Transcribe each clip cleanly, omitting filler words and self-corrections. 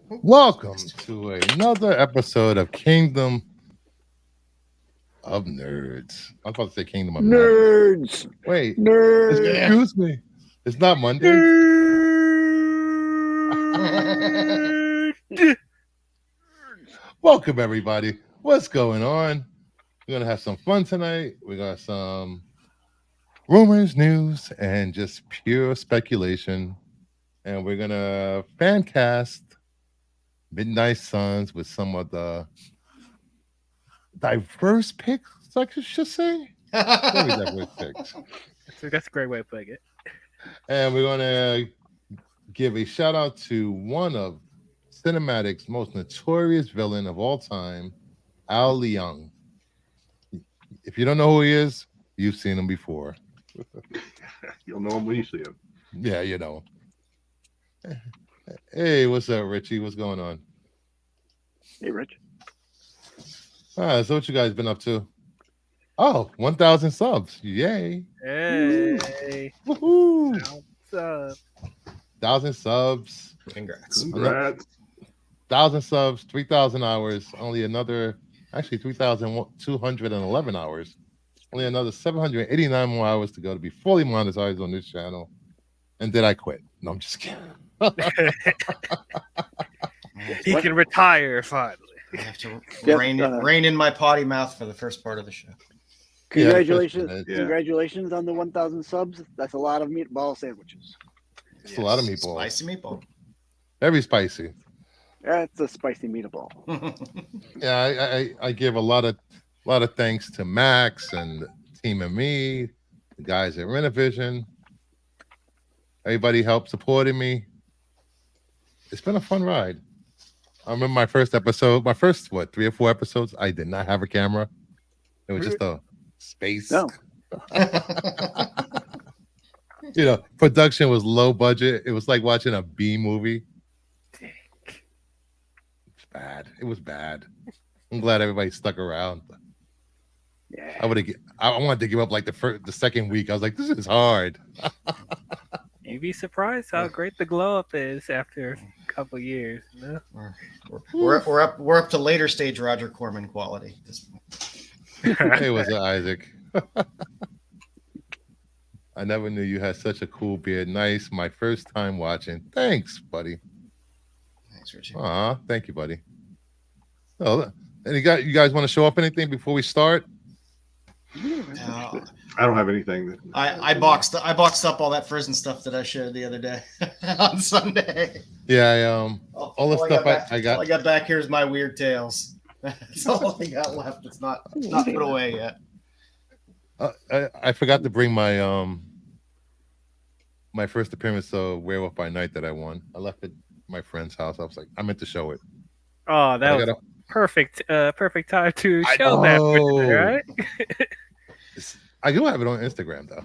Welcome to another episode of Kingdom of Nerds. I was about to say Kingdom of Madness. Nerds. Wait, Nerds. excuse me. It's not Monday. Welcome, everybody. What's going on? We're going to have some fun tonight. We got some rumors, news, and just pure speculation. And we're going to fan cast Midnight Suns with some of the diverse picks, I should say. Very diverse picks. That's a great way of putting it. And we're going to give a shout out to one of cinematic's most notorious villain of all time, Al Leong. If you don't know who he is, you've seen him before. You'll know him when you see him. Yeah, you know. Hey, what's up, Richie? What's going on? Hey, Rich. So what you guys been up to? Oh, 1,000 subs. Yay. Hey. Woohoo. What's up? 1,000 subs. Congrats. 1,000 subs, 3,000 hours. Only another, actually 3,211 hours. Only another 789 more hours to go to be fully monetized on this channel. And then I quit. No, I'm just kidding. He can retire finally. I have to Yep, rein in my potty mouth for the first part of the show. Congratulations. Yeah. Congratulations on the 1,000 subs. That's a lot of meatball sandwiches. It's a lot of meatballs. Spicy meatball. Very spicy. That's a spicy meatball. Yeah, I give a lot of thanks to Max and Team and Me, the guys at Renovision. Everybody helped supporting me. It's been a fun ride. I remember my first 3 or 4 episodes, I did not have a camera. It was just a space. No. You know, production was low budget. It was like watching a B movie. It's bad. It was bad. I'm glad everybody stuck around. Yeah. I wanted to give up like the second week. I was like, this is hard. You'd be surprised how great the glow up is after a couple years. You know? We're up to later stage Roger Corman quality at this point. Hey, what's up, Isaac? I never knew you had such a cool beard. Nice. My first time watching. Thanks, buddy. Thanks, Richie. Thank you, buddy. Oh, and you guys want to show up anything before we start? I don't have anything. I boxed up all that frozen stuff that I shared the other day on Sunday. Yeah, all the stuff I got. All I got back here is my weird tales. That's all I got left. It's not put away yet. I forgot to bring my my first appearance of Werewolf by Night that I won. I left it at my friend's house. I was like, I meant to show it. Oh, that was perfect time to show that, right? I do have it on Instagram though.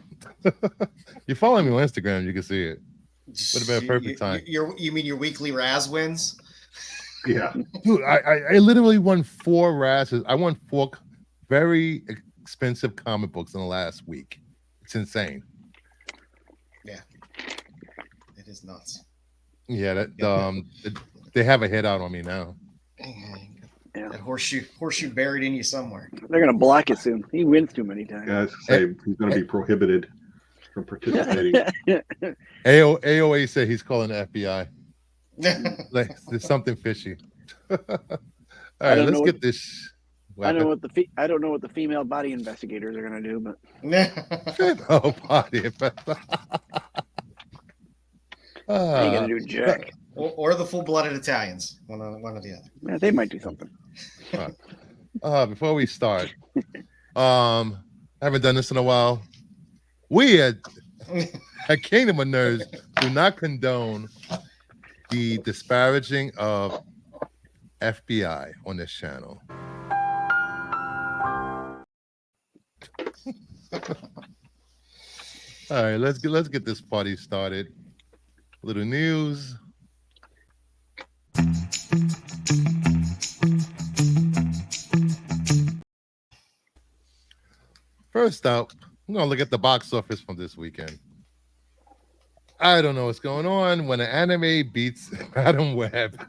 You follow me on Instagram, you can see it. Would have been a perfect time. You mean your weekly Raz wins? Yeah. Dude, I literally won 4 Razzies. I won 4 very expensive comic books in the last week. It's insane. Yeah. It is nuts. Yeah, they have a hit out on me now. Yeah. That horseshoe buried in you somewhere. They're going to block it soon. He wins too many times. Yeah, I was gonna say he's going to be prohibited from participating. AOA said he's calling the FBI. Like, there's something fishy. All right, let's get this. I don't know what the female body investigators are going to do, but Oh, body. I ain't going to do jack. or the full-blooded Italians. One or the other. Yeah, they might do something. Before we start, I haven't done this in a while. We at Kingdom of Nerds do not condone the disparaging of FBI on this channel. All right, let's get this party started. A little news. First up, I'm gonna look at the box office from this weekend. I don't know what's going on when an anime beats Madam Web.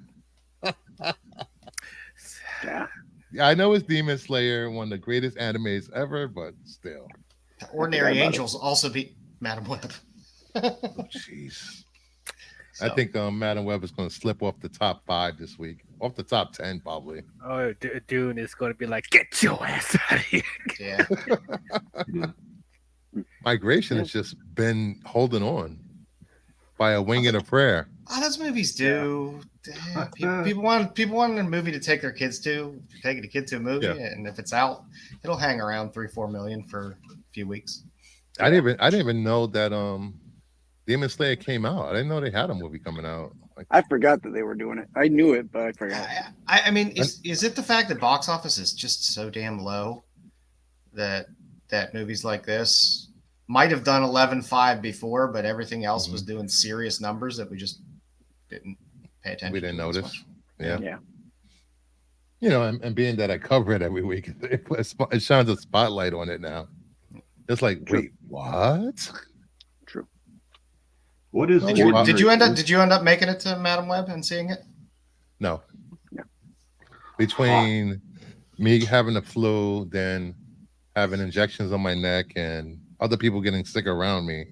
Yeah. Yeah, I know it's Demon Slayer, one of the greatest animes ever, but still. Ordinary about Angels also beat Madam Web. Oh, jeez. I So, think Madam Web is going to slip off the top 5 this week, off the top 10 probably. Oh, Dune is going to be like, get your ass out of here. yeah. Migration has just been holding on by a wing and a prayer. Oh, those movies do. People want a movie to take their kids to, take a kid to a movie, and if it's out, it'll hang around 3-4 million for a few weeks. I didn't even know that Demon Slayer came out. I didn't know they had a movie coming out. Like, I forgot that they were doing it. I knew it, but I forgot. I mean, is it the fact that box office is just so damn low that movies like this might have done 11.5 before, but everything else was doing serious numbers that we just didn't pay attention. we didn't to notice. Yeah. You know, and being that I cover it every week, it shines a spotlight on it now. It's like, wait, what? True. What is? Did you end up making it to Madam Web and seeing it? No. No. Between me having the flu, then having injections on my neck, and other people getting sick around me,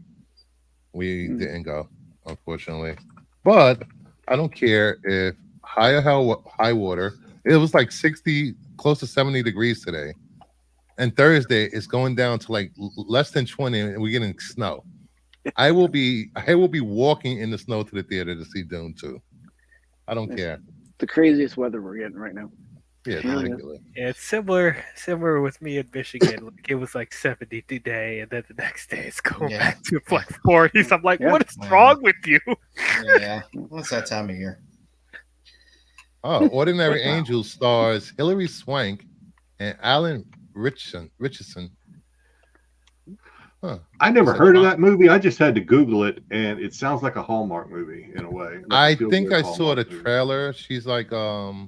we didn't go, unfortunately. But I don't care if high water. It was like 60, close to 70 degrees today, and Thursday it's going down to like less than 20, and we're getting snow. I will be walking in the snow to the theater to see Dune 2. I don't care. The craziest weather we're getting right now. Yeah, it's ridiculous. Yeah, it's similar with me in Michigan. Like, it was like 70 today, and then the next day it's going back to like 40s. I'm like, what is wrong with you? Yeah, what's that time of year? Oh, Ordinary Angels stars Hilary Swank and Alan Richardson. Huh. I never heard of that movie. I just had to Google it, and it sounds like a Hallmark movie in a way. I think I saw the trailer. She's like a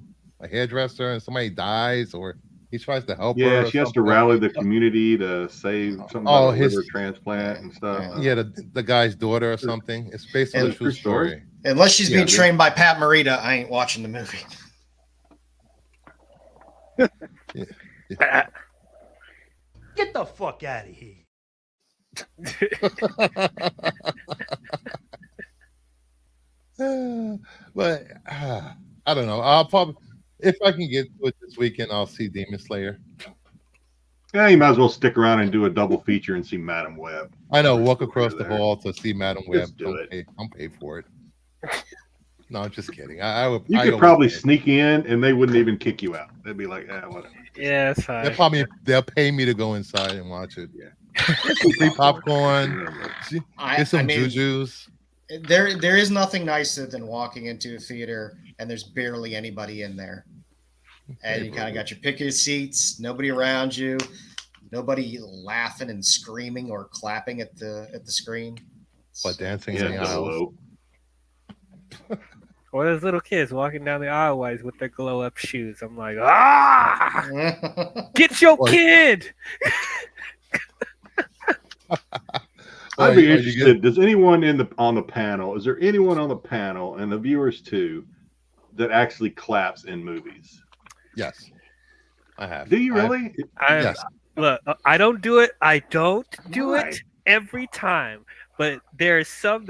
hairdresser, and somebody dies, or he tries to help her. Yeah, she has to rally the community to save something about a liver transplant and stuff. Yeah, the guy's daughter or something. It's based on a true story. Unless she's being trained by Pat Morita, I ain't watching the movie. Get the fuck out of here. But I don't know. I'll probably, if I can get to it this weekend, I'll see Demon Slayer. Yeah, you might as well stick around and do a double feature and see Madam Web. I know. Walk across the hall to see Madam Web. Just do it. I'm paid for it. No, I'm just kidding. I would. You could probably sneak in, and they wouldn't even kick you out. They'd be like, whatever. Yeah, it's fine. They'll pay me to go inside and watch it. Yeah. Free popcorn. Get some jujus. There is nothing nicer than walking into a theater and there's barely anybody in there, and you kind of got your pick of seats, nobody around you, nobody laughing and screaming or clapping at the screen, but dancing in the aisles. Or those little kids walking down the aisleways with their glow up shoes. I'm like, get your kid. I'd be interested. Does anyone on the panel? Is there anyone on the panel and the viewers too that actually claps in movies? Yes, I have. Do you really? Yes. Look, I don't do it. I don't do it every time. But there's some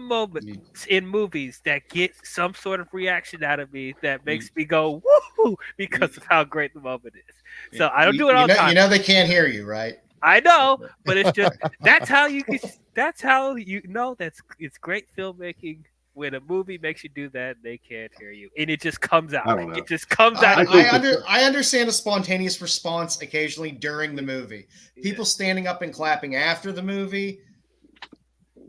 moments in movies that get some sort of reaction out of me that makes me go woohoo because of how great the moment is. So I don't do it all the time. You know they can't hear you, right? I know, but it's just that's how you know it's great filmmaking when a movie makes you do that. They can't hear you, and it just comes out. It just comes out. I understand a spontaneous response occasionally during the movie. People standing up and clapping after the movie.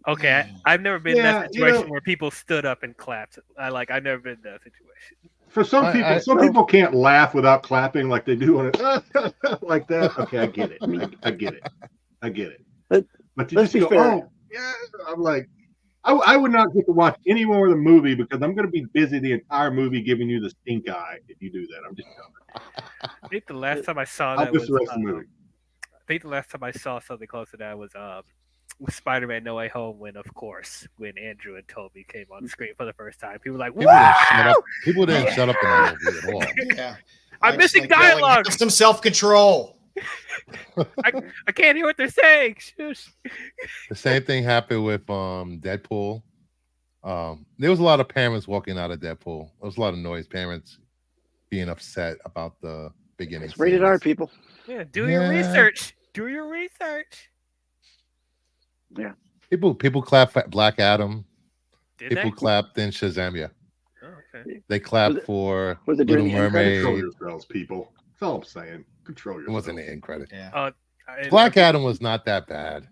Okay, I've never been in that situation where people stood up and clapped. I've never been in that situation. For some people, people can't laugh without clapping like they do on it like that. Okay, I get it. I get it. But to just go, oh, yeah, I'm like, I would not get to watch any more of the movie because I'm going to be busy the entire movie giving you the stink eye if you do that. I'm just telling you. I think the last time I saw that was the rest of the movie. I think the last time I saw something close to that was with Spider-Man No Way Home when Andrew and Toby came on the screen for the first time. People were like, People didn't shut up. "Wow! People didn't shut up in that movie at all. Yeah. I'm I just missing like yelling, dialogue. "Have some self-control." I can't hear what they're saying." Shush. The same thing happened with Deadpool. There was a lot of parents walking out of Deadpool. There was a lot of noise. Parents being upset about the beginning. It's rated R, scenes. people. Yeah, do your research. Do your research. Yeah. People clap for Black Adam. Did People they? clapped in Shazam. Yeah, Oh, okay. they clapped Was it- for was it Little during the end credits? Control Mermaid. yourselves, people. That's all I'm saying. Control It yourselves. wasn't the end credit. Yeah. Black Adam was not that bad.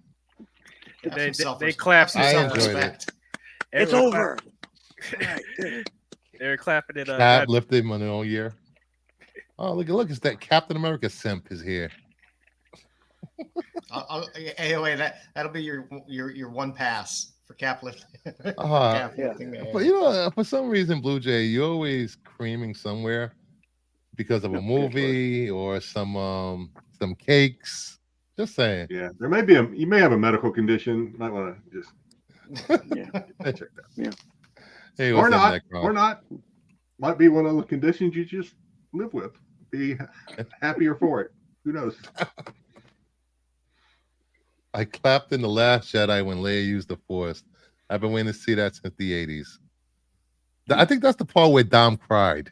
Have They- some they self-respect. clapped. Have some I enjoyed it. self-respect. It's Everyone over. All right, good. They're clapping it. Cap lifted him on their own year. Oh, look! It's that Captain America simp is here. AOA, that'll be your one pass for cap lift. Uh-huh. lifting. But you know, for some reason, Blue Jay, you're always creaming somewhere because of a movie or some cakes. Just saying. Yeah, there may be you may have a medical condition. Might want to just check that. Yeah. Hey, Or what's up, not. Necron? Or not. Might be one of the conditions you just live with. Be happier for it. Who knows? I clapped in The Last Jedi when Leia used the Force. I've been waiting to see that since the 80s. I think that's the part where Dom cried.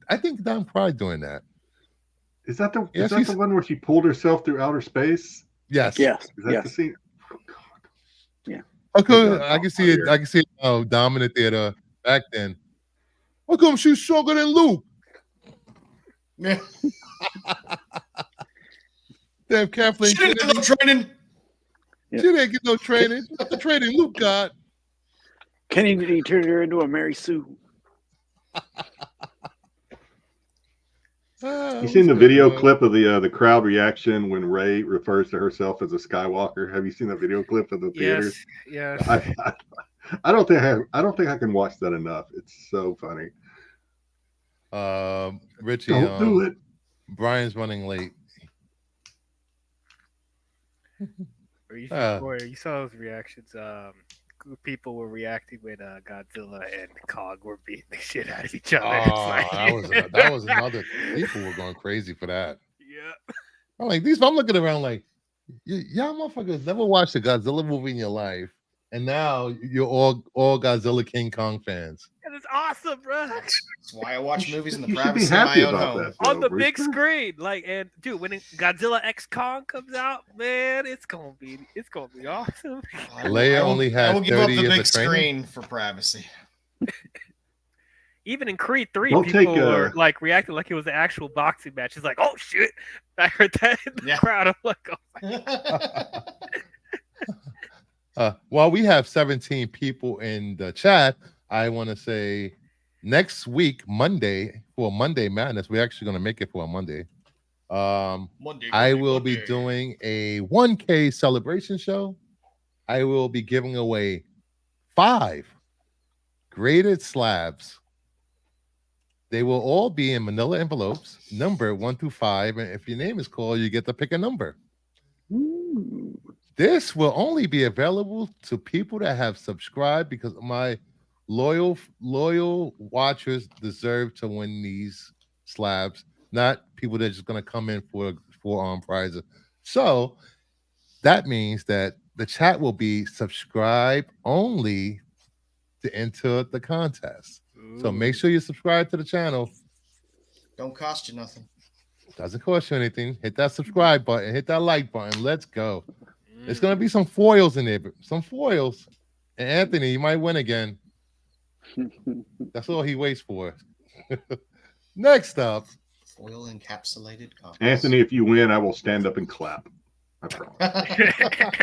I think Dom cried doing that. Is that the Yes, is that the one where she pulled herself through outer space? Yes. Yes. Is that the scene? Oh, God. Okay, I can see it. I can see it now. Dom in the theater back then. How come she's stronger than Luke? Yeah. Damn, Kathleen She didn't Kennedy. get no training. She didn't get no training. Not the training Luke got. Kennedy turned her into a Mary Sue. You seen the video clip of the crowd reaction when Rey refers to herself as a Skywalker? Have you seen the video clip of the theater? Yes. I don't think I can watch that enough. It's so funny. Richie, Don't do it. Brian's running late. You saw those reactions. People were reacting when Godzilla and Kong were beating the shit out of each other. That was another. People were going crazy for that. Yeah. I'm like, I'm looking around like, y'all motherfuckers never watched a Godzilla movie in your life, and now you're all Godzilla King Kong fans. And it's awesome, bro. That's why I watch movies in the You should be privacy of my happy own about home. that. On the big Brewster. screen, and dude, when Godzilla X Kong comes out, man, it's gonna be awesome. Leia only had I will give up 30 the years big of training. screen for privacy. Even in Creed 3, Don't people take, were like reacting like it was an actual boxing match. It's like, oh shit! I heard that in the crowd. I'm like, oh my. While we have 17 people in the chat, I want to say next week, Monday, for Monday Madness, we're actually going to make it for a Monday. I will be doing a 1K celebration show. I will be giving away 5 graded slabs. They will all be in manila envelopes, number 1 through 5. And if your name is called, you get to pick a number. Ooh. This will only be available to people that have subscribed, because my loyal watchers deserve to win these slabs, not people that are just going to come in for prizes. So that means that the chat will be subscribe only to enter the contest. So make sure you subscribe to the channel. Don't cost you nothing. Doesn't cost you anything. Hit that subscribe button. Hit that like button. Let's go. There's going to be some foils in there. Some foils. And Anthony, you might win again. That's all he waits for. Next up. Foil encapsulated comics. Anthony, if you win, I will stand up and clap. I promise.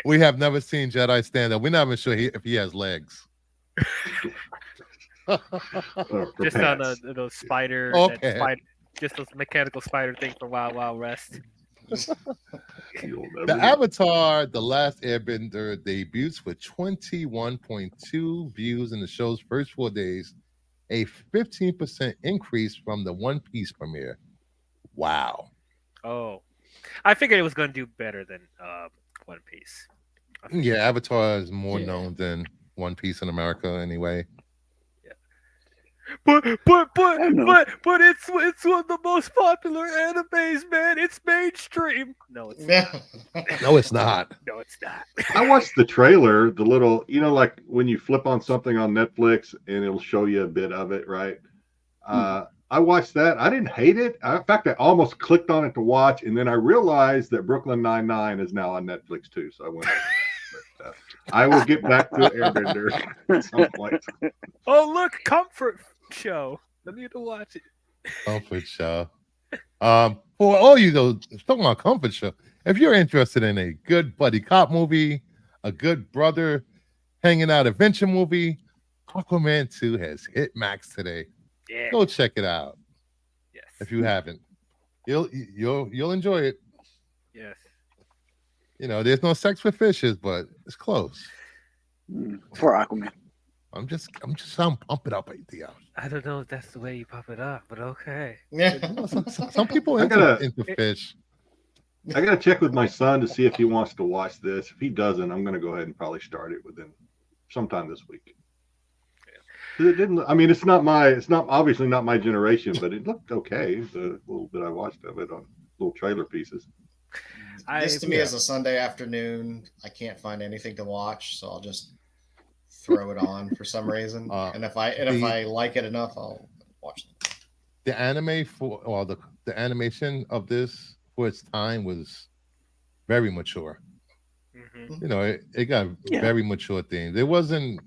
We have never seen Jedi stand up. We're not even sure if he has legs. Just on those spider, just those mechanical spider thing from Wild Wild West. The Avatar, The Last Airbender debuts with 21.2 views in the show's first 4 days, a 15% increase from the One Piece premiere. Wow. Oh, I figured it was going to do better than One Piece. Yeah, Avatar is more Yeah. known than One Piece in America anyway. But don't know. it's one of the most popular animes, man. It's mainstream. No, it's No, it's not. no, it's not. I watched the trailer, the little, like when you flip on something on Netflix and it'll show you a bit of it, right? I watched that. I didn't hate it. In fact, I almost clicked on it to watch, and then I realized that Brooklyn Nine-Nine is now on Netflix too. So I went. But, I will get back to Airbender at some point. Oh, look, comfort show. I need to watch it. Comfort show. For all you those talking about comfort show, if you're interested in a good buddy cop movie, a good brother hanging out adventure movie, Aquaman 2 has hit Max today. Yeah. Go check it out Yes. if you haven't. You'll enjoy it. Yes. There's no sex with fishes, but it's close. For Aquaman. I'm just I'm pump it up at the I don't know if that's the way you pop it up, but okay. some people into fish. I gotta check with my son to see if he wants to watch this. If he doesn't, I'm gonna go ahead and probably start it within sometime this week. It didn't. I mean, it's not obviously not my generation, but it looked okay. The little bit I watched of it on little trailer pieces. This to me is a Sunday afternoon. I can't find anything to watch, so I'll just throw it on for some reason. And if I like it enough, I'll watch it. The anime the animation of this for its time was very mature. Mm-hmm. It got very mature themes. It wasn't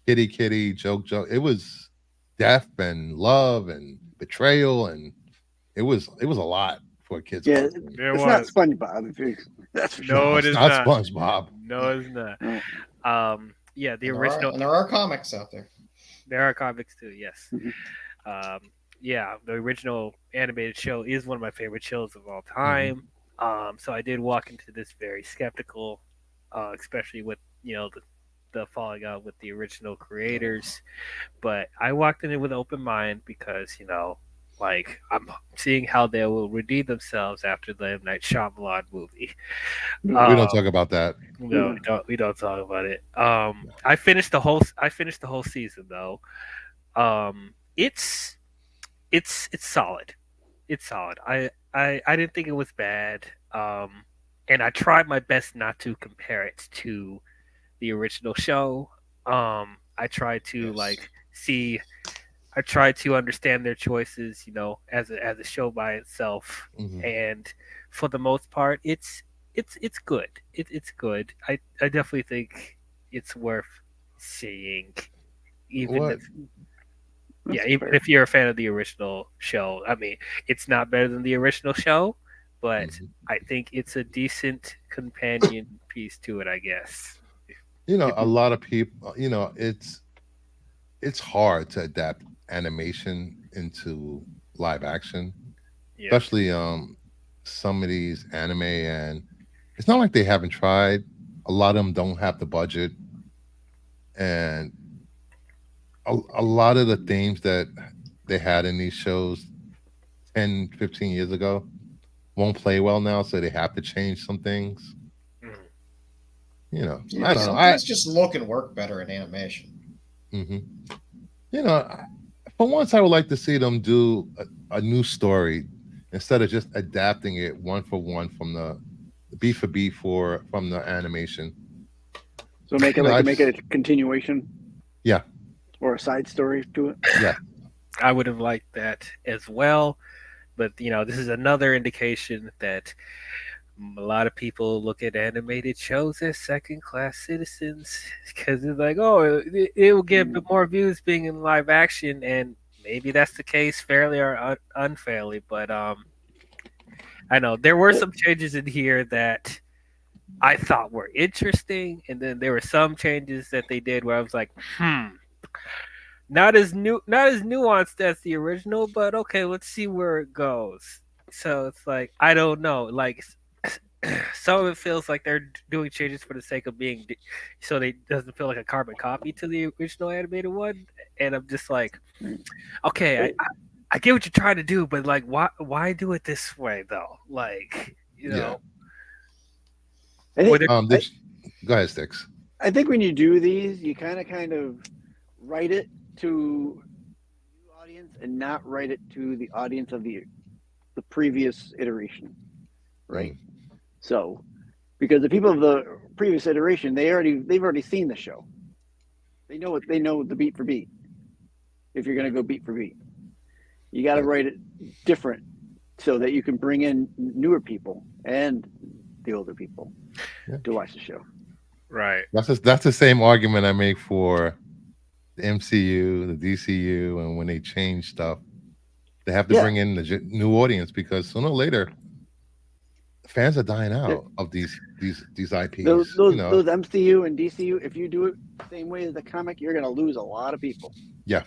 kitty joke. It was death and love and betrayal, and it was a lot for kids. Yeah, it's not SpongeBob. That's for sure. No, it is not not. SpongeBob. No, it's not. Yeah, the original. There are comics out there. There are comics too. Yes. Mhm. Yeah, the original animated show is one of my favorite shows of all time. So I did walk into this very skeptical, especially with the falling out with the original creators. But I walked in it with an open mind because I'm seeing how they will redeem themselves after the M. Night Shyamalan movie. We don't talk about that. No, we don't talk about it. I finished the whole season though. It's solid. It's solid. I didn't think it was bad. And I tried my best not to compare it to the original show. I tried to I tried to understand their choices, as a show by itself. And for the most part, it's good. It's good. I definitely think it's worth seeing, even if you're a fan of the original show. I mean, it's not better than the original show, but I think it's a decent companion piece to it, I guess. A lot of people, it's hard to adapt animation into live action, especially some of these anime, and it's not like they haven't tried. A lot of them don't have the budget, and a lot of the themes that they had in these shows 10, 15 years ago won't play well now, so they have to change some things. I don't know. It's just look and work better in animation. For once, I would like to see them do a new story instead of just adapting it one for one from the beat for beat from the animation. So make it make it a continuation. Yeah. Or a side story to it. Yeah. I would have liked that as well, but this is another indication that a lot of people look at animated shows as second-class citizens because it's like, oh, it will get more views being in live action, and maybe that's the case fairly or unfairly. But I know there were some changes in here that I thought were interesting, and then there were some changes that they did where I was like, not as nuanced as the original, but okay, let's see where it goes. So it's like, I don't know, like. Some of it feels like they're doing changes for the sake of being, so they doesn't feel like a carbon copy to the original animated one. And I'm just like, okay, I get what you're trying to do, but like, why do it this way though? Like, I think, Go ahead, Sticks. I think when you do these, you kind of write it to the new audience and not write it to the audience of the previous iteration, right? So, because the people of the previous iteration, they've already seen the show. They know the beat for beat. If you're going to go beat for beat, you got to write it different so that you can bring in newer people and the older people to watch the show. Right. That's the same argument I make for the MCU, the DCU, and when they change stuff, they have to bring in the new audience because sooner or later, fans are dying out of these IPs. Those MCU and DCU, if you do it the same way as the comic, you're going to lose a lot of people. Yeah,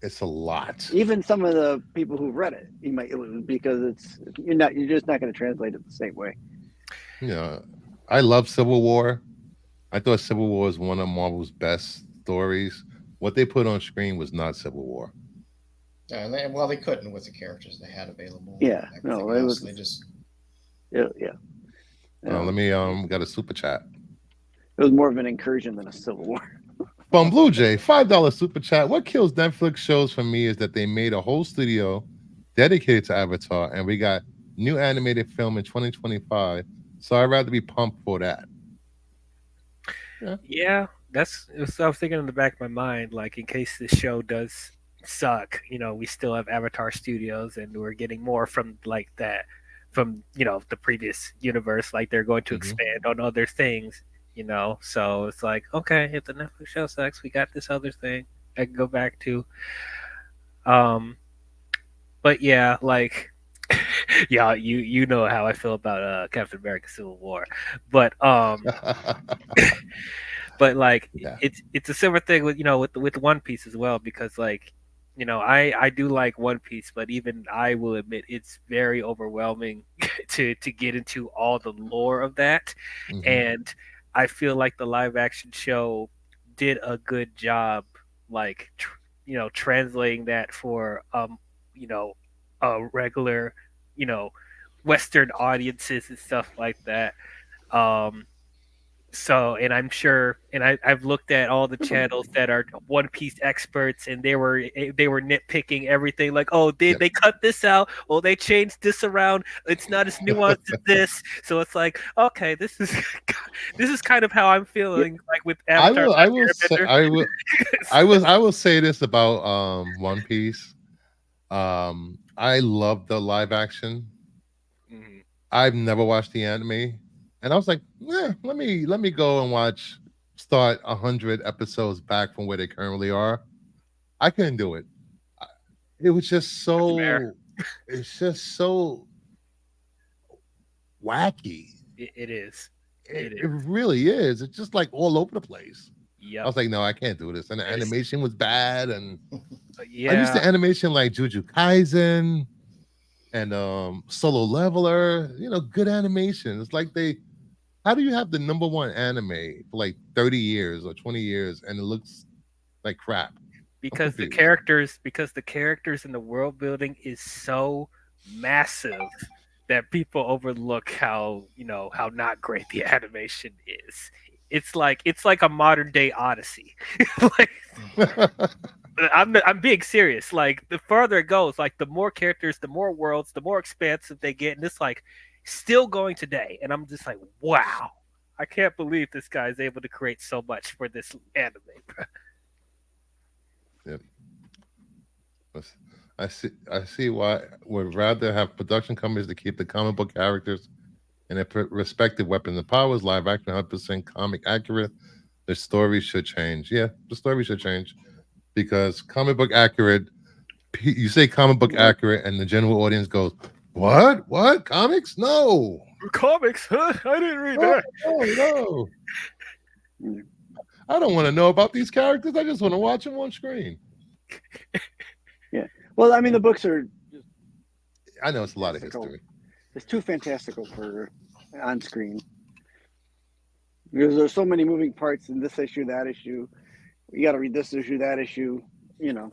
it's a lot. Even some of the people who read it, you might lose because you're just not going to translate it the same way. Yeah, I love Civil War. I thought Civil War was one of Marvel's best stories. What they put on screen was not Civil War. Yeah, they couldn't with the characters they had available. Yeah, no, it was. They just. Yeah. Let me got a super chat. It was more of an incursion than a Civil War. From Blue Jay, $5 super chat. What kills Netflix shows for me is that they made a whole studio dedicated to Avatar, and we got new animated film in 2025. So I'd rather be pumped for that. Yeah, that's what I was thinking in the back of my mind. Like, in case this show does suck, we still have Avatar Studios, and we're getting more from like that, from the previous universe. Like, they're going to expand on other things, So it's like, okay, if the Netflix show sucks, we got this other thing I can go back to. But yeah, like. Yeah, you know how I feel about Captain America: Civil War, but but like it's a similar thing with with One Piece as well, because like I do like One Piece, but even I will admit it's very overwhelming to get into all the lore of that, and I feel like the live action show did a good job, like translating that for regular Western audiences and stuff like that. So, and I'm sure, and I've looked at all the channels that are One Piece experts, and they were nitpicking everything, like, oh, did they cut this out? Oh, they changed this around. It's not as nuanced as this. So it's like, okay, this is kind of how I'm feeling, like with Avatar. I will say this about One Piece. I love the live action. I've never watched the anime, and I was like, let me go and start 100 episodes back from where they currently are. I couldn't do it. It was just so. It's just so wacky. It is. It really is. It's just like all over the place. Yeah. I was like, no, I can't do this. And the animation was bad. And I yeah, used to animation like Jujutsu Kaisen and Solo Leveler, good animation. It's like how do you have the #1 anime for like 30 years or 20 years and it looks like crap? Because the characters and the world building is so massive that people overlook how not great the animation is. It's like a modern day Odyssey. Like, I'm being serious. Like, the further it goes, like, the more characters, the more worlds, the more expansive they get, and it's like still going today. And I'm just like, wow, I can't believe this guy is able to create so much for this anime. Yep. I see why we'd rather have production companies to keep the comic book characters and their respective weapons and powers live action 100% comic accurate. The story should change. Yeah, the story should change because comic book accurate. You say comic book accurate, and the general audience goes, "What? What? Comics? No, comics? Huh? I didn't read that. No. I don't want to know about these characters. I just want to watch them on screen." Yeah. Well, I mean, the books are just. I know it's a lot of history. It's too fantastical for on screen because there's so many moving parts in this issue, that issue. You got to read this issue, that issue. Yeah.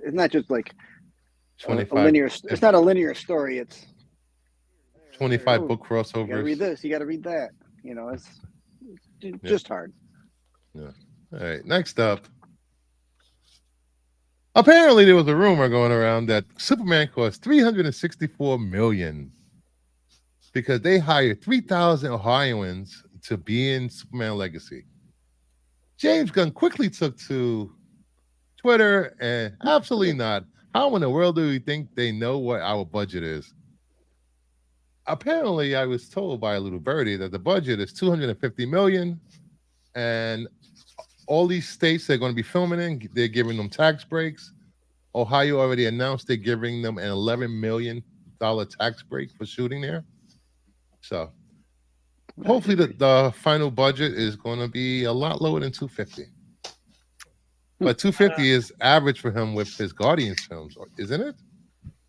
It's not just like 25. a linear. It's not a linear story. It's 25 book You gotta crossovers. read this. You gotta read that. You know, it's just hard. All right, next up. Apparently, there was a rumor going around that Superman cost $364 million because they hired 3,000 Ohioans to be in Superman Legacy. James Gunn quickly took to Twitter and absolutely not. How in the world do we think they know what our budget is? Apparently, I was told by a little birdie that the budget is $250 million, and all these states they're going to be filming in, they're giving them tax breaks. Ohio already announced they're giving them an $11 million tax break for shooting there. So hopefully the final budget is going to be a lot lower than 250. But 250 is average for him with his Guardians films, isn't it?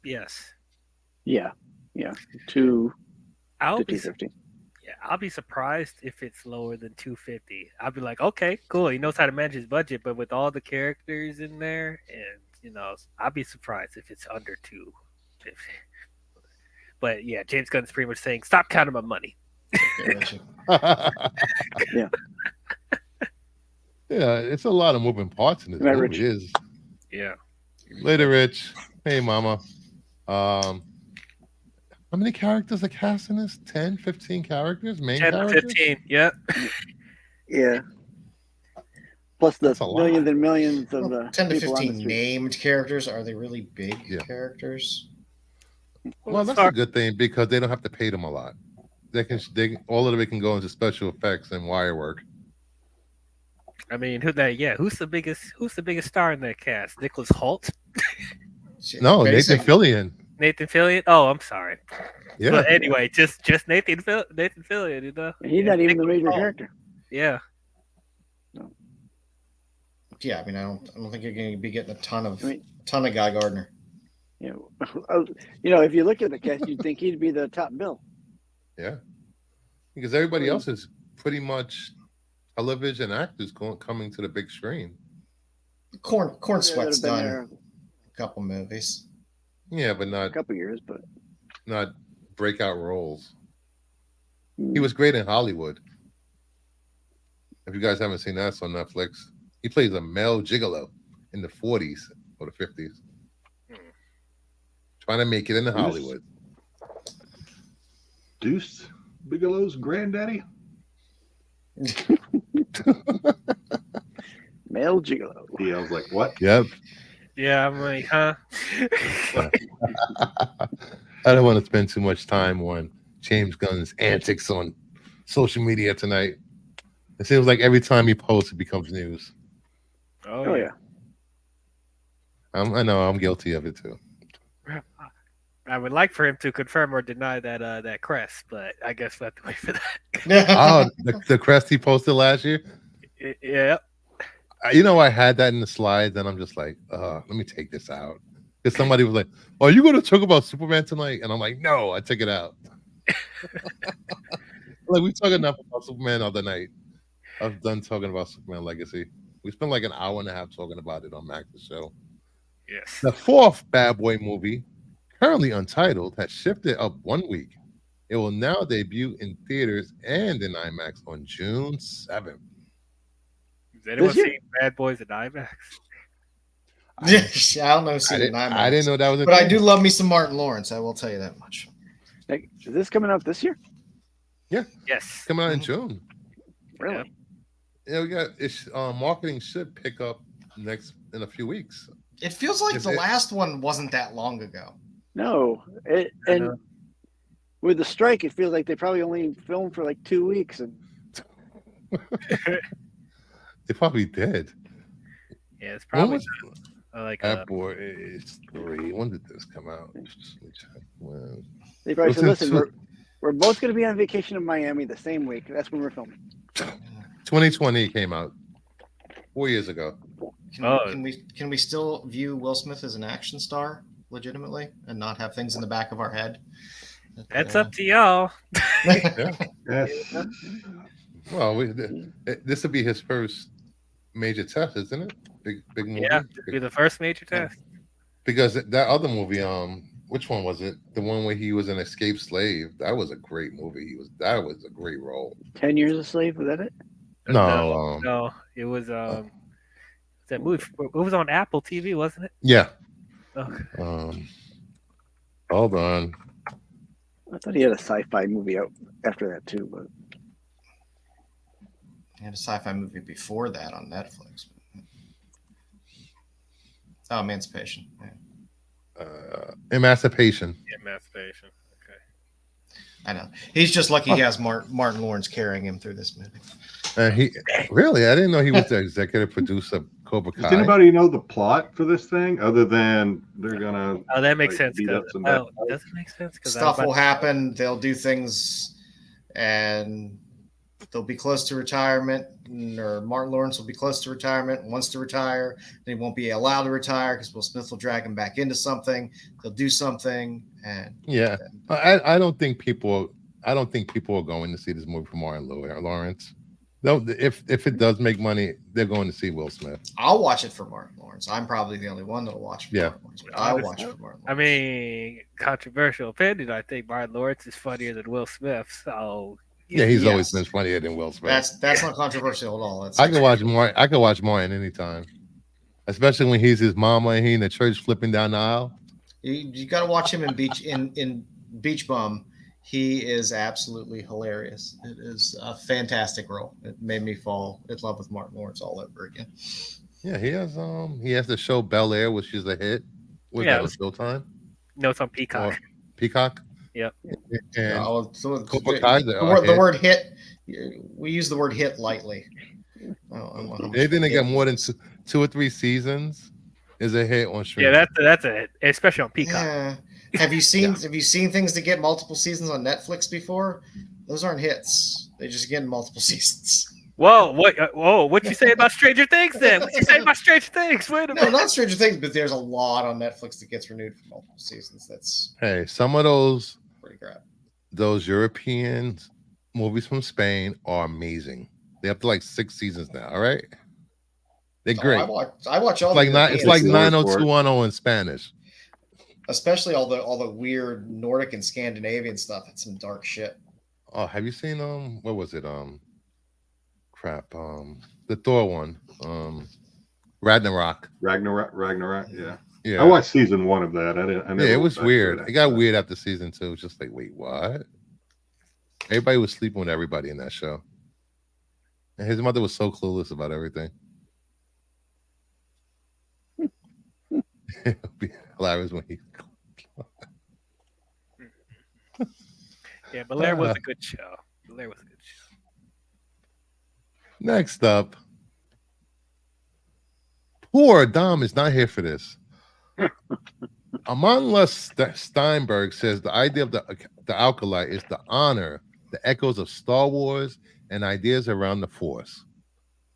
Yes. Yeah. 2 I'll to be 250. Yeah, I'll be surprised if it's lower than 250. I'll be like, okay, cool. He knows how to manage his budget, but with all the characters in there, and I'll be surprised if it's under 250. But yeah, James Gunn's pretty much saying, stop counting my money. Yeah. Yeah, it's a lot of moving parts in this Right, movie. Rich? It is. Yeah. Later, Rich. Hey, Mama. How many characters are cast in this? 10, 15 characters? Main 10 to characters? 15, yep. Yeah. Plus the That's a lot. millions and millions of the 10 to people on the 15 street. named characters. Are they really big Yeah. characters? Well, that's a good thing because they don't have to pay them a lot. All of it can go into special effects and wire work. I mean, who's the biggest star in that cast? Nicholas Hoult? No, Basic- Nathan Fillion. Nathan Fillion? Oh, I'm sorry. Yeah. But anyway, just Nathan Fillion, you know? He's not even the major Nicholas Hoult. character. Yeah. Yeah, I mean, I don't think you're going to be getting a ton of I mean- Guy Gardner. You know, if you look at the cast, you'd think he'd be the top bill. Yeah. Because everybody else is pretty much television actors coming to the big screen. Corn That Sweat's have been done there a couple movies. Yeah, but a not couple years, but breakout roles. He was great in Hollywood. If you guys haven't seen that, it's on Netflix. He plays a male gigolo in the 40s or the 50s. Trying to make it into Hollywood. Deuce Bigelow's granddaddy. male gigolo. Yeah, I was like, what? Yep. Yeah, I'm like, huh? I don't want to spend too much time on James Gunn's antics on social media tonight. It seems like every time he posts, it becomes news. Oh yeah. I know I'm guilty of it too. I would like for him to confirm or deny that crest, but I guess we'll have to wait for that. Oh, the crest he posted last year. Yeah. I had that in the slides, and I'm just like, let me take this out. Because somebody was like, "Oh, are you going to talk about Superman tonight?" And I'm like, "No, I took it out." Like we talked enough about Superman the other night. I've done talking about Superman Legacy. We spent like an hour and a half talking about it on Max's show. Yes. The fourth Bad Boy movie, currently untitled, has shifted up 1 week. It will now debut in theaters and in IMAX on June 7th. Has anyone This year? seen Bad Boys in IMAX? I don't know. I didn't know that was a But I thing. do love me some Martin Lawrence. I will tell you that much. Like, is this coming out this year? Yes. Coming out in June. Really? Yeah, we got it's marketing should pick up in a few weeks. It feels like If the it- last one wasn't that long ago. No. I And know. with the strike, it feels like they probably only filmed for like 2 weeks. And They probably did. Yeah, it's When probably was like Bad Boy is 3? When did this come out? Well, they probably said, Listen "Listen, to- we're both going to be on vacation in Miami the same week. That's when we're filming." 2020 came out 4 years ago. Can we still view Will Smith as an action star legitimately and not have things in the back of our head? that's up to y'all. Yes. Well, this will be his first major test, isn't it? Big movie. Yeah, be the first major test. Because that other movie, which one was it? The one where he was an escaped slave. That was a great movie. That was a great role. 10 Years a Slave, was that it? No, No, it was that movie. It was on Apple TV, wasn't it? yeah. Okay. Hold on. I thought he had a sci-fi movie out after that too, but He had a sci-fi movie before that on Netflix. Oh, Emancipation. Yeah. Emancipation. Emancipation. Okay. I know. He's just lucky he has Martin Lawrence carrying him through this movie. He really? I didn't know he was the executive producer of Cobra Kai. Does anybody know the plot for this thing other than they're gonna? Oh, that makes like, sense. beat up some bad guys? Does it make sense? Stuff will happen. They'll do things, and they'll be close to retirement. Or Martin Lawrence will be close to retirement, wants to retire. Then he won't be allowed to retire because Will Smith will drag him back into something. They'll do something, and Yeah, I don't think people. I don't think people are going to see this movie for Martin Lawrence. No, if it does make money, they're going to see Will Smith. I'll watch it for Martin Lawrence. I'm probably the only one that'll watch it for Yeah. Martin Lawrence. But I'll watch it for Martin Lawrence. I mean, controversial opinion. I think Martin Lawrence is funnier than Will Smith. So Yeah, he's Yes. always been funnier than Will Smith. That's not controversial at all. That's I can watch Martin. I can watch Martin anytime, especially when he's his mama and he in the church flipping down the aisle. You got to watch him in Beach Bum. He is absolutely hilarious. It is a fantastic role. It made me fall in love with Martin Lawrence all over again. Yeah, he has the show Bel Air, which is a hit. Was Yeah, that was Showtime? no, it's on Peacock. Or Peacock? Yep. And So Cobra Kai, the word hit, we use the word hit lightly. they didn't get more than two or three seasons. Is a hit on streaming. Yeah, that's a hit, especially on Peacock. Yeah. Have you seen things that get multiple seasons on Netflix before? Those aren't hits. They just get multiple seasons. Whoa, what you say about Stranger Things then? What you say about Stranger Things? Wait a No, minute. not Stranger Things, but there's a lot on Netflix that gets renewed for multiple seasons. That's Hey, some of those pretty European movies from Spain are amazing. They're up to like 6 seasons now. All right, they're great. I watch all It's like the it's like European ones. 90210 in Spanish. especially all the weird Nordic and Scandinavian stuff. It's some dark shit. Oh, have you seen what was it? The Thor one. Ragnarok. Ragnarok. Yeah. Yeah. I watched season 1 of that. Yeah, it was weird. It got weird after season 2. It was just like, wait, what? Everybody was sleeping with everybody in that show. And his mother was so clueless about everything. It'll be hilarious when he. Yeah, Bel Air was a good show. Bel Air was a good show. Next up, poor Dom is not here for this. Amon Steinberg says the idea of the Acolyte is to honor the echoes of Star Wars and ideas around the Force.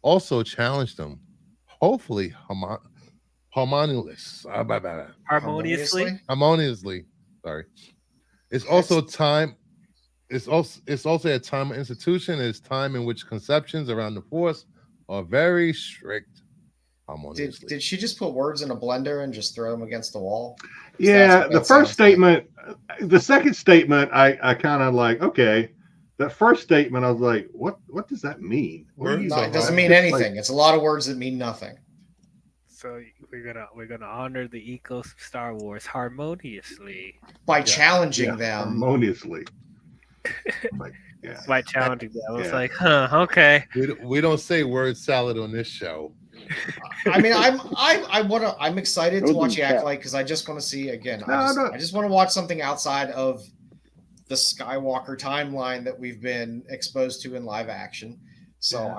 Also challenge them, hopefully harmoniously. Sorry. It's also time. It's also a time of institution. It's time in which conceptions around the Force are very strict. Harmoniously. Did she just put words in a blender and just throw them against the wall? Yeah, the first statement, the second statement, I kind of like, okay. That first statement, I was like, what does that mean? It doesn't mean anything. It's a lot of words that mean nothing. So we're gonna honor the ethos of Star Wars harmoniously by challenging them harmoniously. By challenging them. I was like, okay. We don't say word salad on this show. I mean, I'm excited to watch Acolyte because I just want to see again. I just want to watch something outside of the Skywalker timeline that we've been exposed to in live action. So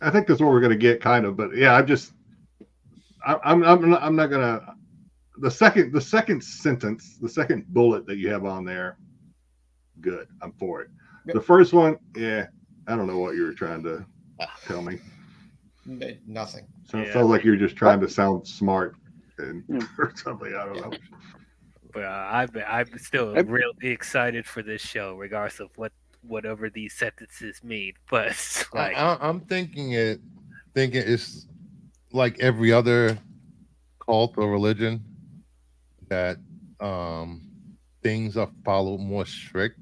I think that's what we're going to get, kind of. But yeah, I'm not going to. The second sentence, the second bullet that you have on there, good. I'm for it. The first one, I don't know what you were trying to tell me. Nothing. So it sounds like you're just trying to sound smart or something. I don't know. But I'm still really excited for this show, regardless of whatever these sentences mean. But like, I'm thinking it's like every other cult or religion. that things are followed more strict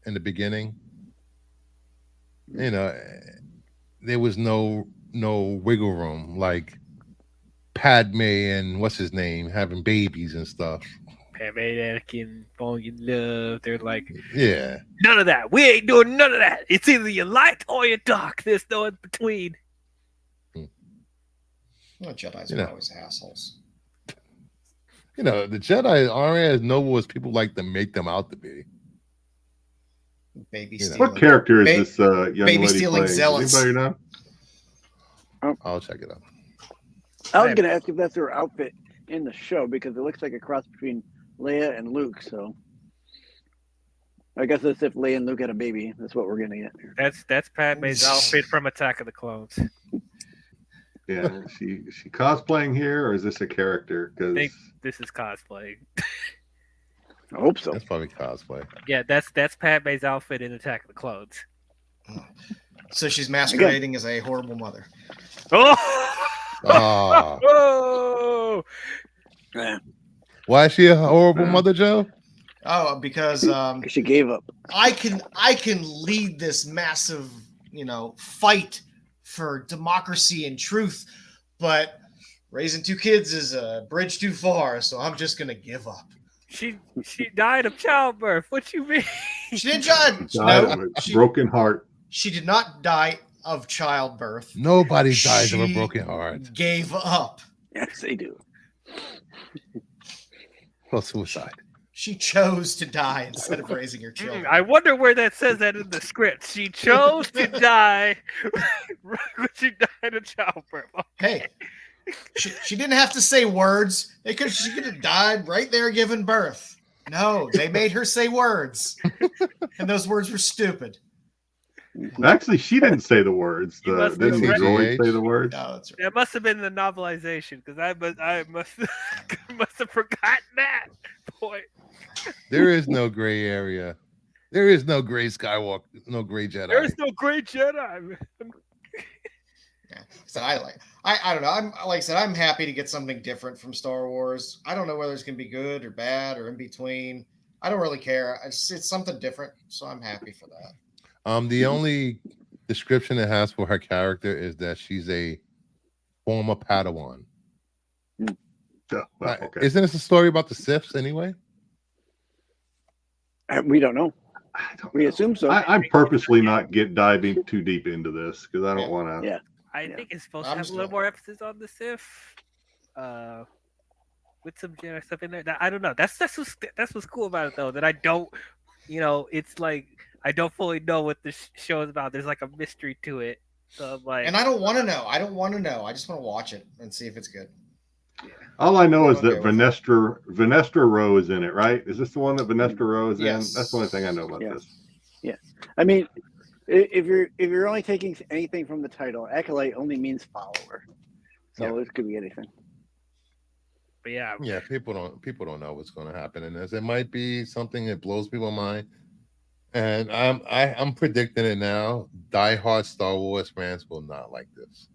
in the beginning. You know, there was no wiggle room like Padme and what's his name having babies and stuff. Padme, Anakin, falling in love. They're like, Yeah. none of that. We ain't doing none of that. It's either you light or you dark. There's no in between. Well, Jedis are always assholes. You know, the Jedi aren't as noble as people like to make them out to be. Baby You know. stealing. What character is this young baby lady stealing playing? zealots. Anybody know? I'll check it out. I was going to ask if that's her outfit in the show because it looks like a cross between Leia and Luke. So I guess that's if Leia and Luke had a baby. That's what we're going to get. That's Padme's outfit from Attack of the Clones. Yeah, she cosplaying here, or is this a character? I think Because this is cosplay. I hope so. That's probably cosplay. Yeah, that's Padme's outfit in Attack of the Clones. So she's masquerading as a horrible mother. Oh! Ah. Oh! Why is she a horrible mother, Joe? Oh, because She gave up. I can lead this massive, fight for democracy and truth, but raising 2 kids is a bridge too far, so I'm just gonna give up. She died of childbirth. What you mean? She didn't die. died of No, a broken heart. she did not die of childbirth. Nobody dies of a She broken heart. Gave up. Yes, they do. Well, suicide. She chose to die instead of raising her children. I wonder where that says that in the script. She chose to die when she died of childbirth. Hey, she didn't have to say words. She could have died right there giving birth. No, they made her say words. And those words were stupid. Actually, she didn't say the words. You must Didn't the have droid read- say the words? No, that's right. That must have been the novelization because I must have forgotten that point. There is no gray area. There is no gray Skywalker, no gray Jedi. There's no great Jedi. Man. Yeah. So I don't know. Like I said, I'm happy to get something different from Star Wars. I don't know whether it's gonna be good or bad or in between. I don't really care. It's something different, so I'm happy for that. The only description it has for her character is that she's a former Padawan. Yeah, well, okay. Isn't this a story about the Siths anyway? We don't know. I don't We know. assume so. I'm purposely not diving too deep into this because I don't want to. Yeah. I Yeah. think it's supposed I'm to have just a little going- more emphasis on the Sith, with some Jedi stuff in there. I don't know. That's what's cool about it though. That I don't, it's like I don't fully know what this show is about. There's like a mystery to it. So I'm like, And I don't want to know. I just want to watch it and see if it's good. All I know is Okay that with Vanestra Rowe is in it, right? Is this the one that Vanestra Rowe is Yes. in? That's the only thing I know about Yeah. this. I mean, if you're only taking anything from the title, acolyte only means follower, so it could be anything. but yeah, Yeah, people don't know what's going to happen in this. It might be something that blows people's mind, and I'm predicting it now. Die-hard Star Wars fans will not like this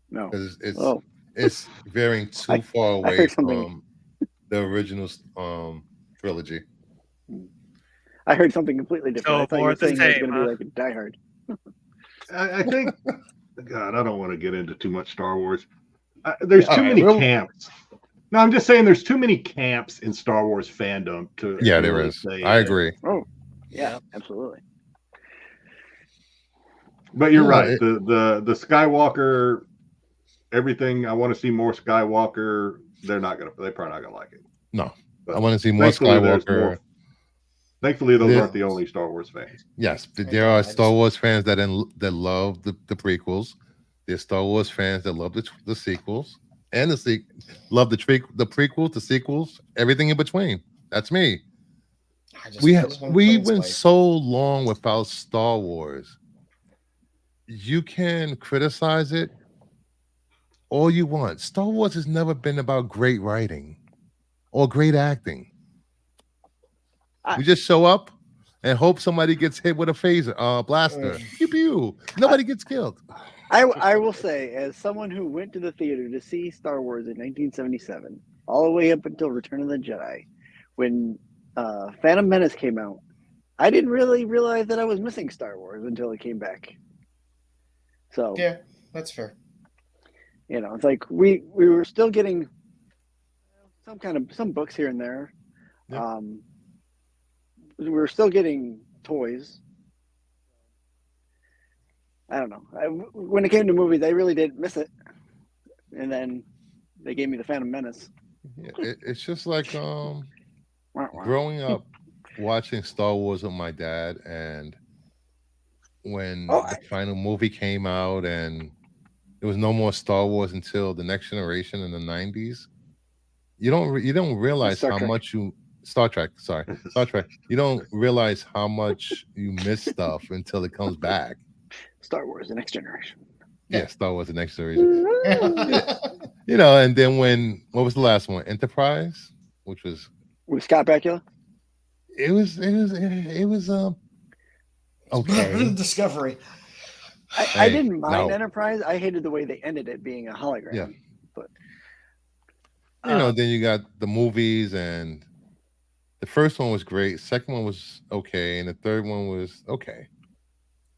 No. because Oh, it's veering too I far away heard something. from the original trilogy. I heard something completely different. So I thought you more were of the saying it was same, going to be huh? like a Die Hard. I think, God, I don't want to get into too much Star Wars. There's All too right, many well- camps. No, I'm just saying there's too many camps in Star Wars fandom to. Yeah, to there really is. say I that. agree. Oh, yeah, absolutely. But you're Yeah, right. The Skywalker, everything. I want to see more Skywalker. They're probably not gonna like it. No, But I want to see more thankfully, there's Skywalker. more. Thankfully, those Yeah. aren't the only Star Wars fans. Yes, but I there know, are I Star just- Wars fans that love the prequels. There's Star Wars fans that love the sequels and love the prequels, the sequels, everything in between. That's me. I just We wanna went play so long without Star Wars. You can criticize it all you want. Star Wars has never been about great writing or great acting. We just show up and hope somebody gets hit with a phaser, blaster. Pew pew. Nobody gets killed. I will say, as someone who went to the theater to see Star Wars in 1977, all the way up until Return of the Jedi. When Phantom Menace came out, I didn't really realize that I was missing Star Wars until it came back. So Yeah, that's fair. it's like we were still getting some books here and there. Yeah. We were still getting toys. I don't know. When it came to movies, I really didn't miss it. And then they gave me the Phantom Menace. Yeah, it's just like growing up watching Star Wars with my dad, and when the final movie came out, and there was no more Star Wars until The Next Generation in the 90s. You don't realize how much you Star Trek. You don't realize how much you miss stuff until it comes back. Star Wars: The Next Generation. Yeah, Star Wars: The Next Generation. And then what was the last one? Enterprise, which was with Scott Bakula. It was okay. Discovery. I didn't mind Enterprise. I hated the way they ended it being a hologram. Yeah. But then you got the movies, and the first one was great, second one was okay, and the third one was okay.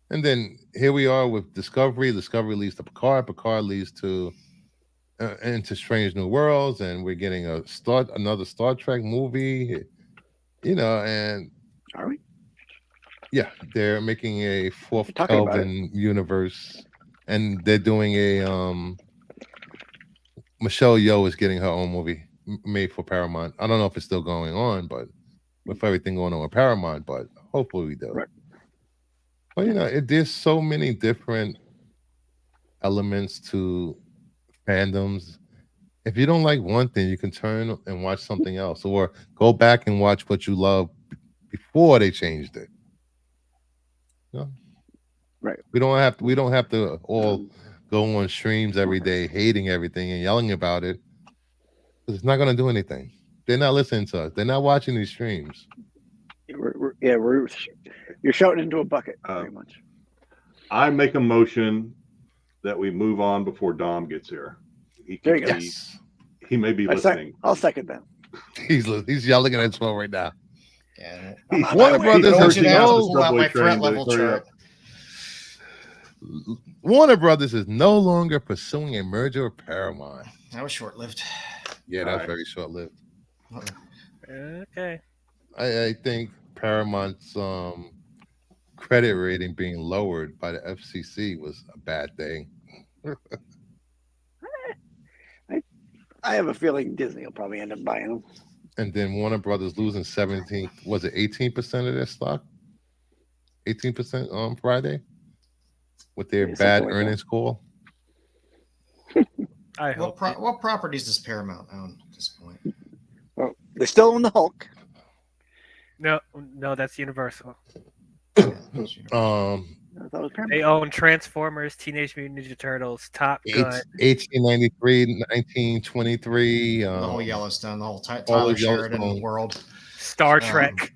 And then here we are with Discovery. Discovery leads to Picard. Picard leads to into Strange New Worlds, and we're getting another Star Trek movie. And are we? Yeah, they're making a fourth Kelvin universe, and they're doing a Michelle Yeoh is getting her own movie made for Paramount. I don't know if it's still going on, but with everything going on with Paramount, but hopefully we do. Right. But there's so many different elements to fandoms. If you don't like one thing, you can turn and watch something else, or go back and watch what you love before they changed it. Right. We don't have to all go on streams every day hating everything and yelling about it. It's not going to do anything. They're not listening to us. They're not watching these streams. You're shouting into a bucket, pretty much. I make a motion that we move on before Dom gets here. There you go. He may be listening. I'll second that. He's yelling at his phone right now. Yeah. Warner Brothers Warner Brothers is no longer pursuing a merger with Paramount. That was short-lived. Yeah, that was very short-lived. Okay. I think Paramount's credit rating being lowered by the FCC was a bad thing. I have a feeling Disney will probably end up buying them. And then Warner Brothers losing 18% of their stock? 18% on Friday? With their bad earnings call? I hope. What properties does Paramount own at this point? Well, they still own the Hulk. No, that's Universal. I thought it was Paramount. They own Transformers, Teenage Mutant Ninja Turtles, Top Gun, 1893, 1923. The whole Yellowstone, the whole Tyler Sheridan world. Star Trek.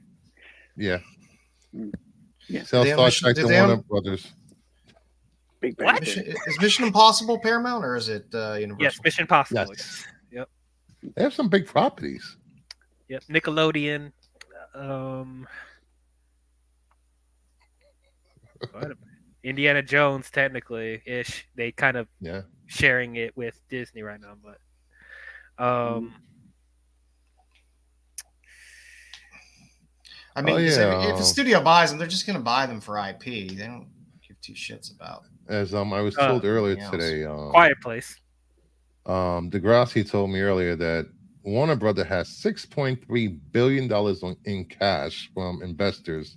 Yeah. Yeah. Sell Star Trek to Warner Brothers. Big Bang. Is Mission Impossible Paramount, or is it Universal? Yes, Mission Impossible. Yes. Yep. They have some big properties. Yep. Nickelodeon. Indiana Jones, technically ish. They kind of sharing it with Disney right now, but I mean, if a studio buys them, they're just going to buy them for IP. They don't give two shits about. As I was told earlier today, Quiet Place. Degrassi told me earlier that Warner Brother has $6.3 billion in cash from investors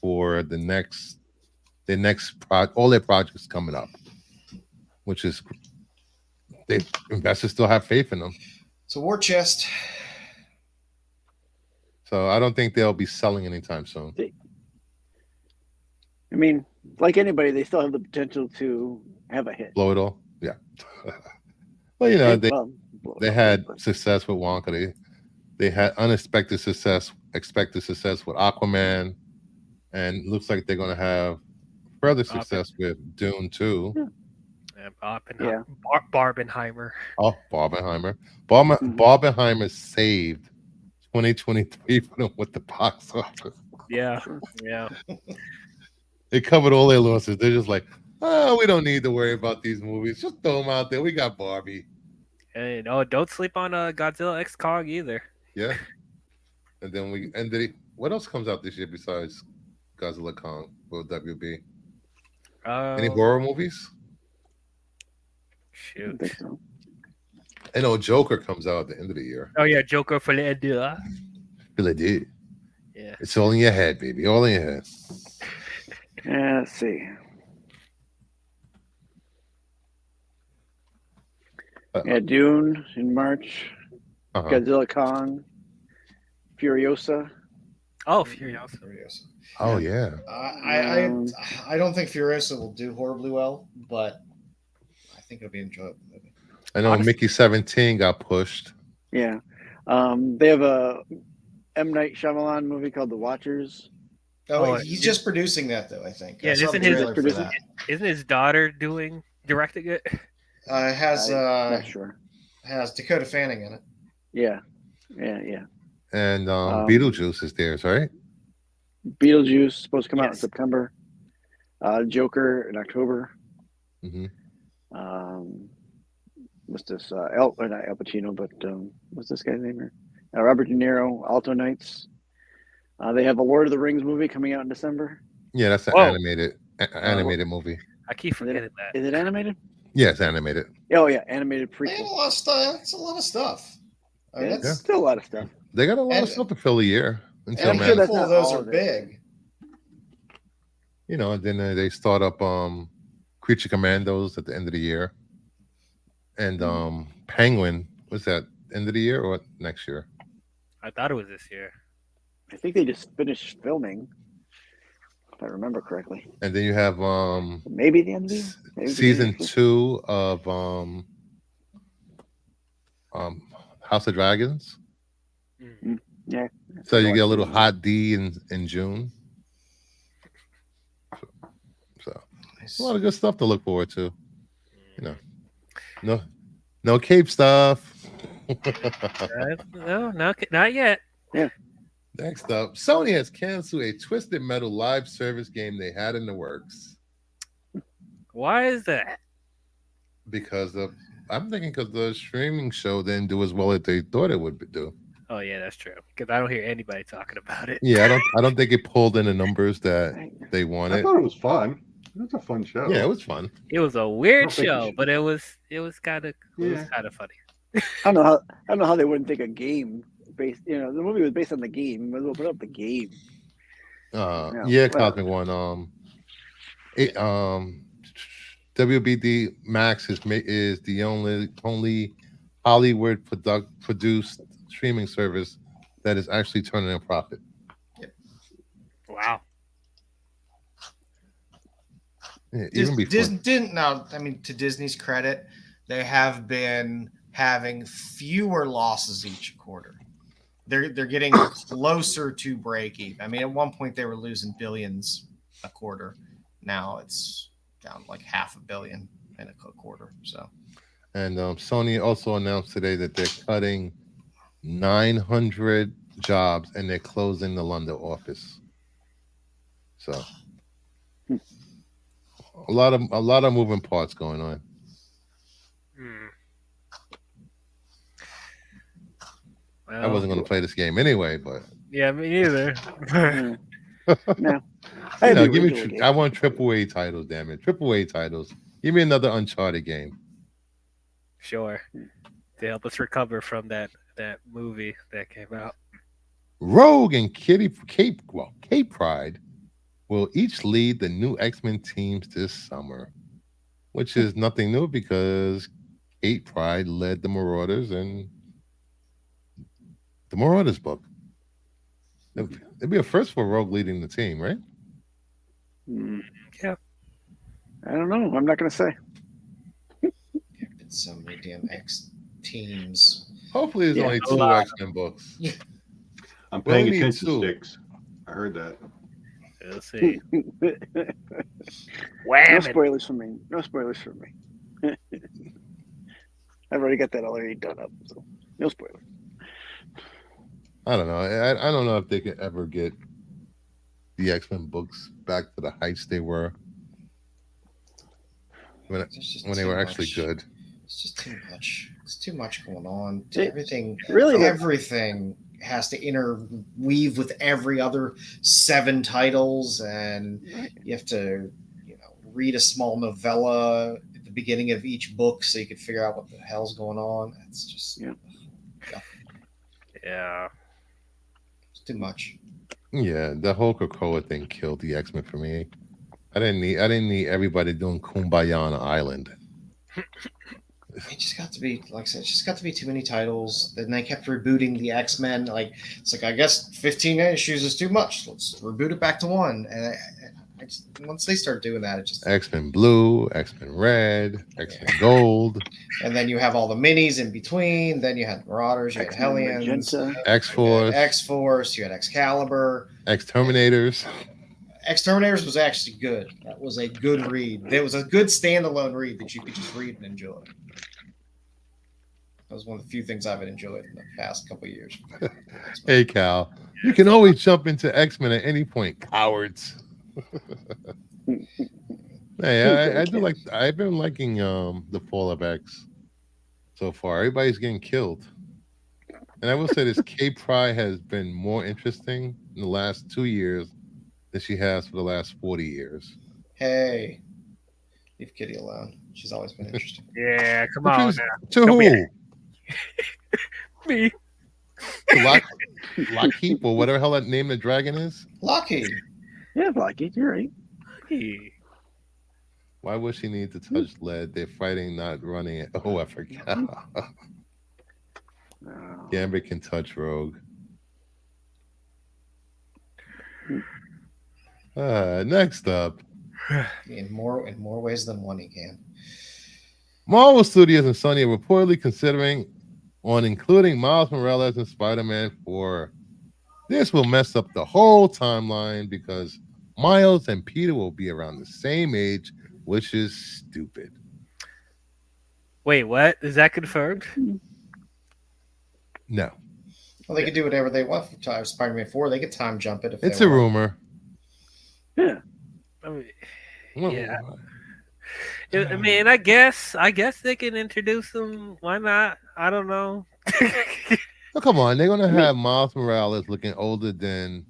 for all their projects coming up, which is investors still have faith in them. It's a war chest. So I don't think they'll be selling anytime soon. I mean, like anybody, they still have the potential to have a hit. Blow it all, yeah. Well, they had success with Wonka. They had unexpected success, expected success with Aquaman, and looks like they're going to have further success with Dune 2. And Barbenheimer. Oh, Barbenheimer. Mhm. Barbenheimer saved 2023 for them with the box office. Yeah, Sure. yeah. They covered all their losses. They're just like, oh, we don't need to worry about these movies. Just throw them out there. We got Barbie. And don't sleep on Godzilla X Kong either. Yeah. And then what else comes out this year besides Godzilla Kong or WB? Any horror movies? I Shoot. don't think so. I know Joker comes out at the end of the year. Oh yeah, Joker for the end. Really did. Yeah. It's all in your head, baby. All in your head. Yeah, let's see. Yeah, Dune in March. Uh-huh. Godzilla Kong. Furiosa. Oh, Furiosa. Oh yeah. I don't think Furiosa will do horribly well, but I think it'll be an enjoyable movie. I know Mickey 17 got pushed. Yeah. They have a M. Night Shyamalan movie called The Watchers. Oh, he's just producing that though. I think. Yeah, I saw the isn't his trailer for that. Isn't his daughter directing it? It has Not sure. has Dakota Fanning in it. Yeah. And Beetlejuice is theirs, right? Beetlejuice supposed to come out in Yes. September. Joker in October. Mm-hmm. What's this? Not Al Pacino, but what's this guy's name here? Robert De Niro. Alto Nights. They have a Lord of the Rings movie coming out in December. Yeah, that's an Whoa. animated movie. I keep forgetting that. Is it animated? Yeah, it's animated. Oh yeah, animated They had a prequel. lot of stuff. It's a lot of stuff. I mean, Yeah, that's still a lot of stuff. They got a lot of And- stuff to fill the year until I'm and sure a that's handful not of those all are of it. big. you know, and then they start up Creature Commandos at the end of the year. And Penguin, was that end of the year or next year? I thought it was this year. I think they just finished filming, if I remember correctly. And then you have Maybe the end of the year. Maybe the season beginning. 2 of House of Dragons. Yeah. So you get a little hot D in June. So a lot of good stuff to look forward to. You know, no Cape stuff. No, not yet. Next up, Sony has canceled a Twisted Metal live service game they had in the works Why is that? I'm thinking because the streaming show didn't do as well as they thought it would do. Oh yeah, that's true. Because I don't hear anybody talking about it. Yeah, I don't think it pulled in the numbers that they I wanted. thought it was fun. It was a fun show. Yeah, it was fun. It was a weird don't think you show, should- but it was kind of funny. I don't know how they wouldn't take a game based. The movie was based on the game. Might as well put up the game. Yeah, Cosmic One. WBD Max is the only Hollywood produced streaming service that is actually turning a profit. Wow. Yeah, even before. To Disney's credit, they have been having fewer losses each quarter. They're getting closer to break even. I mean, at one point they were losing billions a quarter. Now it's down like $500 million in a quarter. So, And Sony also announced today that they're cutting 900 jobs and they're closing the London office. So a lot of moving parts going on. Well, I wasn't going to play this game anyway, but Yeah, me neither. No. I want AAA titles. Damn it, AAA titles. Give me another Uncharted game. Sure. To help us recover from that movie that came out. Rogue and Cape Pride will each lead the new X-Men teams this summer, which is nothing new because Cape Pride led the Marauders in the Marauders book. It'd be a first for Rogue leading the team, right? Yeah. I don't know. I'm not going to say. it's so many damn X teams. Hopefully, there's only 2 X-Men books. I'm We paying only need attention 2. to sticks. I heard that. We'll see. No Wham! spoilers for me. No spoilers for me. I've already got that already done up, so no spoiler. I don't know. I don't know if they could ever get the X-Men books back to the heights they were when they were actually good. It's just too much. It's too much going on. It- Everything really, everything has to interweave with every other 7 titles, and you have to, read a small novella at the beginning of each book so you can figure out what the hell's going on. It's just Yeah. it's too much. Yeah, the whole Krakoa thing killed the X-Men for me. I didn't need everybody doing Kumbaya on an island. It just got to be, like I said, it just got to be too many titles. Then they kept rebooting the X-Men. Like, it's like, I guess 15 issues is too much. Let's reboot it back to 1. And I just, once they start doing that, it just... X-Men Blue, X-Men Red, X-Men Gold. And then you have all the minis in between. Then you had Marauders, you had X-Men Hellions, Magenta. X-Force, X-Force, you had Excalibur. X-Terminators. X-Terminators was actually good. That was a good read. It was a good standalone read that you could just read and enjoy. That was one of the few things I've enjoyed in the past couple of years. Hey, Cal, you can always jump into X-Men at any point, cowards. Hey, I do like. I've been liking the Fall of X so far. Everybody's getting killed, and I will say this: Kate Pry has been more interesting in the last 2 years than she has for the last 40 years. Hey, leave Kitty alone. She's always been interesting. Yeah, come on now. To Don't be- who? Me. Lockheed or whatever hell that name the dragon is. Lockheed. Yeah, Blackie, you're right. Hey. Why would she need to touch lead? They're fighting, not running it. Oh, I forgot. No. Gambit can touch Rogue. Next up, In more ways than one, he can. Marvel Studios and Sony are reportedly considering on including Miles Morales in Spider-Man 4. This will mess up the whole timeline because Miles and Peter will be around the same age, which is stupid. Wait, what? Is that confirmed? No, Well, they could do whatever they want for Spider-Man 4. They could time jump it if it's they a want. rumor. Yeah. I mean, Well, Yeah. I mean, I guess they can introduce them. Why not? I don't know. Oh, come on, they're gonna have Miles Morales looking older than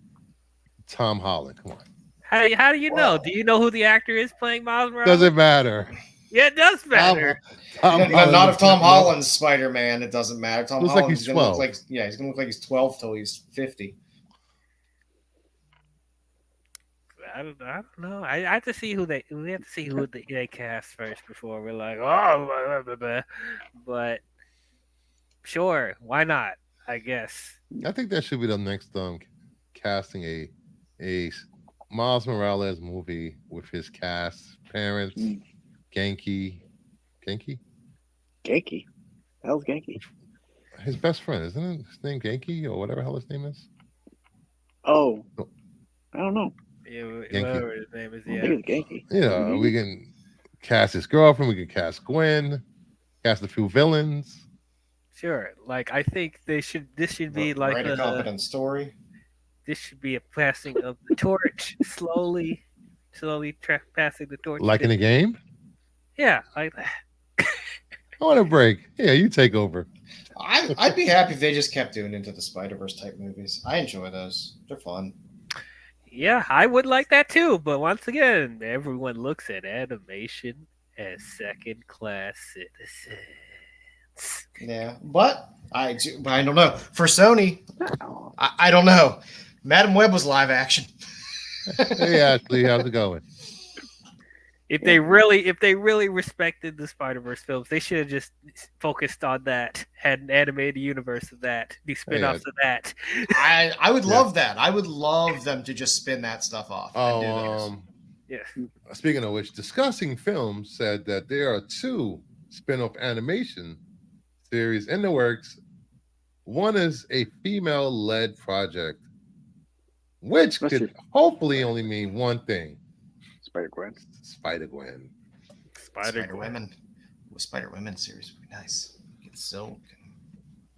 Tom Holland. Come on, How do you know? Do you know who the actor is playing Miles Morales? doesn't matter. Yeah, it does matter. Tom Not Holland if Tom looks- Holland's Spider-Man. It doesn't matter. Tom Looks like Holland's he's gonna look 12. like he's gonna look like he's 12 till he's 50. I don't know. I have to see we have to see who they cast first before we're like, oh, blah, blah, blah. But sure, why not? I guess. I think that should be the next casting a Miles Morales movie with his cast, parents, Genki, Genki. Hell's Genki. his best friend, isn't it? His name Genki or whatever hell his name is. Oh. No. I don't know. Yeah, Genki. whatever his name is. I Yeah. think it's Genki. Yeah, we can cast his girlfriend. We can cast Gwen, cast a few villains. Sure. Like I think this should be like Write a competent story. this should be a passing of the torch, slowly passing the torch. Like in a game. Yeah, like I want a break. Yeah, you take over. I'd be happy if they just kept doing Into the Spider-Verse type movies. I enjoy those. They're fun. yeah, I would like that too. But once again, everyone looks at animation as second-class citizens. Yeah, but I don't know. For Sony, I don't know. Madam Web was live action. Hey, Ashley, how's it going? If they really respected the Spider-Verse films, they should have just focused on that, had an animated universe of that, the spin-offs of that. I would love that. I would love them to just spin that stuff off. And do those. Yeah. Speaking of which, Discussing Films said that there are 2 spin-off animation series in the works. One is a female-led project, which could hopefully only mean one thing: Spider-Gwen. Spider-Gwen. Spider-Women. A Spider-Women series would be nice. Silk,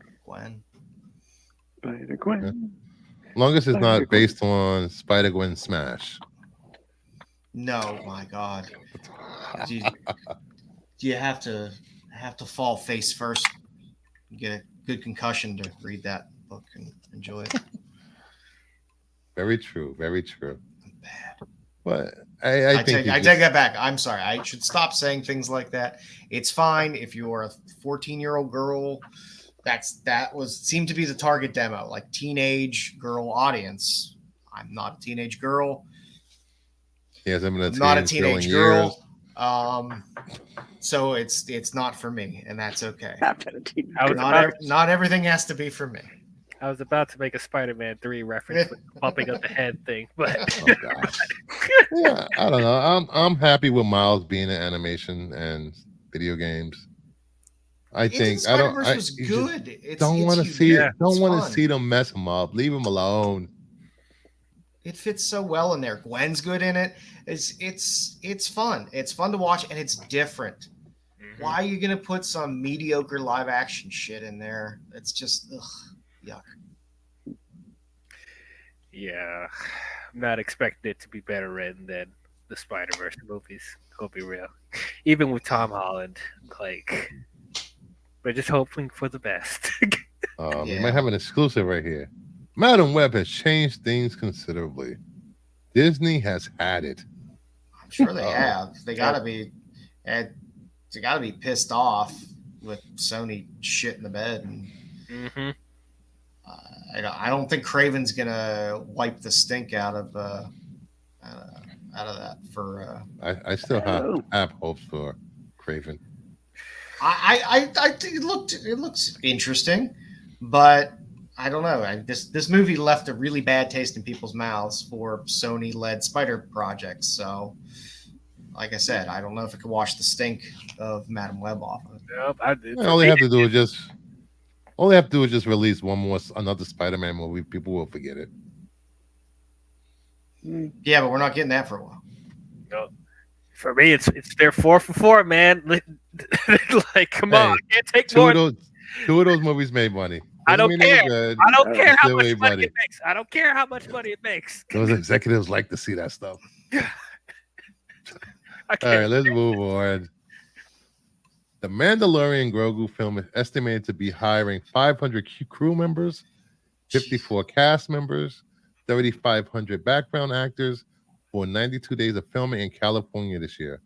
and Gwen. Spider-Gwen. Long as it's not Spider-Gwen. based on Spider-Gwen Smash. No, my God. You have to fall face first, get a good concussion to read that book and enjoy it. Very true. Very true. Bad. But I think I take that back. I'm sorry. I should stop saying things like that. It's fine if you're a 14-year-old girl. That seemed to be the target demo, like teenage girl audience. I'm not a teenage girl. Yes, I'm not a teenage girl. So it's not for me, and that's okay. Not everything has to be for me. I was about to make a Spider-Man 3 reference with bumping up the head thing, but oh gosh. Yeah, I don't know. I'm happy with Miles being in animation and video games. I think I don't. Was good. Don't want to see it. Don't want to see them mess him up. Leave him alone. It fits so well in there. Gwen's good in it. It's fun. It's fun to watch, and it's different. Mm-hmm. Why are you gonna put some mediocre live action shit in there? It's just yuck. Yeah, I'm not expecting it to be better written than the Spider-Verse movies. I'll be real. Even with Tom Holland, like, we're just hoping for the best. We might have an exclusive right here. Madam Web has changed things considerably. Disney has had it. I'm sure they have. They gotta be pissed off with Sony shit in the bed. And, I don't think Craven's gonna wipe the stink out of that. For I still have hopes for Craven. I think it looks interesting, but I don't know. This movie left a really bad taste in people's mouths for Sony-led Spider projects. So, like I said, I don't know if it could wash the stink of Madam Web off of it. Nope, all they have to do is just release another Spider-Man movie. People will forget it. Yeah, but we're not getting that for a while. No. For me, it's their 4 for 4, man. Like, come on, I can't take more. Two of those movies made money. I don't care. I don't care how much money it makes. I don't care how much money it makes. Those executives like to see that stuff. All right, let's move on. The Mandalorian Grogu film is estimated to be hiring 500 crew members, 54 cast members, 3,500 background actors for 92 days of filming in California this year.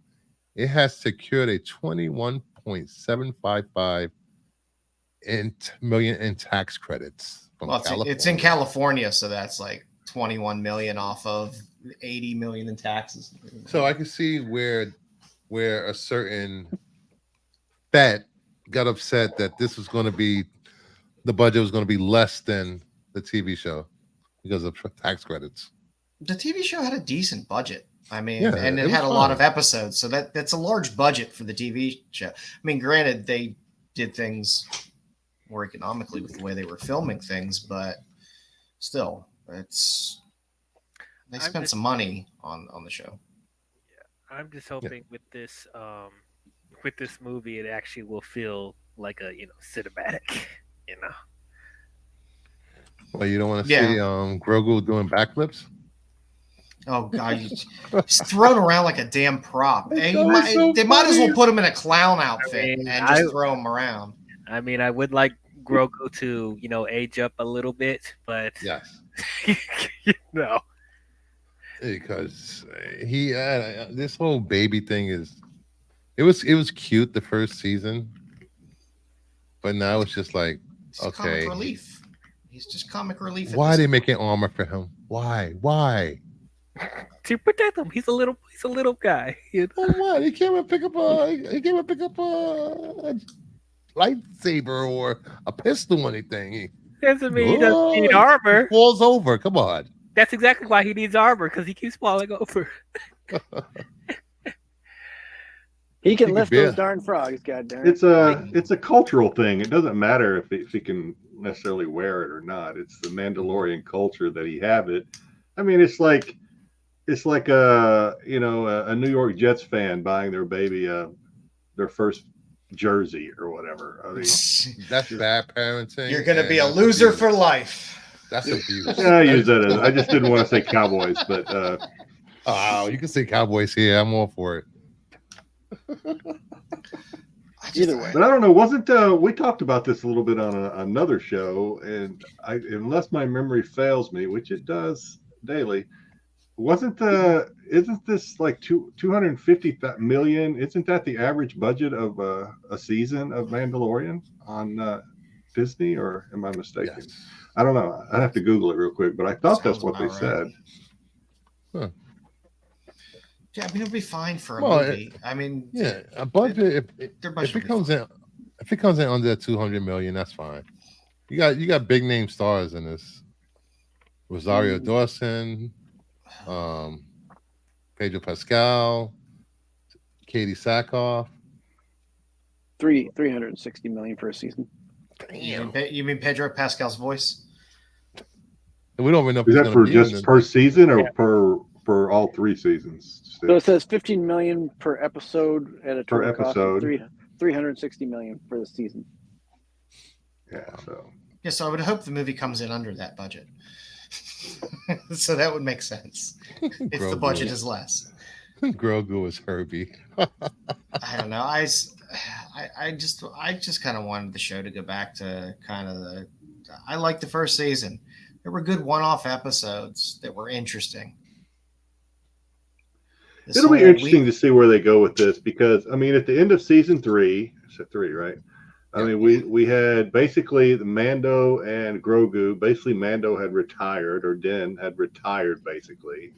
It has secured a $21.755 million in tax credits from California. It's in California, so that's like 21 million off of 80 million in taxes. So I can see where a certain bet got upset that this was going to be the budget was going to be less than the TV show because of tax credits. The TV show had a decent budget. I mean, and it had a lot of episodes, so that's a large budget for the TV show. I mean, granted, they did things more economically with the way they were filming things, but still, they spent some money on the show. Yeah, I'm just hoping with this movie, it actually will feel like a cinematic. Well, you don't want to see Grogu doing backflips? Oh God, he's thrown around like a damn prop. They might as well put him in a clown outfit and just throw him around. I mean, I would like Grogu to, age up a little bit, but yes, because this whole baby thing it was cute the first season, but now it's just like comic relief. He's just comic relief. Why are they making armor for him? Why? To protect him. He's a little guy. What? He can't even pick up a lightsaber or a pistol or anything. Doesn't mean he doesn't need armor. He falls over. Come on. That's exactly why he needs armor, because he keeps falling over. He can lift those darn frogs, goddamn. It's a cultural thing. It doesn't matter if he can necessarily wear it or not. It's the Mandalorian culture that he have it. I mean, it's like a New York Jets fan buying their baby their first jersey or whatever. I mean, That's bad parenting. You're going to and be a that's loser abuse. for life. That's abuse. yeah, I use that as. I just didn't want to say Cowboys, but Oh, you can say Cowboys here. I'm all for it. Either way. But I don't know. Wasn't we talked about this a little bit on another show, and unless my memory fails me, which it does daily, isn't this like 250 million? Isn't that the average budget of a season of Mandalorian on Disney, or am I mistaken? Yes. I don't know. I'd have to Google it real quick, but I thought that's Sounds what they about said. right. Huh. Yeah, I mean, it'll be fine for a Well, movie. I mean, Yeah, a budget. their If budget it comes in, under 200 million, that's fine. You got big name stars in this. Rosario Dawson, Pedro Pascal, Katie Sackhoff. 360 million for a season. you mean Pedro Pascal's voice? And we don't even know if Is he's that gonna for be in just the- per season or Yeah. per all 3 seasons? So it says 15 million per episode at a Per total cost of episode. 360 million for the season. Yeah, so Yeah, so I would hope the movie comes in under that budget. So that would make sense if the Grogu. budget is less. Grogu is Herbie. I don't know. I just kind of wanted the show to go back to kind of I liked the first season. There were good one-off episodes that were interesting. it'll be interesting to see where they go with this, because I mean, at the end of season 3, is it 3, right? I mean, we had basically the Mando and Grogu. Basically, Mando had retired, or Din had retired, basically.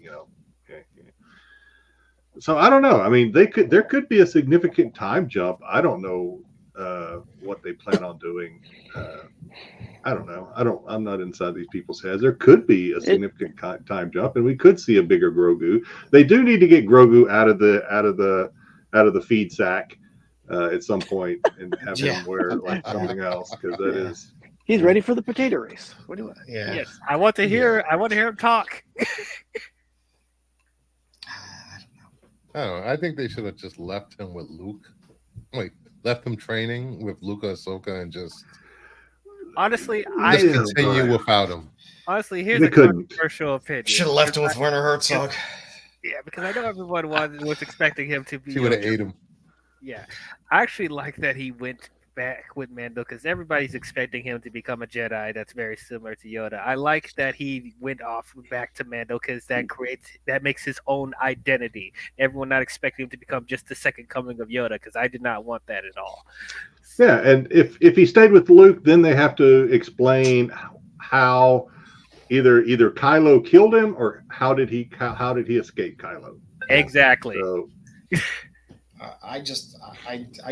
So I don't know. I mean, there could be a significant time jump. I don't know what they plan on doing. I don't know. I'm not inside these people's heads. There could be a significant time jump, and we could see a bigger Grogu. They do need to get Grogu out of the feed sack at some point and have him wear like something else, because that is. He's ready for the potato race. What do you want? Yeah. Yes, I want to hear him talk. I don't know. I think they should have just left him with Luke. Left him training with Luke Ahsoka and just Honestly, continue without him. Honestly, here's They a couldn't. controversial opinion. Should have left him with Werner Herzog. Yeah, because I know everyone was expecting him to be. She would have ate him. Yeah, I actually like that he went back with Mando, because everybody's expecting him to become a Jedi that's very similar to Yoda. I like that he went back to Mando, because that makes his own identity. Everyone not expecting him to become just the second coming of Yoda, because I did not want that at all. Yeah, and if he stayed with Luke, then they have to explain how either Kylo killed him, or how did he escape Kylo? Exactly. So,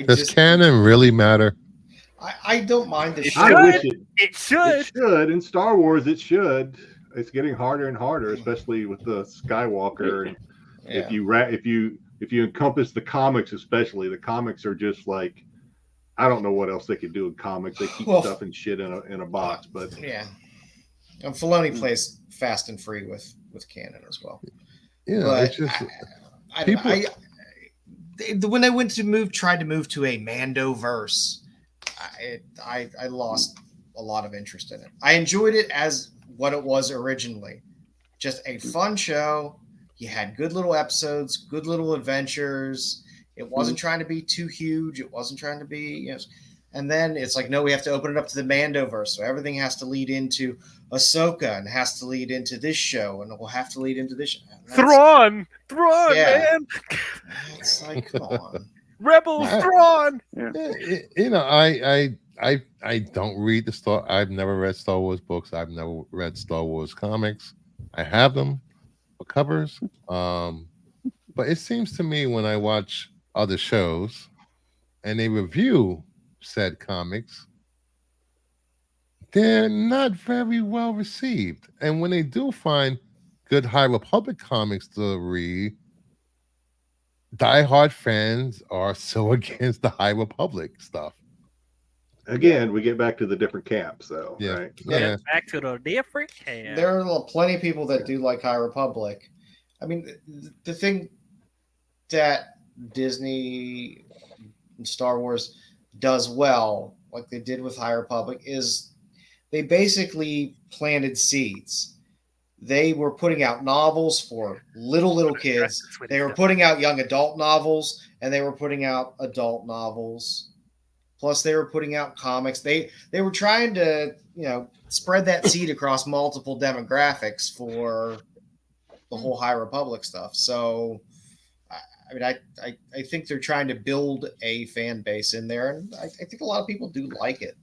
Does canon really matter? I don't mind the show. I wish It should. It should. In Star Wars, it should. It's getting harder and harder, especially with the Skywalker. And Yeah. if you encompass the comics, especially, the comics are just like, I don't know what else they could do in comics. They keep stuff and shit in a box, but Yeah. And Filoni plays fast and free with canon as well. Yeah, But it's just when they tried to move to a Mando verse, I lost a lot of interest in it. I enjoyed it as what it was originally, just a fun show. You had good little episodes, good little adventures. It wasn't trying to be too huge. It wasn't trying to be, and then it's like, no, we have to open it up to the Mando verse. So everything has to lead into Ahsoka and has to lead into this show, and it will have to lead into this show. Thrawn, Yeah. man. It's like, come on. Rebels, Thrawn. I don't read I've never read Star Wars books. I've never read Star Wars comics. I have them for covers. But it seems to me when I watch other shows and they review said comics, they're not very well received. And when they do find good High Republic comics to read, diehard fans are so against the High Republic stuff. again, we get back to the different camps, though. Yeah. Right? Yeah. Back to the different camp. There are plenty of people that do like High Republic. I mean, the thing that Disney and Star Wars, does well, like they did with High Republic, is they basically planted seeds. They were putting out novels for little kids. They were putting out young adult novels, and they were putting out adult novels. Plus, they were putting out comics. They were trying to, spread that seed across multiple demographics for the whole High Republic stuff. So, I mean, I think they're trying to build a fan base in there, and I think a lot of people do like it.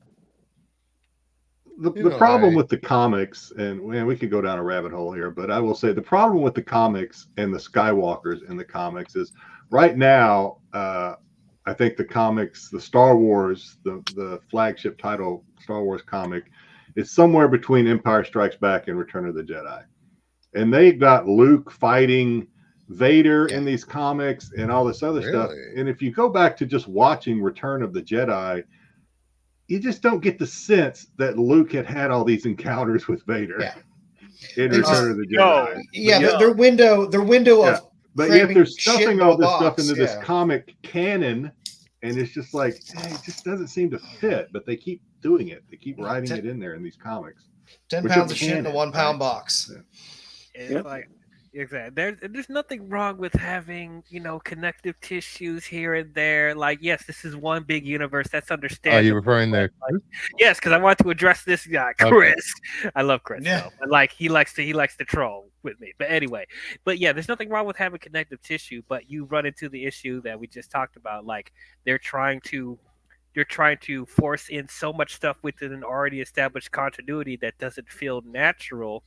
The problem with the comics, and we could go down a rabbit hole here, but I will say the problem with the comics and the Skywalkers in the comics is right now, I think the comics, the Star Wars, the flagship title Star Wars comic, is somewhere between Empire Strikes Back and Return of the Jedi. And they got Luke fighting Vader in these comics and all this other stuff. And if you go back to just watching Return of the Jedi, you just don't get the sense that Luke had all these encounters with Vader in Return of the Jedi. Their window of but yet they're stuffing all this stuff into this comic canon, and it's just like, it just doesn't seem to fit, but they keep doing it. They keep writing it in there in these comics. 10 pounds of shit in a 1 pound box. It's like, exactly. There's nothing wrong with having, connective tissues here and there. Like, yes, this is one big universe. That's understandable. Are you referring there? Yes, because I want to address this guy, Chris. Okay. I love Chris. Yeah. But like he likes to troll with me. But anyway, there's nothing wrong with having connective tissue. But you run into the issue that we just talked about. Like they're trying to force in so much stuff within an already established continuity that doesn't feel natural,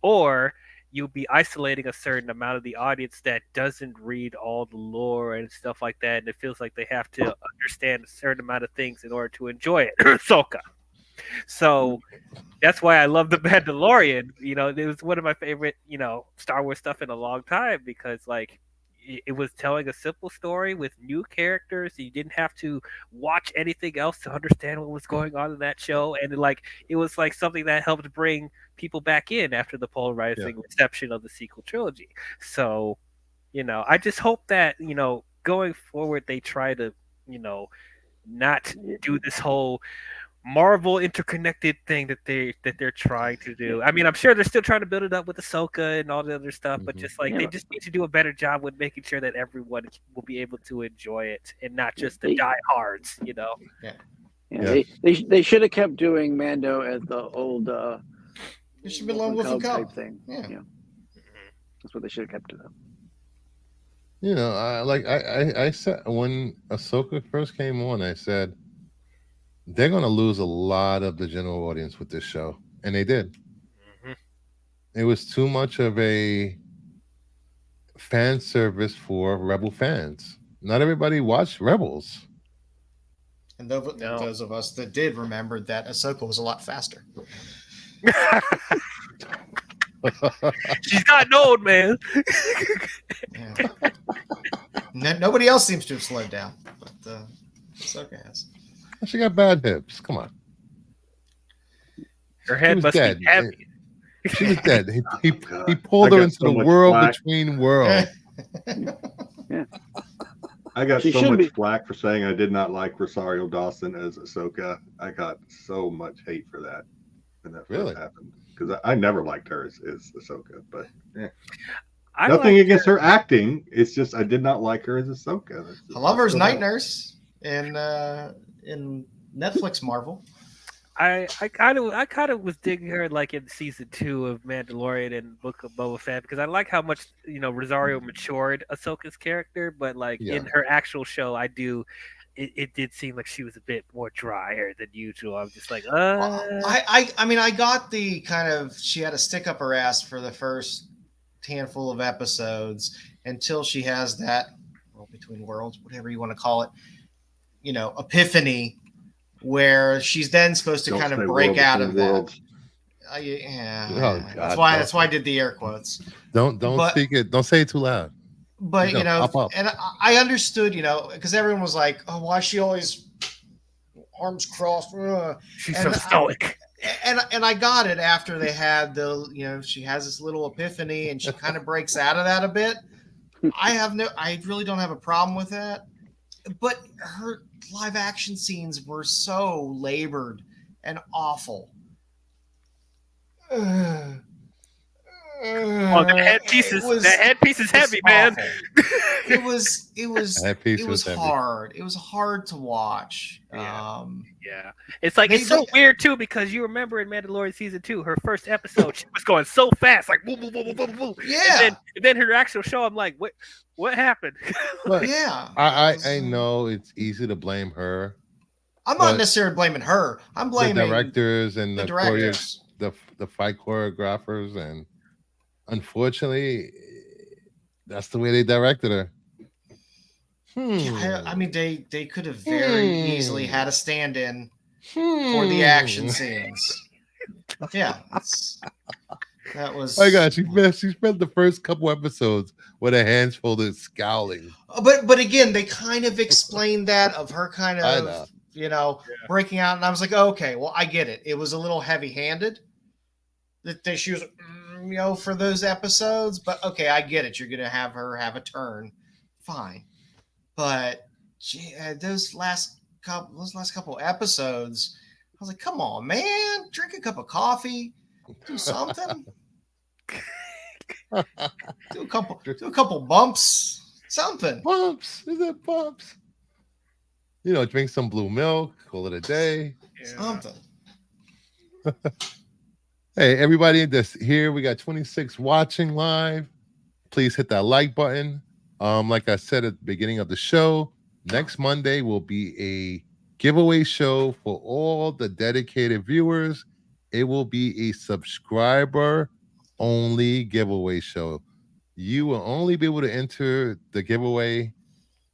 or you'll be isolating a certain amount of the audience that doesn't read all the lore and stuff like that, and it feels like they have to understand a certain amount of things in order to enjoy it. Ahsoka. So that's why I love The Mandalorian. It was one of my favorite, Star Wars stuff in a long time, because like it was telling a simple story with new characters. You didn't have to watch anything else to understand what was going on in that show, and it was like something that helped bring people back in after the polarizing reception of the sequel trilogy. So, I just hope that going forward they try to not do this whole Marvel interconnected thing that they're trying to do. I mean, I'm sure they're still trying to build it up with Ahsoka and all the other stuff, but just like they just need to do a better job with making sure that everyone will be able to enjoy it and not just the diehards, They should have kept doing Mando as the old it should be Lone Wolf and Cub thing. Yeah. That's what they should have kept it up. I said when Ahsoka first came on, I said they're going to lose a lot of the general audience with this show, and they did. Mm-hmm. It was too much of a fan service for Rebel fans. Not everybody watched Rebels. And those of us that did remember that Ahsoka was a lot faster. She's gotten old, man. Nobody else seems to have slowed down, but Ahsoka has. She got bad hips. Come on. Her head must be heavy. She was dead. He pulled her into the world between worlds. I got so much flack for saying I did not like Rosario Dawson as Ahsoka. I got so much hate for that when that first happened, because I never liked her as Ahsoka. But nothing against her acting. It's just I did not like her as Ahsoka. I love her as Night Nurse in Netflix Marvel. I kind of was digging her like in season 2 of Mandalorian and Book of Boba Fett, because I like how much Rosario matured Ahsoka's character, but in her actual show, it did seem like she was a bit more drier than usual. I'm just like, I mean, I got the kind of, she had a stick up her ass for the first handful of episodes until she has that between worlds, whatever you want to call it, epiphany, where she's then supposed to kind of break out of that. That's why I did the air quotes. Don't speak it. Don't say it too loud. But and I understood, because everyone was like, "Oh, why is she always arms crossed?" She's so stoic. And I got it after they had she has this little epiphany and she kind of breaks out of that a bit. I really don't have a problem with that. but her live action scenes were so labored and awful. Oh, the headpiece is heavy, man. It was Heavy. hard. It was hard to watch. Yeah. Yeah, it's like it's so weird too because you remember in Mandalorian season 2, her first episode, she was going so fast, like boom, boom, boom, boom, boom, boom. Yeah. And then her actual show, I'm like, what happened? But yeah. I know it's easy to blame her. I'm not necessarily blaming her. I'm blaming the directors and the directors, the fight choreographers, and unfortunately, that's the way they directed her. I mean, they could have very easily had a stand-in for the action scenes. Yeah, that was. I got she spent the first couple episodes with her hands folded, scowling. But again, they kind of explained that of her kind of breaking out, and I was like, okay, well, I get it. It was a little heavy-handed that she was, for those episodes. But okay, I get it. You're gonna have her have a turn, fine. But those last couple episodes, I was like, come on, man, drink a cup of coffee, do something, do a couple bumps, something. Bumps, is it bumps? Drink some blue milk, call it a day. Something. Hey, everybody that's here, we got 26 watching live. Please hit that like button. Like I said at the beginning of the show, next Monday will be a giveaway show for all the dedicated viewers. It will be a subscriber-only giveaway show. You will only be able to enter the giveaway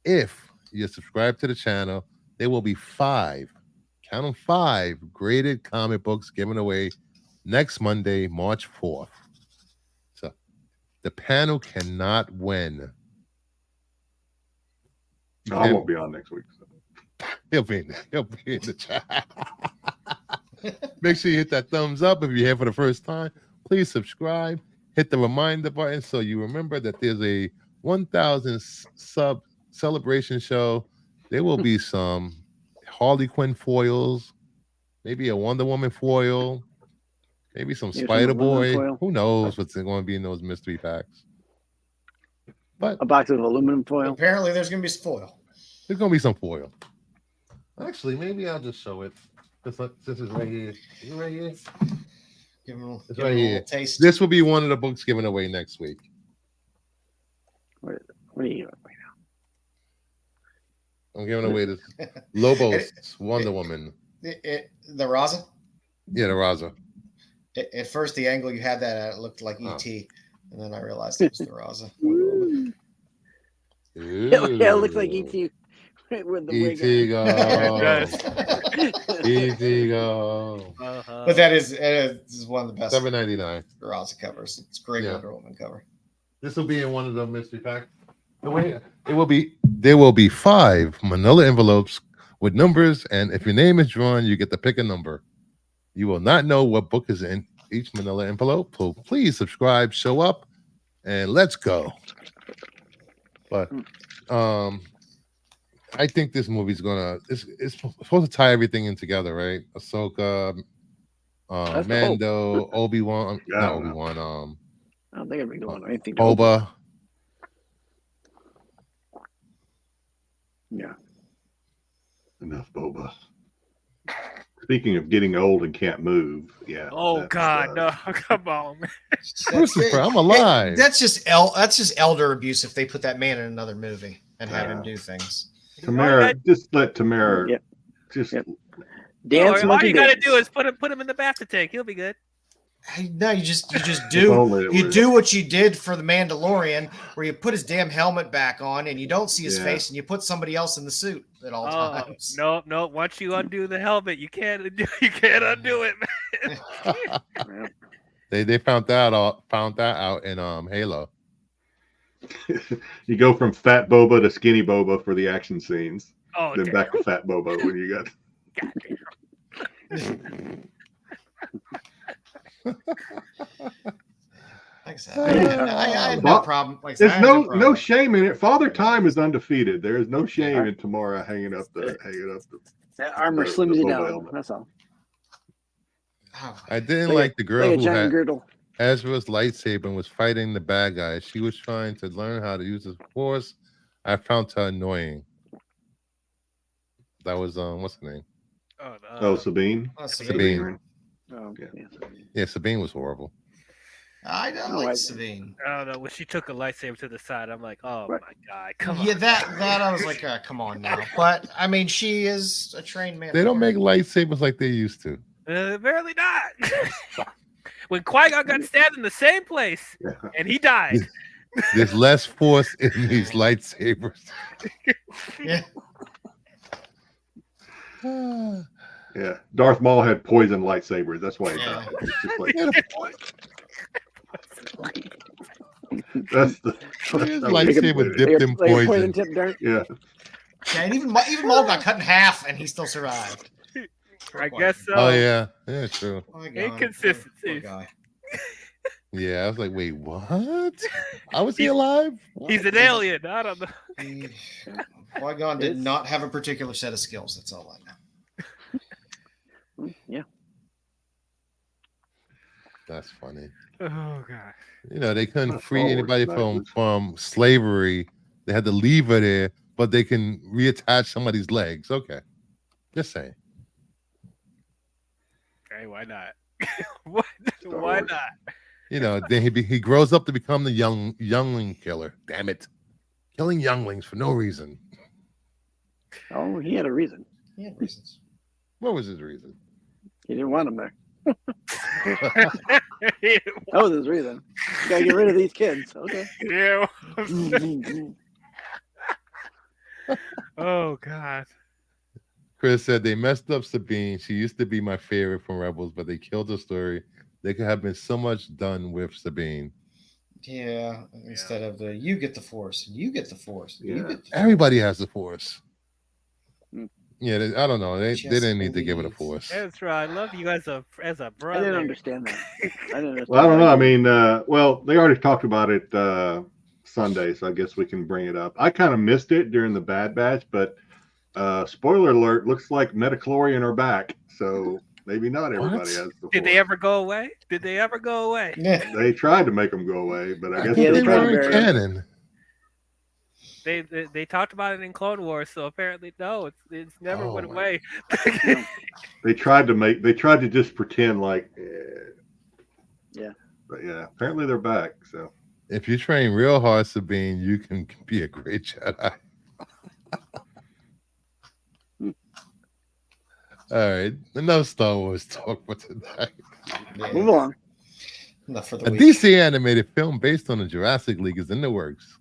if you subscribe to the channel. There will be 5, count them 5, graded comic books given away next Monday, March 4th. So the panel cannot win. I won't be on next week. So. He'll be in the chat. Make sure you hit that thumbs up if you're here for the first time. Please subscribe. Hit the reminder button so you remember that there's a 1,000 sub celebration show. There will be some Harley Quinn foils, maybe a Wonder Woman foil, maybe some Spider Boy. Who knows what's going to be in those mystery packs? But a box of aluminum foil. Apparently, there's going to be foil. There's going to be some foil. Actually, maybe I'll just show it. This is right here. Is it right here? It's right here. Taste. This will be one of the books given away next week. What are you doing right now? I'm giving away this Lobos Wonder Woman. The Raza? Yeah, the Raza. At first, the angle you had that at, it looked like E.T. And then I realized it was the Raza. Yeah, it looks like E.T. with the E.T. go. E.T. go. But that is one of the best. $7.99. Raza covers. It's a great Wonder Woman cover. This will be in one of the mystery packs. There will be 5 manila envelopes with numbers, and if your name is drawn, you get to pick a number. You will not know what book is in each manila envelope, so please subscribe, show up, and let's go. But I think this movie's it's supposed to tie everything in together, right? Ahsoka, Mando, Obi-Wan, not Obi-Wan, I don't think I'd be doing anything. Boba. Yeah. Enough Boba. Speaking of getting old and can't move, yeah. Oh God, no! Come on, man. I'm alive. That's just elder abuse if they put that man in another movie and have him do things. Tamara, just let Tamara. Just dance. All you gotta do is put him in the bath tank. He'll be good. No, you just do what you did for the Mandalorian, where you put his damn helmet back on and you don't see his face, and you put somebody else in the suit at all times. No. Once you undo the helmet, you can't undo it, man. They found that out in Halo. You go from fat Boba to skinny Boba for the action scenes. Oh, then back to fat Boba when you got. I I said, I had no problem. Like I said, I There's had no problem. no shame in it. Father Time is undefeated. There is no shame in Tamara hanging up the That armor slims you down. That's all. I didn't Like like the girl a who giant had girdle. Ezra's lightsaber and was fighting the bad guys. She was trying to learn how to use the Force. I found her annoying. That was what's her name? Sabine. Sabine. Oh, Yeah, Sabine was horrible. I don't like Sabine. I don't know. When she took a lightsaber to the side, I'm like, oh my god, come on. Yeah, that I was like, come on now. But I mean, she is a trained man. They don't make lightsabers like they used to. Barely not. When Qui-Gon got stabbed in the same place and he died. There's less force in these lightsabers. Yeah. Yeah, Darth Maul had poison lightsabers. That's why he died. It's just like, that's the lightsaber dipped in poison. Yeah. Yeah, and even Maul got cut in half, and he still survived. I guess so. Oh yeah, true. Inconsistency. Yeah, I was like, wait, what? How was he alive? What? He's an alien. I don't know. Qui-Gon did not have a particular set of skills. That's all I know. Yeah. That's funny. Oh god. You know, they couldn't free anybody from slavery. They had to leave her there, but they can reattach somebody's legs. Okay. Just saying. Okay, why not? Why not? You know, then he grows up to become the youngling killer. Damn it. Killing younglings for no reason. Oh, he had a reason. He had reasons. What was his reason? He didn't want him there. That was his reason. You gotta get rid of these kids. Okay. Yeah. Oh god. Chris said they messed up Sabine. She used to be my favorite from Rebels, but they killed the story. There could have been so much done with Sabine. Yeah, instead of the you get the Force, you get the Force. Yeah. You get the Force. Everybody has the Force. Yeah, I don't know. They didn't need to give it a Force. That's right. I love you as a brother. I didn't understand that. Well, I don't know. I mean, well, they already talked about it Sunday, so I guess we can bring it up. I kind of missed it during the Bad Batch, but spoiler alert, looks like Metachlorian are back. So maybe not everybody has the Force. Did they ever go away? Yeah. They tried to make them go away, but I guess they weren't canon. They talked about it in Clone Wars, so apparently no, it's never went away. They tried to just pretend like yeah. But yeah, apparently they're back. So if you train real hard, Sabine, you can be a great Jedi. All right, enough Star Wars talk for tonight. Yeah. Move along. Enough for the A week. DC animated film based on the Jurassic League is in the works.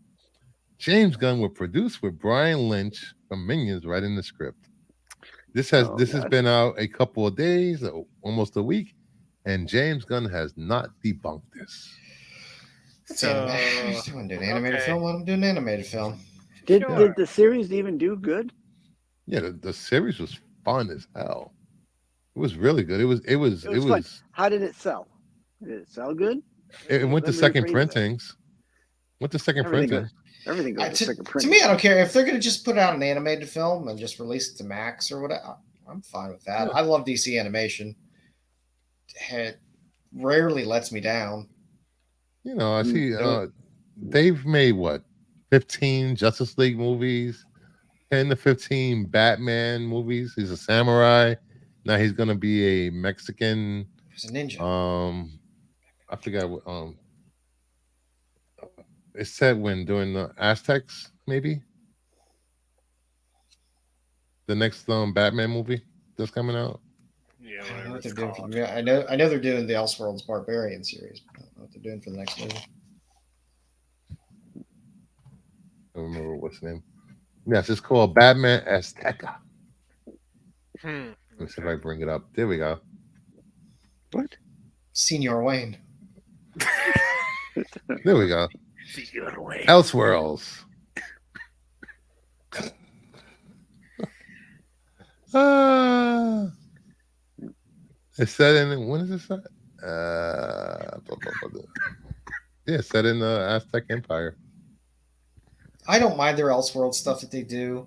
James Gunn will produce with Brian Lynch from Minions writing the script. This has been out a couple of days, almost a week, and James Gunn has not debunked this. He's doing an animated film. Let him do an animated film. Did the series even do good? Yeah, the series was fun as hell. It was really good. It was fun. How did it sell? Did it sell good? It went to second printings. Everything goes to second printings. To me, I don't care if they're going to just put out an animated film and just release it to Max or whatever. I'm fine with that. I love DC animation. It rarely lets me down. You know, I see they've made 15 Justice League movies, 10 to 15 Batman movies. He's a samurai. Now he's gonna be a Mexican. He's a ninja. I forgot what it's said during the Aztecs, maybe. The next Batman movie that's coming out. Yeah, I know what they're doing. I know they're doing the Elseworlds Barbarian series. But I don't know what they're doing for the next movie. I don't remember what's the name. Yes, it's called Batman Azteca. Let me see if I bring it up. There we go. What? Senior Wayne. There we go. Senior Wayne. Elseworlds. It's set in when is it set? Yeah, set in the Aztec Empire. I don't mind their Elseworld stuff that they do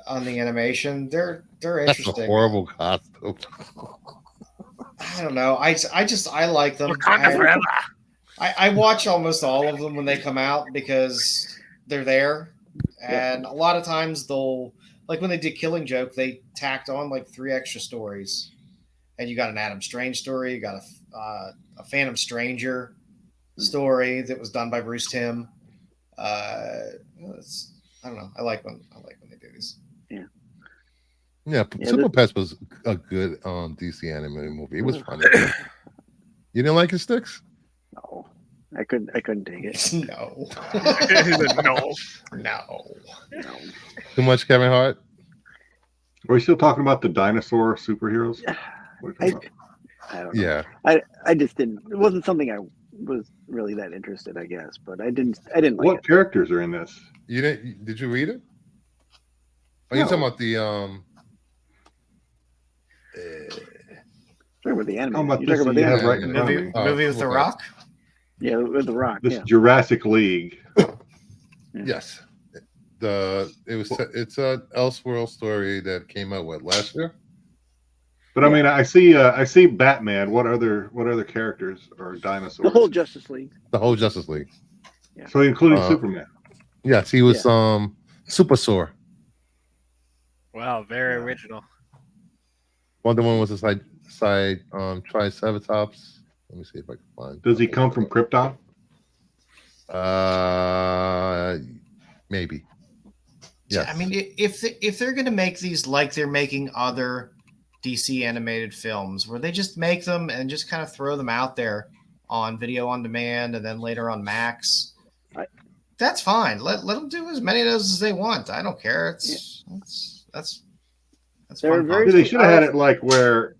on the animation. They're That's a interesting. horrible costume. I don't know. I like them. Wakanda forever. I watch almost all of them when they come out because they're there, and a lot of times they'll, like when they did Killing Joke, they tacked on like 3 extra stories, and you got an Adam Strange story, you got a Phantom Stranger story that was done by Bruce Timm. I don't know. I like when they do these. Yeah, Super Pets was a good DC animated movie. It was funny. You didn't like it, Sticks? No, I couldn't take it. No. No. Too much Kevin Hart? Are we still talking about the dinosaur superheroes? I don't know. Yeah. I just didn't. It wasn't something I was really that interested, I guess. But I didn't like What it. characters are in this? You didn't? Did you read it? Are you talking about the Talking about the anime. How about You're this talking about you the have anime. right in front of me? Movie with The okay. Rock? Yeah, with the Rock. This Yeah. Jurassic League. Yes. It's a Elseworld story that came out last year? But I mean, I see Batman. What other characters are dinosaurs? The whole Justice League. The whole Justice League. So including Superman. Yes, he was Super Sore. Wow, very original. Wonder Woman was a Triceratops. Let me see if I can find. Does he come from Krypton? Maybe. Yeah. I mean, if they're going to make these like they're making other DC animated films, where they just make them and just kind of throw them out there on video on demand and then later on Max, that's fine. Let them do as many of those as they want. I don't care. That's fun. They should have had it like where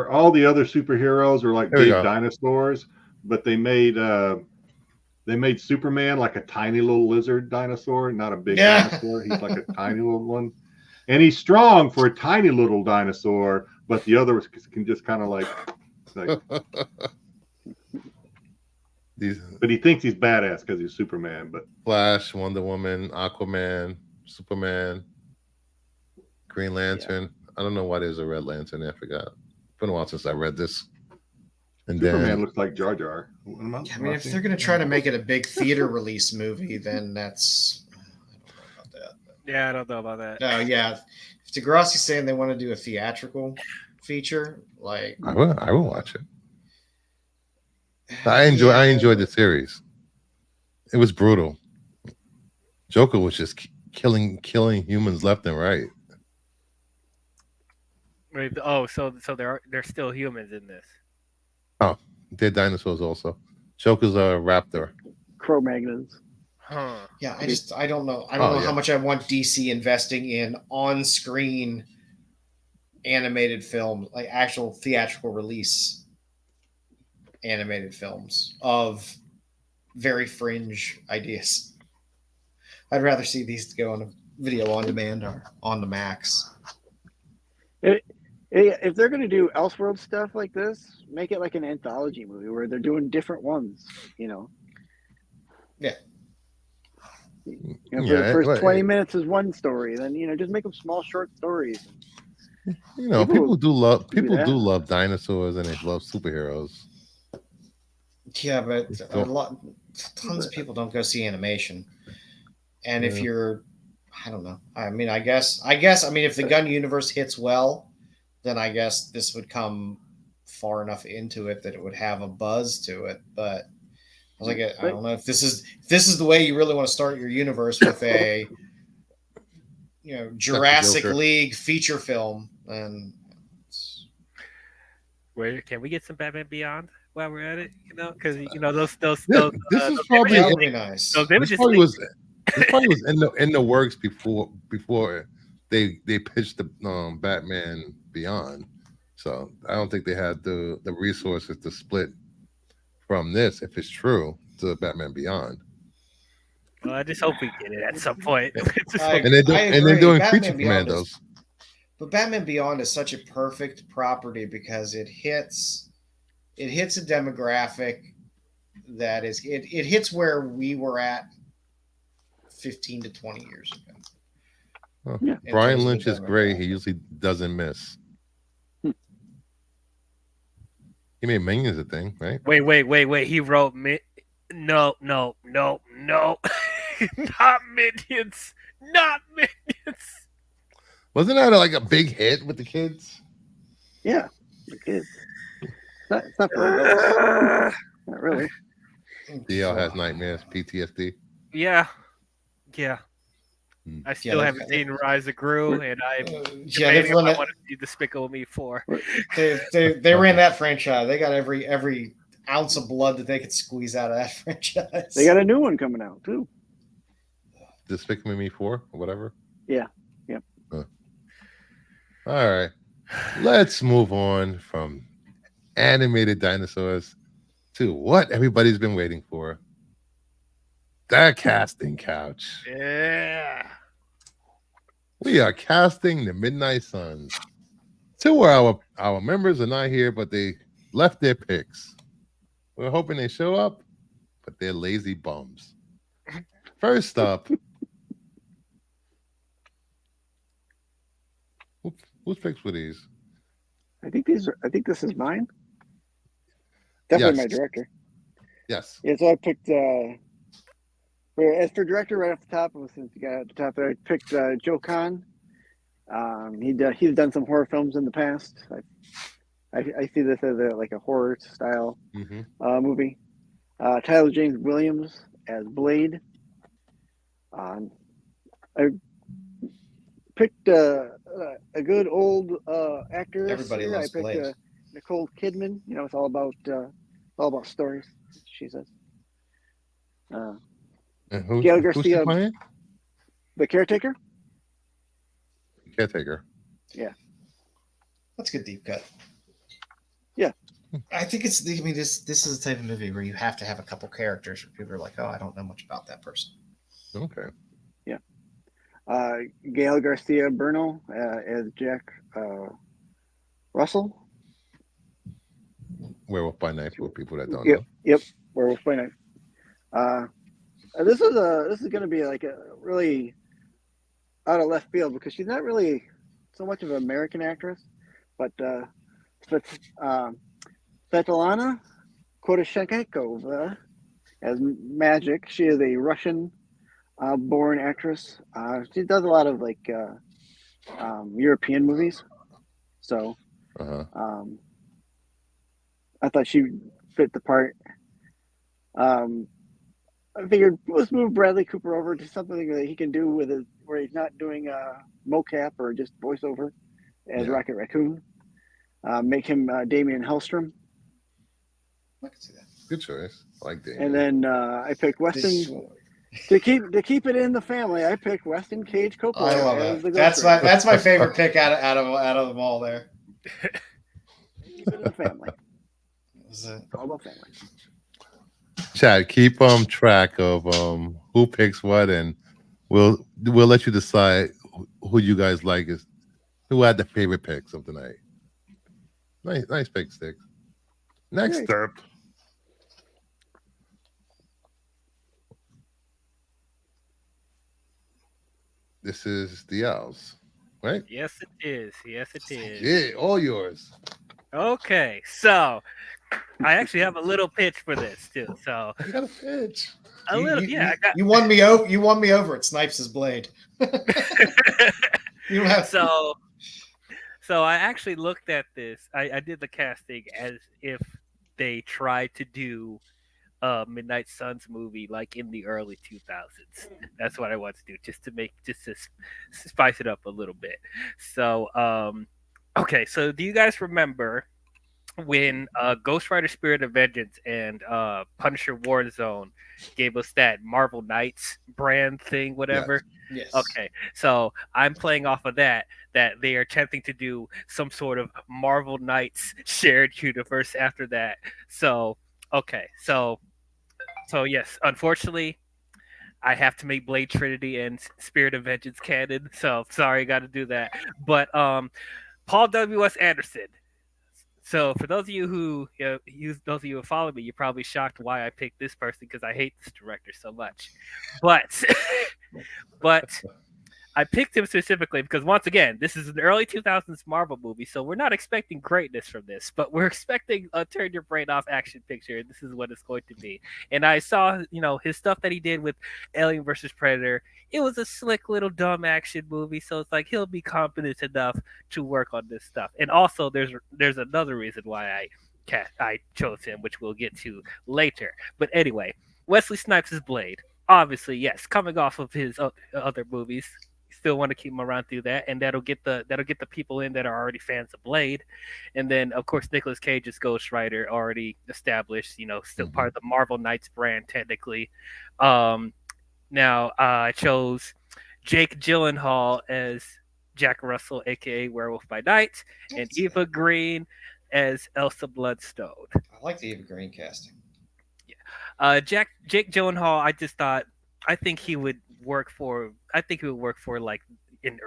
all the other superheroes are like big dinosaurs, but they made Superman like a tiny little lizard dinosaur, not a big dinosaur. He's like a tiny little one, and he's strong for a tiny little dinosaur, but the others can just kind of like. But he thinks he's badass because he's Superman. But Flash, Wonder Woman, Aquaman, Superman, Green Lantern. I don't know why there's a Red Lantern there. I forgot. It's been a while since I read this. And Superman looks like Jar Jar. I mean, if they're going to try to make it a big theater release movie, then that's. I don't know about that. Yeah, I don't know about that. No, yeah. If Degrassi's saying they want to do a theatrical feature, like I will watch it. I enjoyed the series. It was brutal. Joker was just killing humans left and right. Wait, so they're still humans in this. Oh, they're dinosaurs also. Joker's a raptor. Cro-Magnons. Huh. Yeah, I don't know. I don't know how much I want DC investing in on-screen animated film, like actual theatrical release animated films of very fringe ideas. I'd rather see these go on a video on demand or on the Max. If they're going to do Elseworld stuff like this, make it like an anthology movie where they're doing different ones, Yeah. For the first 20 minutes is one story, then just make them small short stories. People do love dinosaurs and they love superheroes. Yeah, but tons of people don't go see animation. And if you're, I don't know. I mean, I guess. If the Gun universe hits well, then I guess this would come far enough into it that it would have a buzz to it. But I was like, I don't know if this is the way you really want to start your universe with a, Jurassic League feature film. And Where can we get some Batman Beyond while we're at it? Because those. This is probably that would be nice. So they would this just probably was in the works before they pitched the Batman Beyond. So I don't think they had the resources to split from this, if it's true, to Batman Beyond. Well, I just hope we get it at some point. And they're doing Creature Commandos. But Batman Beyond is such a perfect property because it hits a demographic that is it hits where we were at 15 to 20 years ago. Well, Yeah. Brian Lynch is great. He usually doesn't miss. He made Minions a thing, right? Wait. He wrote no. Not Minions. Not Minions. Wasn't that like a big hit with the kids? Yeah, the kids. It's not for adults. Not really. DL has nightmares, PTSD. Yeah. Hmm. I still haven't seen Rise of Gru, and I they've run I that, want to see Despicable Me 4. they ran that franchise. They got every ounce of blood that they could squeeze out of that franchise. They got a new one coming out too. Despicable Me 4 or whatever. Yeah. Yep. All right. Let's move on from animated dinosaurs to what everybody's been waiting for. The casting couch. Yeah. We are casting the Midnight Suns. Two of our members are not here, but they left their picks. We're hoping they show up, but they're lazy bums. First up, whose picks were these? I think this is mine. Definitely Yes. my director. Yes. Yeah, so I picked as for director right off the top, since you got at the top there, I picked Joe Kahn. He's done some horror films in the past. I see this as like a horror style movie. Tyler James Williams as Blade. I picked a good old actress. Everybody here. loves I picked Blade. Nicole Kidman. You know, it's all about stories. She says. And Gail who's she Garcia, playing? the caretaker. Caretaker. That's a good deep cut. Yeah. I think this is the type of movie where you have to have a couple characters where people are like, oh, I don't know much about that person. Okay. Gail Garcia Bernal as Jack Russell. Werewolf by Night for people that don't Yep, know. yep. Werewolf by Night. This is going to be like a really out of left field because she's not really so much of an American actress, but Svetlana Kodashenkova as Magic. She is a Russian born actress. She does a lot of like European movies, so I thought she fit the part. I figured let's move Bradley Cooper over to something that he can do with it, where he's not doing mocap or just voiceover as Rocket Raccoon. Make him Damien Hellstrom. I can see that. Good choice. I like Damien. And then I picked Weston to keep it in the family. I picked Weston Cage Coppola. I love that. That's my favorite pick out of them all there. Keep it in the family. All about family. Chad, keep track of who picks what, and we'll let you decide who you guys like is who had the favorite picks of the night. Nice pick, Sticks. Next up, this is the Owls, right? Yes, it is. Yes, it is. Yeah, all yours. Okay, so I actually have a little pitch for this too. So I got a pitch. You won me over. You won me over at Snipes' Blade. You have So I actually looked at this. I did the casting as if they tried to do a Midnight Suns movie like in the early 2000s. That's what I want to do, just to spice it up a little bit. So okay, so do you guys remember when Ghost Rider Spirit of Vengeance and Punisher Warzone gave us that Marvel Knights brand thing, whatever? Yes. Okay, so I'm playing off of that they are attempting to do some sort of Marvel Knights shared universe after that. So, okay, so yes, unfortunately, I have to make Blade Trinity and Spirit of Vengeance canon. So sorry, got to do that. But Paul W.S. Anderson So for those of you who those of you who follow me, you're probably shocked why I picked this person because I hate this director so much. But but I picked him specifically because once again, this is an early 2000s Marvel movie, so we're not expecting greatness from this, but we're expecting a turn your brain off action picture. This is what it's going to be. And I saw, his stuff that he did with Alien versus Predator. It was a slick little dumb action movie, so it's like he'll be competent enough to work on this stuff. And also, there's another reason why I chose him, which we'll get to later. But anyway, Wesley Snipes' Blade. Obviously, yes, coming off of his other movies. Still want to keep him around through that, and that'll get the people in that are already fans of Blade, and then of course Nicolas Cage's Ghost Rider already established, still part of the Marvel Knights brand technically. Now I chose Jake Gyllenhaal as Jack Russell, aka Werewolf by Night, and Eva Green as Elsa Bloodstone. I like the Eva Green casting. Yeah, Jake Gyllenhaal. I think he would work for like in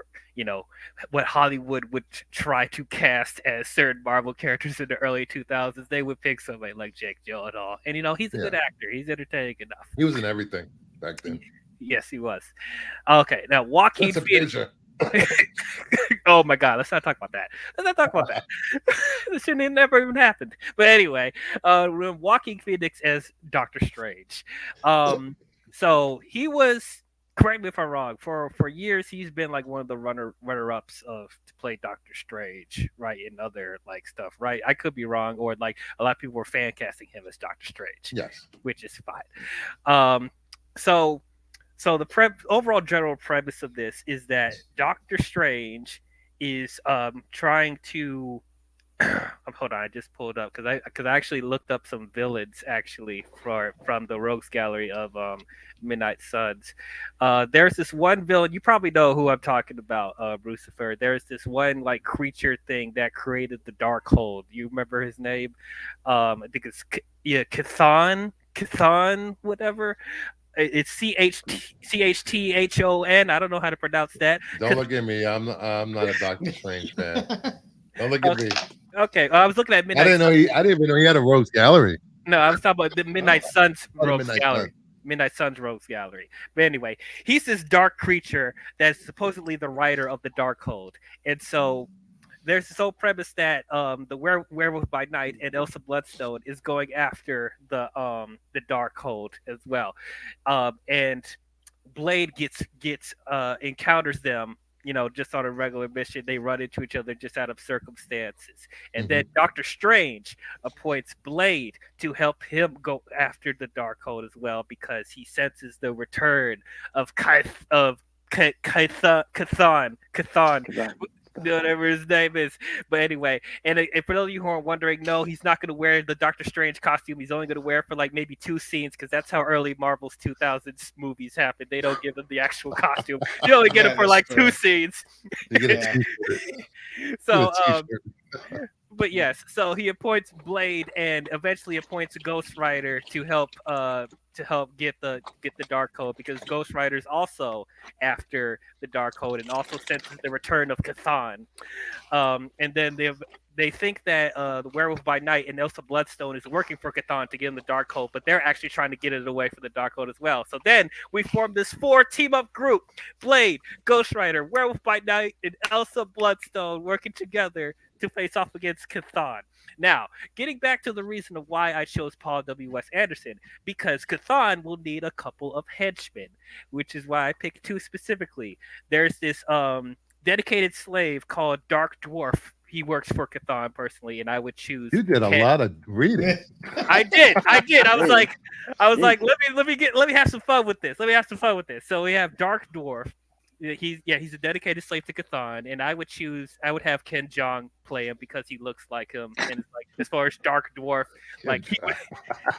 what Hollywood would try to cast as certain Marvel characters in the early 2000s. They would pick somebody like Jake Gyllenhaal, and he's a good actor. He's entertaining enough. He was in everything back then. Yes, he was. Okay, now Joaquin Phoenix. Oh my God, let's not talk about that. This shouldn't have never even happened. But anyway, Joaquin Phoenix as Doctor Strange. So he was, correct me if I'm wrong, for years he's been like one of the runner-ups to play Doctor Strange, right, in other like stuff, right? I could be wrong, or like a lot of people were fan casting him as Doctor Strange. Yes. Which is fine. So the overall general premise of this is that Doctor Strange is trying to hold on, I just pulled up because I actually looked up some villains actually from the Rogues Gallery of Midnight Suns. There's this one villain, you probably know who I'm talking about, Lucifer. There's this one like creature thing that created the Darkhold. You remember his name? I think it's Chthon, whatever. It's Chthon. I don't know how to pronounce that. Don't look at me. I'm not a Doctor Strange fan. Don't look at me. Okay, I was looking at Midnight. I didn't even know he had a Rogues Gallery. No, I was talking about the Midnight Suns Rogues Gallery. Midnight Suns Rogues Gallery. But anyway, he's this dark creature that's supposedly the writer of the Darkhold, and so there's this whole premise that the Werewolf by Night and Elsa Bloodstone is going after the Darkhold as well, and Blade encounters them. Just on a regular mission, they run into each other just out of circumstances. And then Doctor Strange appoints Blade to help him go after the Darkhold as well, because he senses the return of Chthon, whatever his name is. But anyway, and for those of you who are wondering, no, he's not going to wear the Doctor Strange costume. He's only going to wear it for like maybe 2 scenes, because that's how early Marvel's 2000s movies happen. They don't give him the actual costume. You only get it for like 2 scenes. So, but yes, so he appoints Blade and eventually appoints Ghost Rider to help get the Darkhold, because Ghost Rider's also after the Darkhold and also senses the return of Chthon. And then they think that the Werewolf by Night and Elsa Bloodstone is working for Chthon to get in the Darkhold, but they're actually trying to get it away from the Darkhold as well. So then we form this 4 team-up group: Blade, Ghost Rider, Werewolf by Night, and Elsa Bloodstone working together to face off against Chthon. Now, getting back to the reason of why I chose Paul W.S. Anderson, because Chthon will need a couple of henchmen, which is why I picked 2 specifically. There's this dedicated slave called Dark Dwarf. He works for Chthon personally, and I would choose. You did a lot of reading. I did. I was like, let me have some fun with this. So we have Dark Dwarf. He's a dedicated slave to Chthon, and I would have Ken Jeong play him because he looks like him. And like, as far as Dark Dwarf, like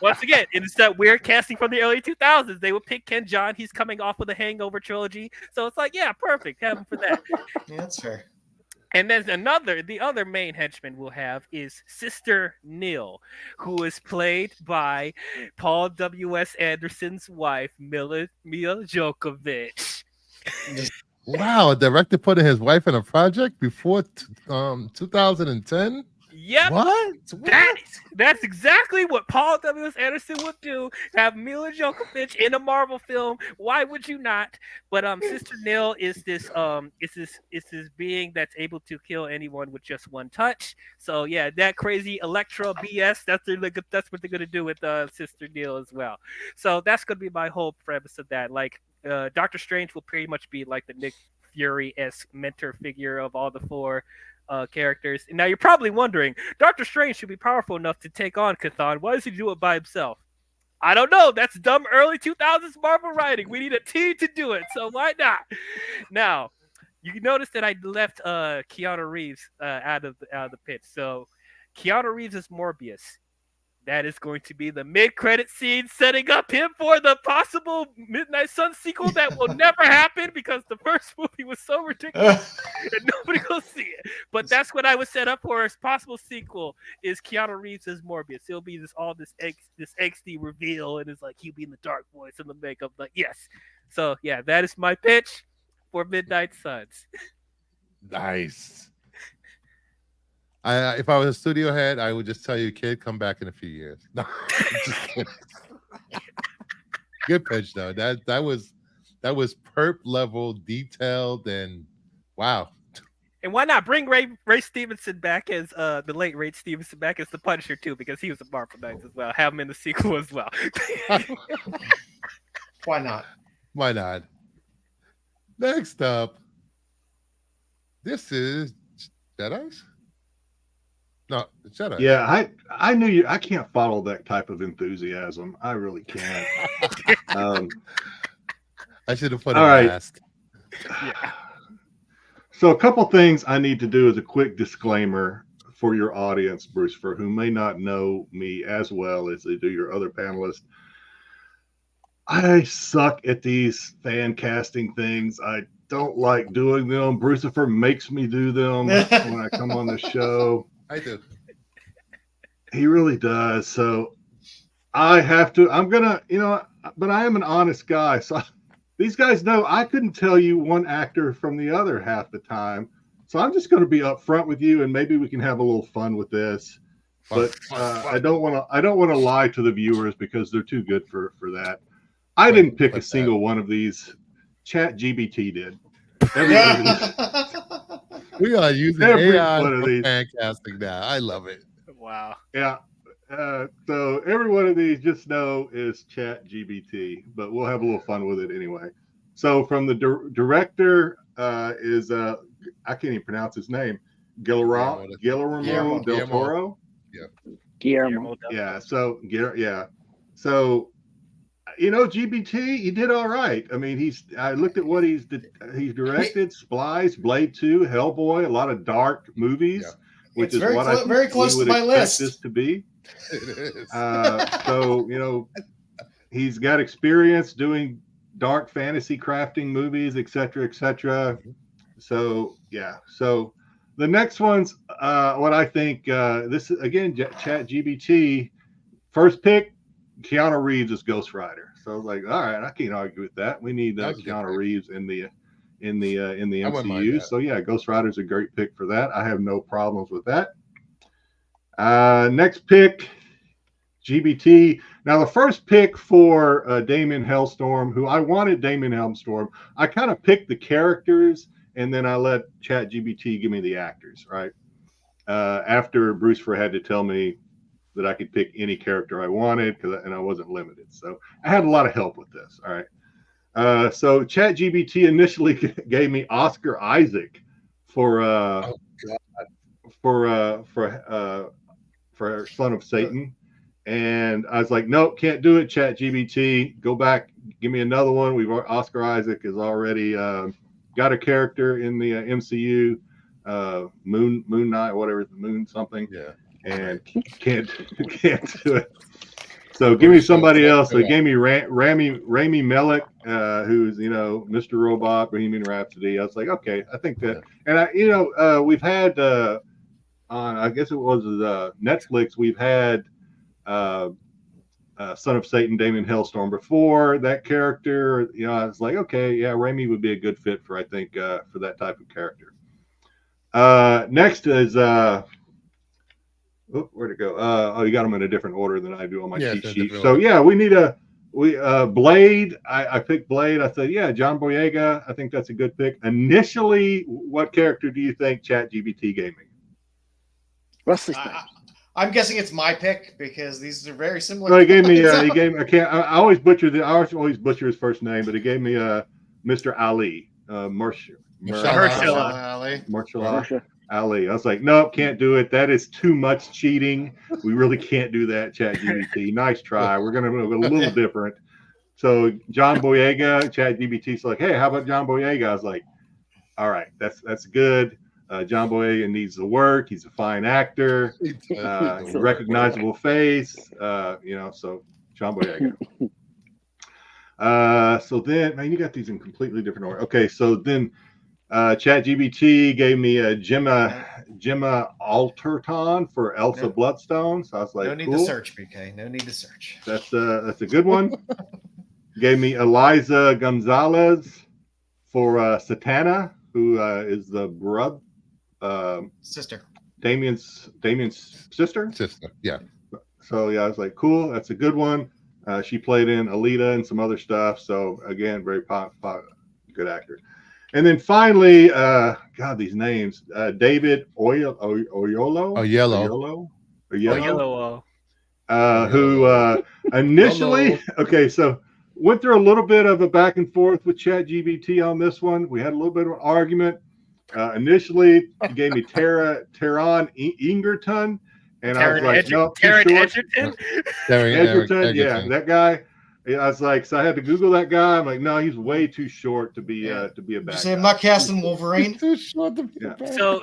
once again, it's that weird casting from the early 2000s. They would pick Ken Jeong. He's coming off with a Hangover trilogy, so it's like, yeah, perfect. Have him for that. Yeah, that's fair. And then the other main henchman we'll have is Sister Nil, who is played by Paul W.S. Anderson's wife, Mila Djokovic. Wow, a director putting his wife in a project before 2010? Yep. What? That's exactly what Paul W.S. Anderson would do. Have Mila Jovovich in a Marvel film. Why would you not? But Sister Nil is this being that's able to kill anyone with just one touch. So yeah, that crazy Electro BS. That's what they're gonna do with Sister Nil as well. So that's gonna be my whole premise of that. Like Doctor Strange will pretty much be like the Nick Fury-esque mentor figure of all the four characters. Now you're probably wondering, Doctor Strange should be powerful enough to take on Chthon. Why does he do it by himself? I don't know. That's dumb early 2000s Marvel writing. We need a team to do it, so why not? Now, you notice that I left Keanu Reeves out of the pitch. So Keanu Reeves is Morbius. That is going to be the mid-credit scene setting up him for the possible Midnight Sun sequel that will never happen because the first movie was so ridiculous and nobody will see it. But that's what I would set up for as possible sequel is Keanu Reeves as Morbius. It'll be this angsty reveal and it's like he'll be in the dark voice and the makeup. Like, yes. So, yeah, that is my pitch for Midnight Suns. Nice. If I was a studio head, I would just tell you, kid, come back in a few years. No, just kidding. Good pitch though. That was perp level, detailed, and wow. And why not bring Ray Stevenson back as the late Ray Stevenson back as the Punisher too, because he was a Marvel Knights as well. Have him in the sequel as well. Why not? Why not? Next up, this is Jedi's. No, Jedi. Yeah, I knew you. I can't follow that type of enthusiasm. I really can't. I should have put all it right. last. Yeah. So a couple things I need to do as a quick disclaimer for your audience, Bruce, for who may not know me as well as they do your other panelists. I suck at these fan casting things. I don't like doing them. Brucifer makes me do them when I come on the show. I do. He really does. So I have to, I'm going to, but I am an honest guy. So these guys know I couldn't tell you one actor from the other half the time. So I'm just going to be upfront with you and maybe we can have a little fun with this. But I don't want to lie to the viewers because they're too good for that. I didn't pick a single one of these. ChatGPT did. We are using AI for fan casting now. I love it. Wow. Yeah. So every one of these, just know, is ChatGPT, but we'll have a little fun with it anyway. So from the director is I can't even pronounce his name, Guillermo del Toro. Yeah. Guillermo. Yeah. So GBT, he did all right. I mean, I looked at what he's directed: Splice, Blade 2, Hellboy, a lot of dark movies, which is what very close to my list. This to be. It is. So he's got experience doing dark fantasy crafting movies, etc., etc. So yeah. So the next one's what I think. This is again ChatGPT. First pick, Keanu Reeves as Ghost Rider. So I was like, all right, I can't argue with that. We need Keanu Reeves in the MCU. So yeah, Ghost Rider's a great pick for that. I have no problems with that. Next pick, GBT. Now the first pick for Damon Hellstorm, who I wanted Damon Hellstorm. I kind of picked the characters and then I let ChatGPT give me the actors, right? After Bruce had to tell me that I could pick any character I wanted and I wasn't limited. So I had a lot of help with this. All right. So ChatGPT initially gave me Oscar Isaac for Son of Satan. And I was like, nope, can't do it. ChatGPT, go back, give me another one. Oscar Isaac has already got a character in the MCU, Moon Knight, whatever, Moon something. Yeah. And can't do it. So give me somebody else. So gave me Rami Malek, who's Mr. Robot, Bohemian Rhapsody. I was like, okay, I think that. And we've had on I guess it was Netflix. We've had Son of Satan, Damon Hellstorm before that character. I was like, okay, yeah, Rami would be a good fit for for that type of character. Next is Oh, where'd it go? Oh, you got them in a different order than I do on my Yeah, cheat it's in a sheet. different So order. yeah, we Blade. I picked Blade. I said, yeah, John Boyega. I think that's a good pick. Initially, what character do you think ChatGPT gave me? Wesley Snipes. I'm guessing it's my pick because these are very similar. No, he gave me. He gave. I always butcher his first name, but he gave me Mr. Ali. Marshall Marsha. Ali. I was like, nope, can't do it. That is too much cheating. We really can't do that, ChatGPT. Nice try. We're gonna go a little different. So John Boyega, ChatGPT's like, hey, how about John Boyega? I was like, all right, that's good. John Boyega needs to work. He's a fine actor. Recognizable face. So John Boyega. So then, man, you got these in completely different order. Okay, so then ChatGPT gave me a Gemma Alterton for Elsa Bloodstone. So I was like, no need cool. to search, BK. No need to search. That's a good one. Gave me Eliza Gonzalez for Satana, who is the Sister. Damien's sister. Yeah. So yeah, I was like, cool. That's a good one. She played in Alita and some other stuff. So again, very good actor. And then finally, God, these names: David Oyelowo. Who initially, okay, so went through a little bit of a back and forth with ChatGPT on this one. We had a little bit of an argument. Initially, he gave me Taron Egerton, and I was like, no, Taron Egerton? Egerton, yeah, that guy. Yeah, I was like, so I had to Google that guy. I'm like, no, he's way too short to be a bad guy. I'm not casting Wolverine. Too short to be a bad So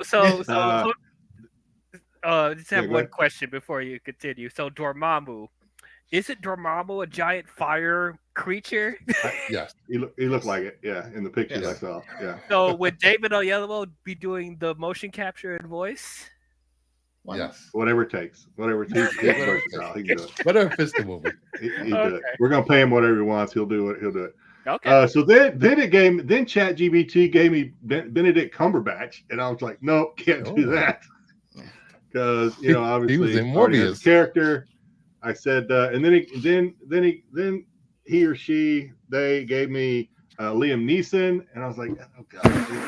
just have one question before you continue. So Dormammu, isn't Dormammu a giant fire creature? Yes, he looked like it. Yeah, in the pictures I saw. Yeah. So would David Oyelowo be doing the motion capture and voice? Yes. Whatever it takes. Whatever it takes. He can do it. Whatever fits the movie. He do it. We're gonna pay him whatever he wants. He'll do it. He'll do it. Okay. So then ChatGPT gave me Benedict Cumberbatch, and I was like, nope, can't do that. Because obviously he was in Morbius character. I said, and then he or she they gave me Liam Neeson, and I was like, oh god,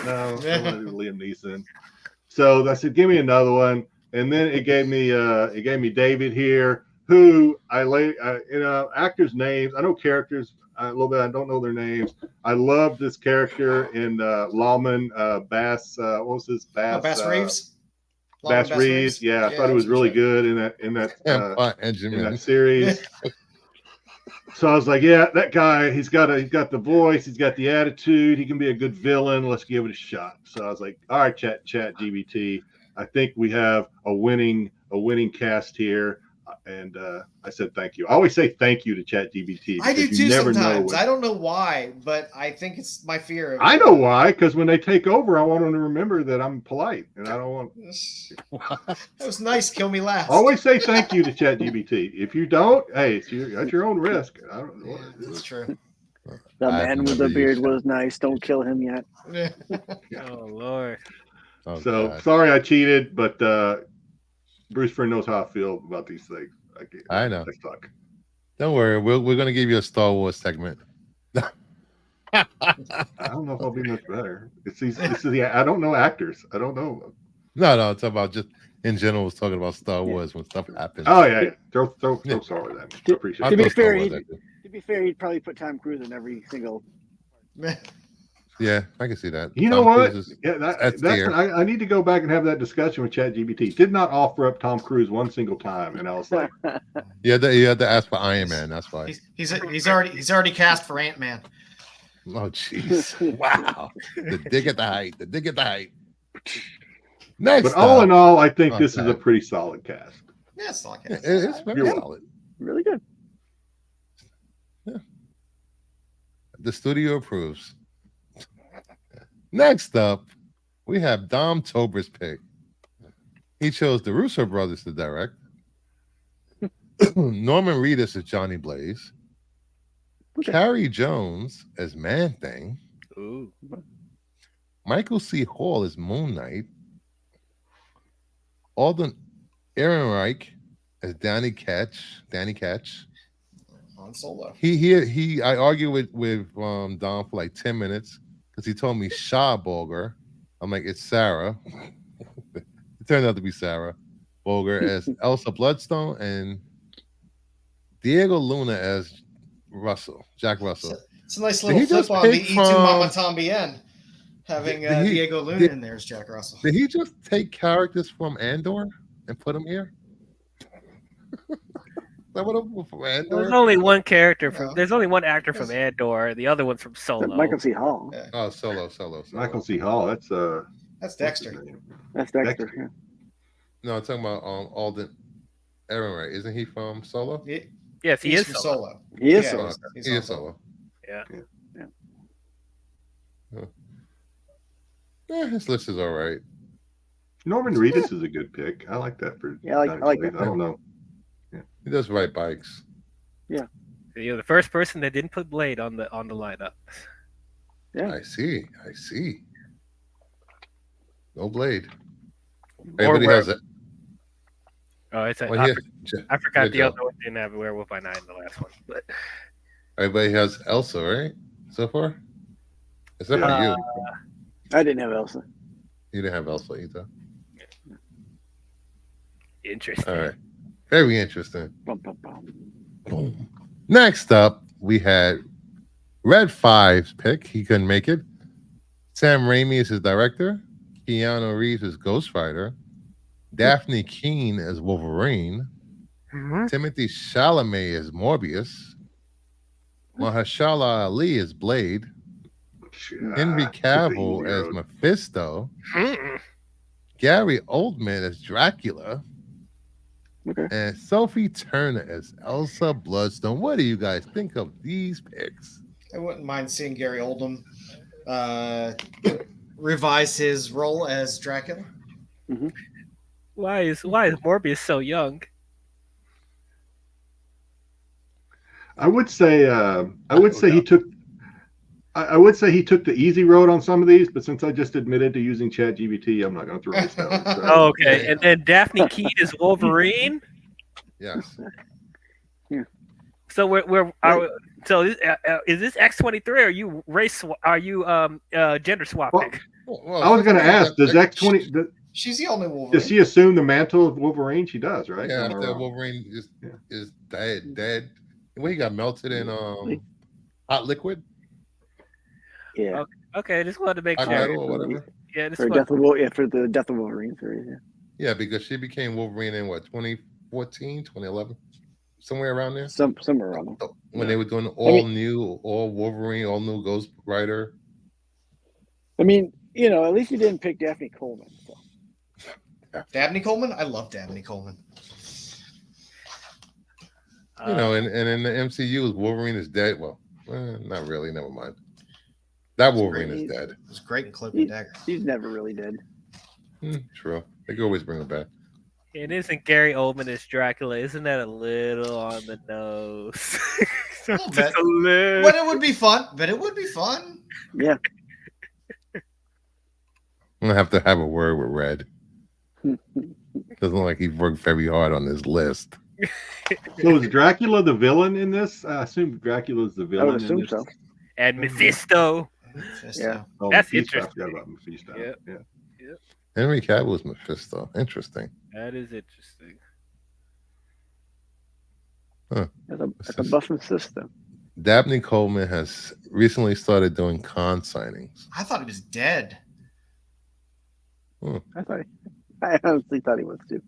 no, I don't want to do Liam Neeson. So I said, give me another one, and then it gave me David here, who actors' names. I know characters a little bit. I don't know their names. I love this character in Lawman Bass. What was his Bass? Bass Reeves. Bass Reeves. Yeah, I thought it was really good in that series. So I was like, yeah, that guy, he's got the voice, he's got the attitude, he can be a good villain. Let's give it a shot. So I was like, all right, ChatGPT, I think we have a winning cast here. And I said thank you. I always say thank you to ChatGPT. I do too sometimes. I don't know why, but I think it's my fear. I know why, because when they take over, I want them to remember that I'm polite, and I don't want. That was nice. Kill me last. Always say thank you to ChatGPT. If you don't, hey, it's at your own risk. I don't know. That's true. The man with the beard was nice. Don't kill him yet. Oh Lord. So God. Sorry I cheated, but Bruce Friend knows how I feel about these things. I know. Don't worry, we're gonna give you a Star Wars segment. I don't know if I'll be much better. I don't know actors. I don't know. No, it's about just in general. Was talking about Star Wars when stuff happens. Oh yeah. Throw Star Wars at me. I appreciate it. To be fair, he'd probably put Tom Cruise in every single. Yeah, I can see that. You know what? I need to go back and have that discussion with ChatGPT. Did not offer up Tom Cruise one single time, and I was like, you had to ask for Iron Man. That's why he's already cast for Ant-Man. Oh jeez! Wow, the dig at the height. Next, but all in all, I think this is a pretty solid cast. Yeah, it's solid cast. It's very solid. Really good. Yeah, the studio approves. Next up, we have Dom Tober's pick. He chose the Russo brothers to direct. Norman Reedus as Johnny Blaze. Carrie Jones as Man-Thing. Ooh. Michael C. Hall as Moon Knight. Ehrenreich as Danny Ketch. Danny Ketch. On Solo. He. I argued with Don for like 10 minutes because he told me Shaw Bulger. I'm like, it's Sarah. It turned out to be Sarah Bulger as Elsa Bloodstone and Diego Luna as Jack Russell. It's a nice Did little he flip just on the pick E2 from- Mama Tambien. Having Diego Luna in there as Jack Russell. Did he just take characters from Andor and put them here? Is that what I'm from Andor? There's only one character from. No. There's only one actor from Andor. The other one's from Solo. Michael C. Hall. Yeah. Oh, Solo. Michael C. Hall. That's That's what's his Dexter. name? That's Dexter. Dexter. Yeah. No, I'm talking about Alden Ehrenreich. Isn't he from Solo? Yes, he He's is from Solo. Solo. He is Yeah, Solo. he's He on is Solo. Yeah. His list is all right. Norman Reedus is a good pick. I like that for. Yeah, I like that. I don't know. He does ride bikes. You're the first person that didn't put Blade on the lineup. Yeah. I see. No Blade. Or Everybody has it. Oh, it's a, Well, I forgot good the job. other one didn't have a Werewolf by Night in the last one, but Everybody has Elsa, right? So far? Except for you. I didn't have Elsa. You didn't have Elsa either. interesting. All right. Very interesting. Bum, bum, bum. Boom. Next up, we had Red 5's pick. He couldn't make it. Sam Raimi is his director. Keanu Reeves is Ghost Rider. Daphne Keane as Wolverine. Mhm. Timothy Chalamet as Morbius. Mahershala Ali as Blade. Henry Cavill as Mephisto. Mm-mm. Gary Oldman as Dracula. Okay. And Sophie Turner as Elsa Bloodstone. What do you guys think of these picks? I wouldn't mind seeing Gary Oldman revise his role as Dracula. Why is Morbius so young? I would say he took the easy road on some of these, but since I just admitted to using ChatGPT, I'm not going to throw this down. So. Oh, okay. And then Daphne Keane is Wolverine. Yes. So is this X-23? Or are you gender swapping? Well, I was going to ask, does X20 She's the only Wolverine. does she assume the mantle of Wolverine? She does, right? Yeah, Am I after wrong? Wolverine is dead. When he got melted in hot liquid, Yeah. Okay, I just wanted to make hot sure. metal or whatever. Yeah, just For wanted- the Death of Wolverine series. Yeah. Yeah, because she became Wolverine in what 2014, 2011, somewhere around there. Somewhere around there. When they were doing all Wolverine, all new Ghost Rider. I mean, at least you didn't pick Daphne Coleman. So. Dabney Coleman? I love Dabney Coleman. And in the MCU, Wolverine is dead. Well, not really. Never mind. That Wolverine is dead. It was great in Cloak and Dagger. He's never really dead. True. They can always bring him back. And isn't Gary Oldman as Dracula? Isn't that a little on the nose? A little Just bit. a little. But it would be fun. Yeah. I'm gonna have to have a word with Red. Doesn't look like he's worked very hard on this list. So is Dracula the villain in this? I assume Dracula's the I villain. would assume in this. so. And Mephisto. Yeah. Oh, That's Mephisto. I interesting. forgot about Mephisto. Yep. Yeah. Henry Cavill is Mephisto. Interesting. That is interesting. That's a buff system. Dabney Coleman has recently started doing con signings. I thought he was dead. I honestly thought he was too.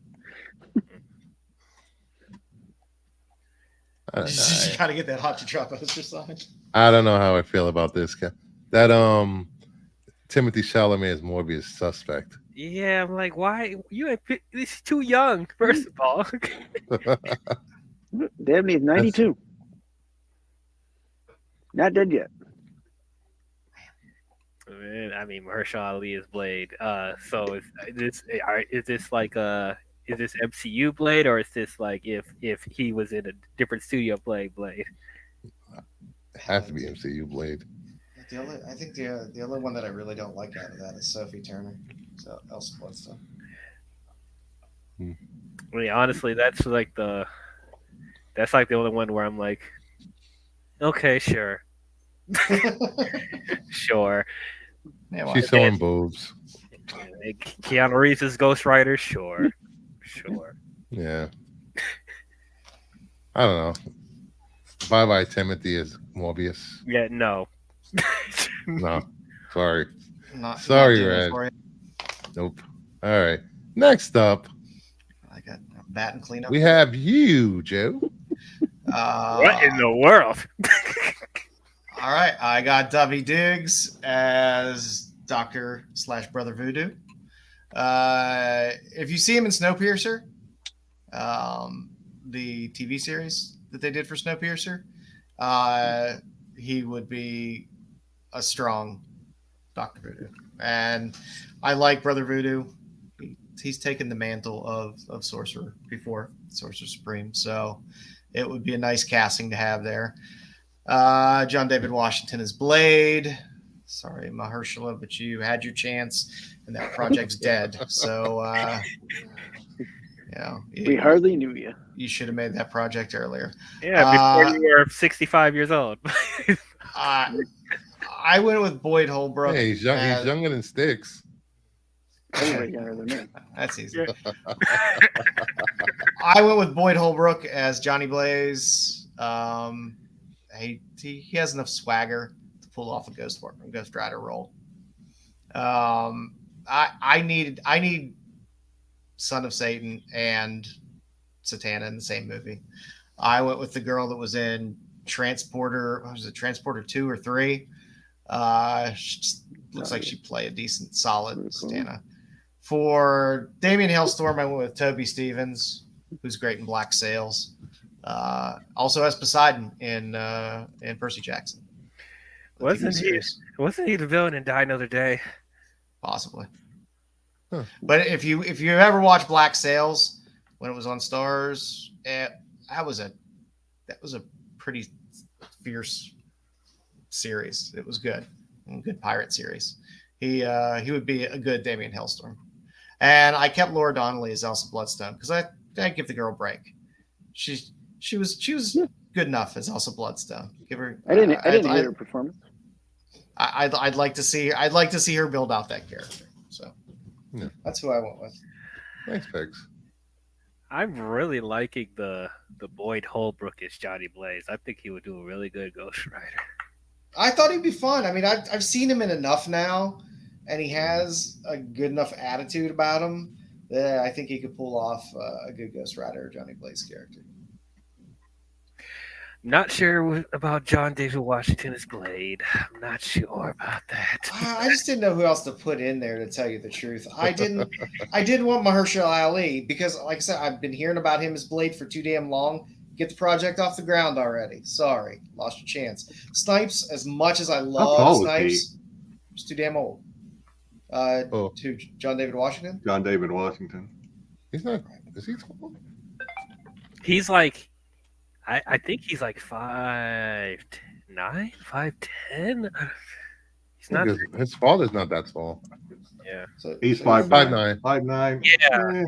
I don't know. You gotta get that hot to drop poster signed. I don't know how I feel about this guy. That Timothy Chalamet is Morbius suspect. Yeah, I'm like, why you ain't pick, he's too young, first of all. Dabney's 92. Not dead yet. Man, I mean, Mahershala Ali is Blade. So is this like is this MCU Blade, or is this like if he was in a different studio playing Blade? It has to be MCU Blade. I think the other one that I really don't like out of that is Sophie Turner. So Elsa Bloodstone. I mean, honestly, that's like the only one where I'm like, okay, sure, sure. Yeah, why She's showing boobs. Keanu Reeves is Ghost Rider, sure, sure. Yeah. I don't know. Bye bye Timothy is Morbius. Yeah, no. No. Sorry. not Sorry, doing it Red. for you. Nope. All right. Next up, I got bat and cleanup. we have you, Joe. What in the world? All right, I got Dubby Diggs as Doctor / Brother Voodoo. If you see him in Snowpiercer, the TV series that they did for Snowpiercer, he would be a strong Doctor Voodoo, and I like Brother Voodoo. He's taken the mantle of Sorcerer before, Sorcerer Supreme, so it would be a nice casting to have there. John David Washington is Blade. Sorry, Mahershala, but you had your chance, and that project's dead. So, we hardly knew you. You should have made that project earlier. Yeah, before you were 65 years old. I went with Boyd Holbrook. Hey, he's young. He's younger than Sticks. Anyway, younger than me. That's easy. I went with Boyd Holbrook as Johnny Blaze. He has enough swagger to pull off a Ghost Rider role. I need Son of Satan and Satana in the same movie. I went with the girl that was in Transporter. What was it, Transporter 2 or 3? Looks like she played a decent, solid Satana. For Damien Hellstorm, I went with Toby Stevens, who's great in Black Sails. Also as Poseidon in Percy Jackson. Wasn't he the villain in Die Another Day? Possibly. Huh. But if you ever watch Black Sails when it was on Stars, that was a pretty fierce series. It was good. Good pirate series. He would be a good Damien Hellstorm. And I kept Laura Donnelly as Elsa Bloodstone because I give the girl a break. She was good enough as Elsa Bloodstone. Give her. I didn't hear her performance. I'd like to see. I'd like to see her build out that character. So Yeah. That's who I went with. Nice picks. I'm really liking the Boyd Holbrook as Johnny Blaze. I think he would do a really good Ghost Rider. I thought he'd be fun. I mean, I've seen him in enough now, and he has a good enough attitude about him that I think he could pull off a good Ghost Rider or Johnny Blaze character. Not sure about John David Washington as Blade. I'm not sure about that. I just didn't know who else to put in there, to tell you the truth. I didn't want Mahershala Ali because, like I said, I've been hearing about him as Blade for too damn long. Get the project off the ground already. Sorry, lost your chance. Snipes, as much as I love Snipes, he's too damn old. To John David Washington? John David Washington. He's not. Is he tall? He's like, I think he's like 5'9", 5'10". He's not. His father's not that tall. Yeah. So He's 5'9". 5'9". Yeah.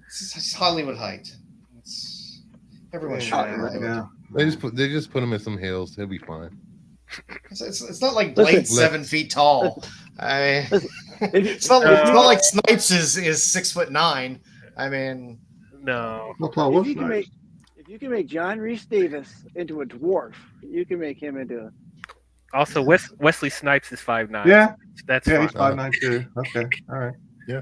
It's Hollywood height. Everyone's shot right now. They just put him in some heels. He'll be fine. It's not like Blade's 7 feet tall. It's not like Snipes is 6'9". I mean, no. If you can make John Rhys Davis into a dwarf, you can make him into. Also, Wesley Snipes is 5'9". Yeah, that's yeah, fine. he's 5'9" too. Okay, all right. Yeah.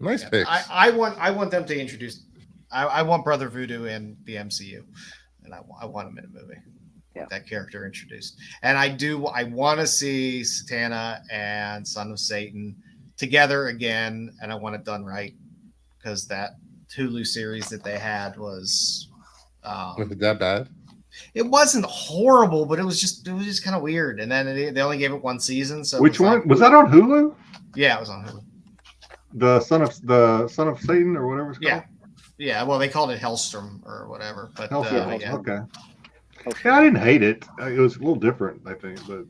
Nice picks. I want them to introduce. I want Brother Voodoo in the MCU, and I want him in a movie. Yeah. That character introduced, and I want to see Satana and Son of Satan together again, and I want it done right because that Hulu series that they had was Was it that bad? It wasn't horrible, but it was just kind of weird. And then they only gave it one season. So which one was that on Hulu? Yeah, it was on Hulu. The Son of Satan or whatever it's called. Yeah. Well, they called it Hellstrom or whatever. But Okay. Yeah, I didn't hate it. It was a little different, I think, but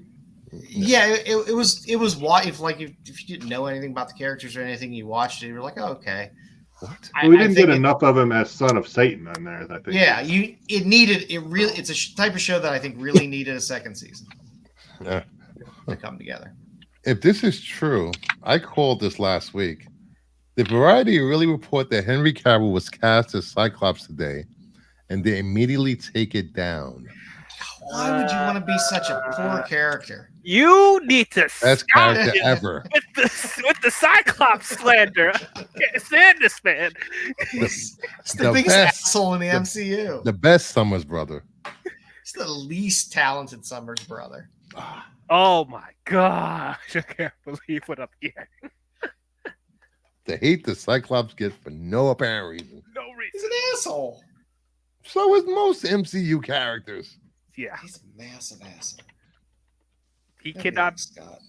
Yeah, it was why if you didn't know anything about the characters or anything, you watched it, you were like, oh, okay. What? We didn't get enough of him as Son of Satan on there, I think. Yeah, it's a type of show that I think really needed a second season Yeah. to come together. If this is true, I called this last week. Did Variety really report that Henry Cavill was cast as Cyclops today, and they immediately take it down? Why would you want to be such a poor character? You need to Best stop character it ever. with the Cyclops slander. I can't stand this man. He's the The biggest best- asshole in the MCU. The best Summers brother. He's the least talented Summers brother. Oh my gosh! I can't believe what I'm hearing. The hate the Cyclops gets for no apparent reason. No He's reason. an asshole. So is most MCU characters. Yeah, He's a massive asshole. he cannot. Scott.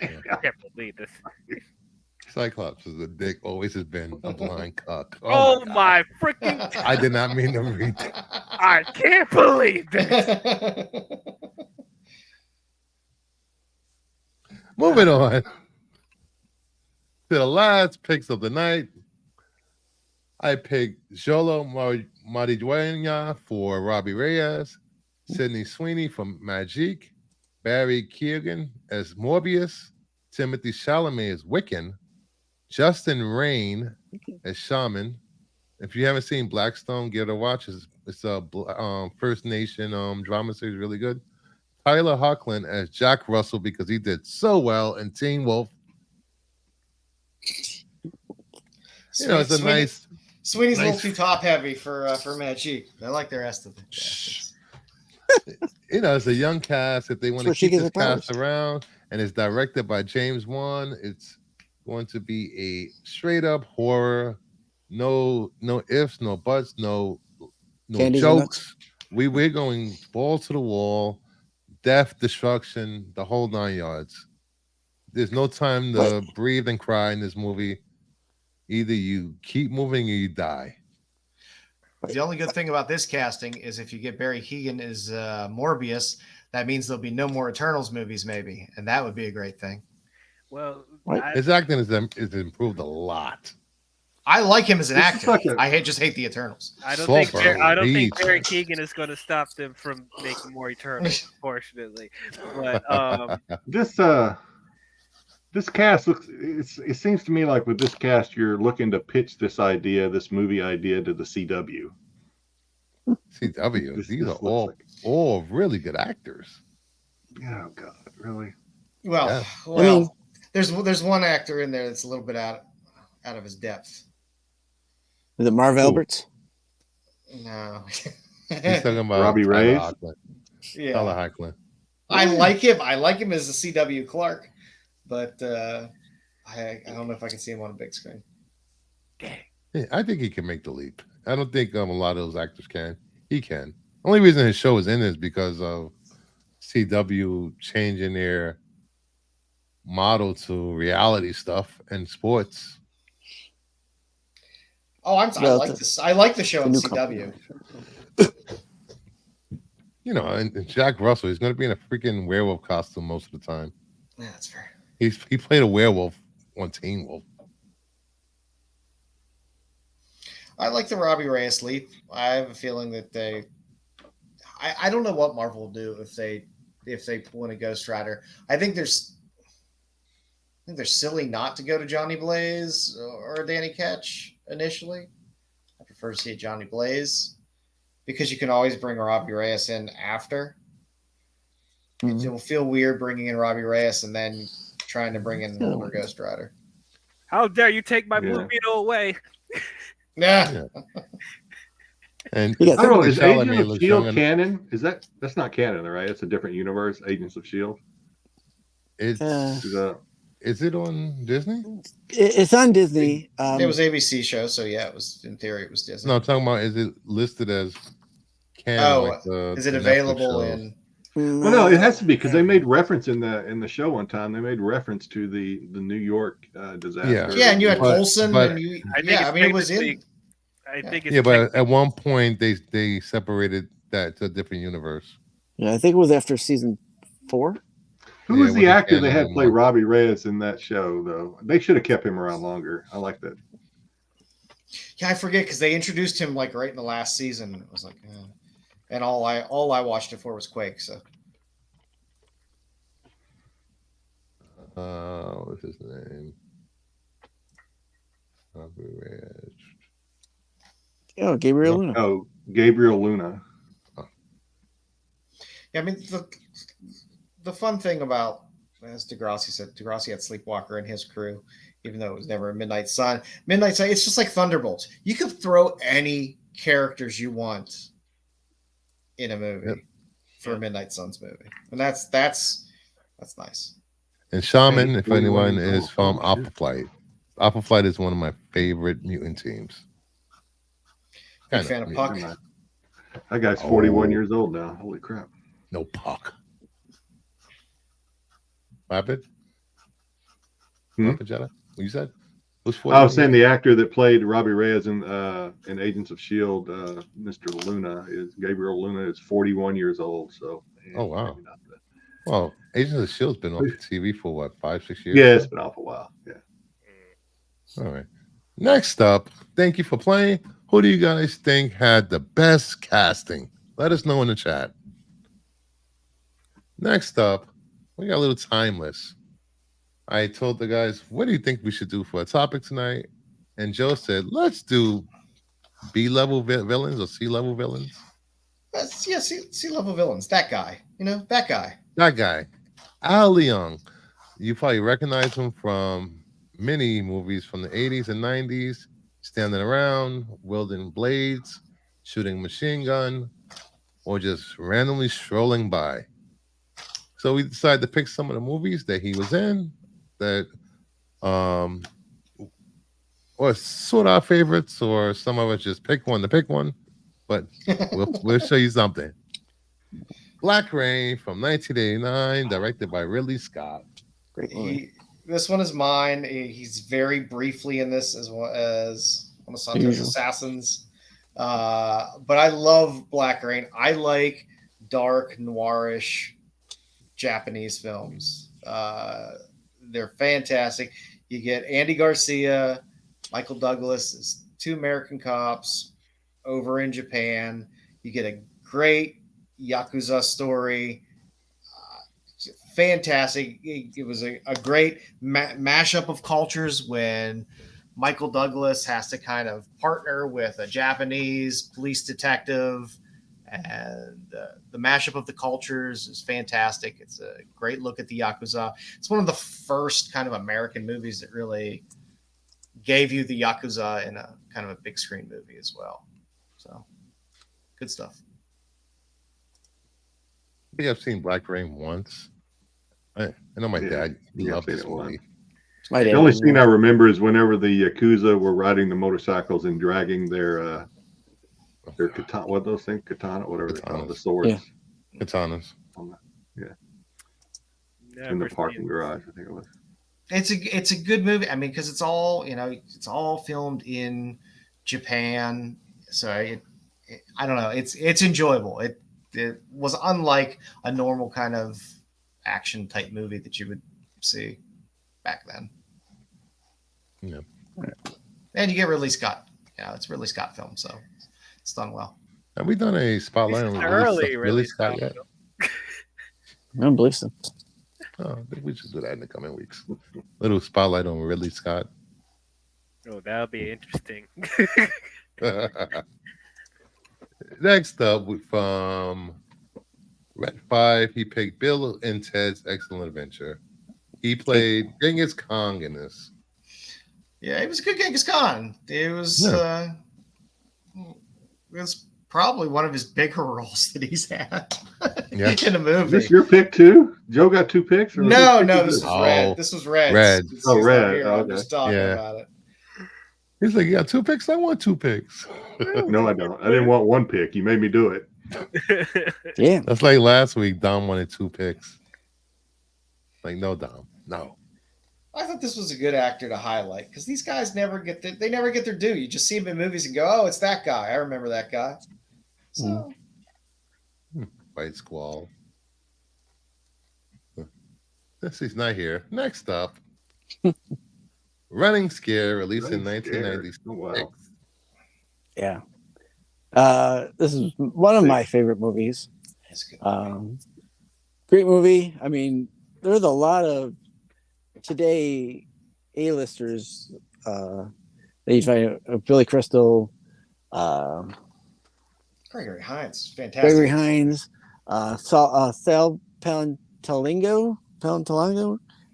I can't believe this. Cyclops is a dick, always has been a blind cuck. Oh God. my freaking! I did not mean to read that. I can't believe this. Moving on to the last picks of the night. I picked Jolo Maridueña for Robbie Reyes, Sydney Sweeney from Magic, Barry Keoghan as Morbius, Timothy Chalamet as Wiccan, Justin Rain as Shaman. If you haven't seen Blackstone, give it a watch. It's a First Nation drama series, really good. Tyler Hoechlin as Jack Russell because he did so well in Teen Wolf. You know, it's a nice. Sweeney's a nice- little too top heavy for Magic. I like the rest of it. You know, it's a young cast. If they want to where she keep gets this her cast around, and it's directed by James Wan, it's going to be a straight up horror. No ifs, no buts, no Candies and nuts. jokes. We're going balls to the wall, death, destruction, the whole 9 yards. There's no time to breathe and cry in this movie. Either you keep moving or you die. The only good thing about this casting is if you get Barry Keoghan as Morbius, that means there'll be no more Eternals movies, maybe, and that would be a great thing. Well, What? His acting is improved a lot. I like him as an This is actor. such a- I just hate the Eternals. I don't think Sulfur, Barry beach. Keoghan is going to stop them from making more Eternals, unfortunately. But This cast looks. It seems to me like with this cast, you're looking to pitch this movie idea, to the CW. CW. This- These this are looks all really good actors. Oh God, really? Well, Yeah. well, I mean- there's one actor in there that's a little bit out of his depth. Is it Marv Who? Alberts? No. He's talking about Robbie Tyler Reyes? Hoechlin. Yeah. Tyler Hoechlin. I like him. I like him as a CW Clark, but I don't know if I can see him on a big screen. Yeah, I think he can make the leap. I don't think a lot of those actors can. He can. Only reason his show is in is because of CW changing their model to reality stuff and sports. Oh, I Well, like it's this. I like the show The on new CW. company. You know, and Jack Russell, he's going to be in a freaking werewolf costume most of the time. Yeah, that's fair. He played a werewolf on Teen Wolf. I like the Robbie Reyes leap. I have a feeling that I don't know what Marvel will do if they want a Ghost Rider. I think they're silly not to go to Johnny Blaze or Danny Ketch initially. I prefer to see Johnny Blaze because you can always bring Robbie Reyes in after. Mhm. It will feel weird bringing in Robbie Reyes and then trying to bring in an older Ghost Rider. How dare you take my Yeah. Blue Beetle away? Yeah. And You got I don't know. Timothy Is Chalamet Agents of looks Shield young and- canon? That's not canon, right? It's a different universe. Agents of Shield. It's is it on Disney? It's on Disney. It was ABC show, so yeah, it was in theory it was Disney. No, I'm talking about is it listed as canon? Oh, like is it the Netflix available shows? in? Well, no, it has to be because they made reference in the show one time. They made reference to the New York disaster. Yeah, and you had But- Coulson, but- and you. I think Yeah, it's I mean it was in. technically- I think it's Yeah, but at one point they separated that to a different universe. Yeah, I think it was after season 4. Who Yeah, was it the wasn't actor they canon had play anymore. Robbie Reyes in that show, though? They should have kept him around longer. I like that. Yeah, I forget because they introduced him like right in the last season. It was like, and all I watched it for was Quake. So What's his name? Robbie Reyes. Oh, Gabriel Luna. Oh, Gabriel Luna. yeah, I mean the fun thing about, as Degrassi said, Degrassi had Sleepwalker and his crew, even though it was never a Midnight Sun. Midnight Sun, it's just like Thunderbolts. You could throw any characters you want in a movie for a Midnight Suns movie, and that's nice. And Shaman, Hey, if 41 anyone years is old. from Oh, Alpha shit. Flight. Alpha Flight is one of my favorite mutant teams. Big fan of Puck. That guy's 41 Oh. years old now. Holy crap. No Puck. What happened? Hmm? What happened, Jetta? What you said? Who's I was 41 saying years? the actor that played Robbie Reyes in Agents of S.H.I.E.L.D., Mr. Luna, is Gabriel Luna, is 41 years old. So, Oh, wow. maybe not that. Well, Agents of S.H.I.E.L.D.'s been off the TV for what, 5-6 years? Yeah, it's been off a while. Yeah. All right. Next up, thank you for playing. Who do you guys think had the best casting? Let us know in the chat. Next up, we got a little timeless. I told the guys, what do you think we should do for a topic tonight? And Joe said, let's do B-level villains or C-level villains. Yeah, C-level villains. That guy, that guy. That guy, Al Leong. You probably recognize him from many movies from the 80s and 90s, standing around, wielding blades, shooting machine gun, or just randomly strolling by. So we decided to pick some of the movies that he was in that or sort of our favorites, or some of us just pick one to pick one, but we'll show you something. Black Rain from 1989, directed by Ridley Scott. Great movie. This one is mine. He's very briefly in this as well as on the Santos Assassins. But I love Black Rain. I like dark, noirish Japanese films. They're fantastic. You get Andy Garcia, Michael Douglas as two American cops over in Japan. You get a great Yakuza story. Fantastic. It was a great mashup of cultures when Michael Douglas has to kind of partner with a Japanese police detective, and the mashup of the cultures is fantastic. It's a great look at the Yakuza. It's one of the first kind of American movies that really gave you the Yakuza in a kind of a big screen movie as well. So good stuff. I think I've seen Black Rain once. I know my dad loved this movie. My dad The only scene I remember is whenever the Yakuza were riding the motorcycles and dragging their katana, what are those things? Katana, whatever they call it, the swords. Yeah. Katanas. In the parking garage, I think it was. It's a good movie. I mean, because it's all filmed in Japan, so I don't know. It's enjoyable. It was unlike a normal kind of action type movie that you would see back then. Yeah. And you get Ridley Scott. It's Ridley Scott film, so it's done well. Have we done a spotlight on Early Ridley Scott yet? I don't believe so. Oh, I think we should do that in the coming weeks. Little spotlight on Ridley Scott. Oh, that'll be interesting. Next up, from Red 5, he picked Bill and Ted's Excellent Adventure. He played Genghis Khan in this. Yeah, he was a good Genghis Khan. It was probably one of his bigger roles that he's had in a movie. Is this your pick too? Joe got two picks? Or No, this was Red. This was Red. Red. Red. I'm just talking about it. He's like, you got 2 picks? I want 2 picks. No, I don't. I didn't want 1 pick. You made me do it. Yeah. That's like last week. Dom wanted 2 picks. Like, no, Dom. No. I thought this was a good actor to highlight because these guys never get their due. You just see them in movies and go, "Oh, it's that guy. I remember that guy." So White Squall. This is not here. Next up, Running Scare, released in Running Scare. 1996. Oh, wow. Yeah. This is one of my favorite movies. That's a good. Great movie. I mean, there's a lot of today A-listers. They find Billy Crystal, Gregory Hines, fantastic. Gregory Hines, Sal Palantalingo,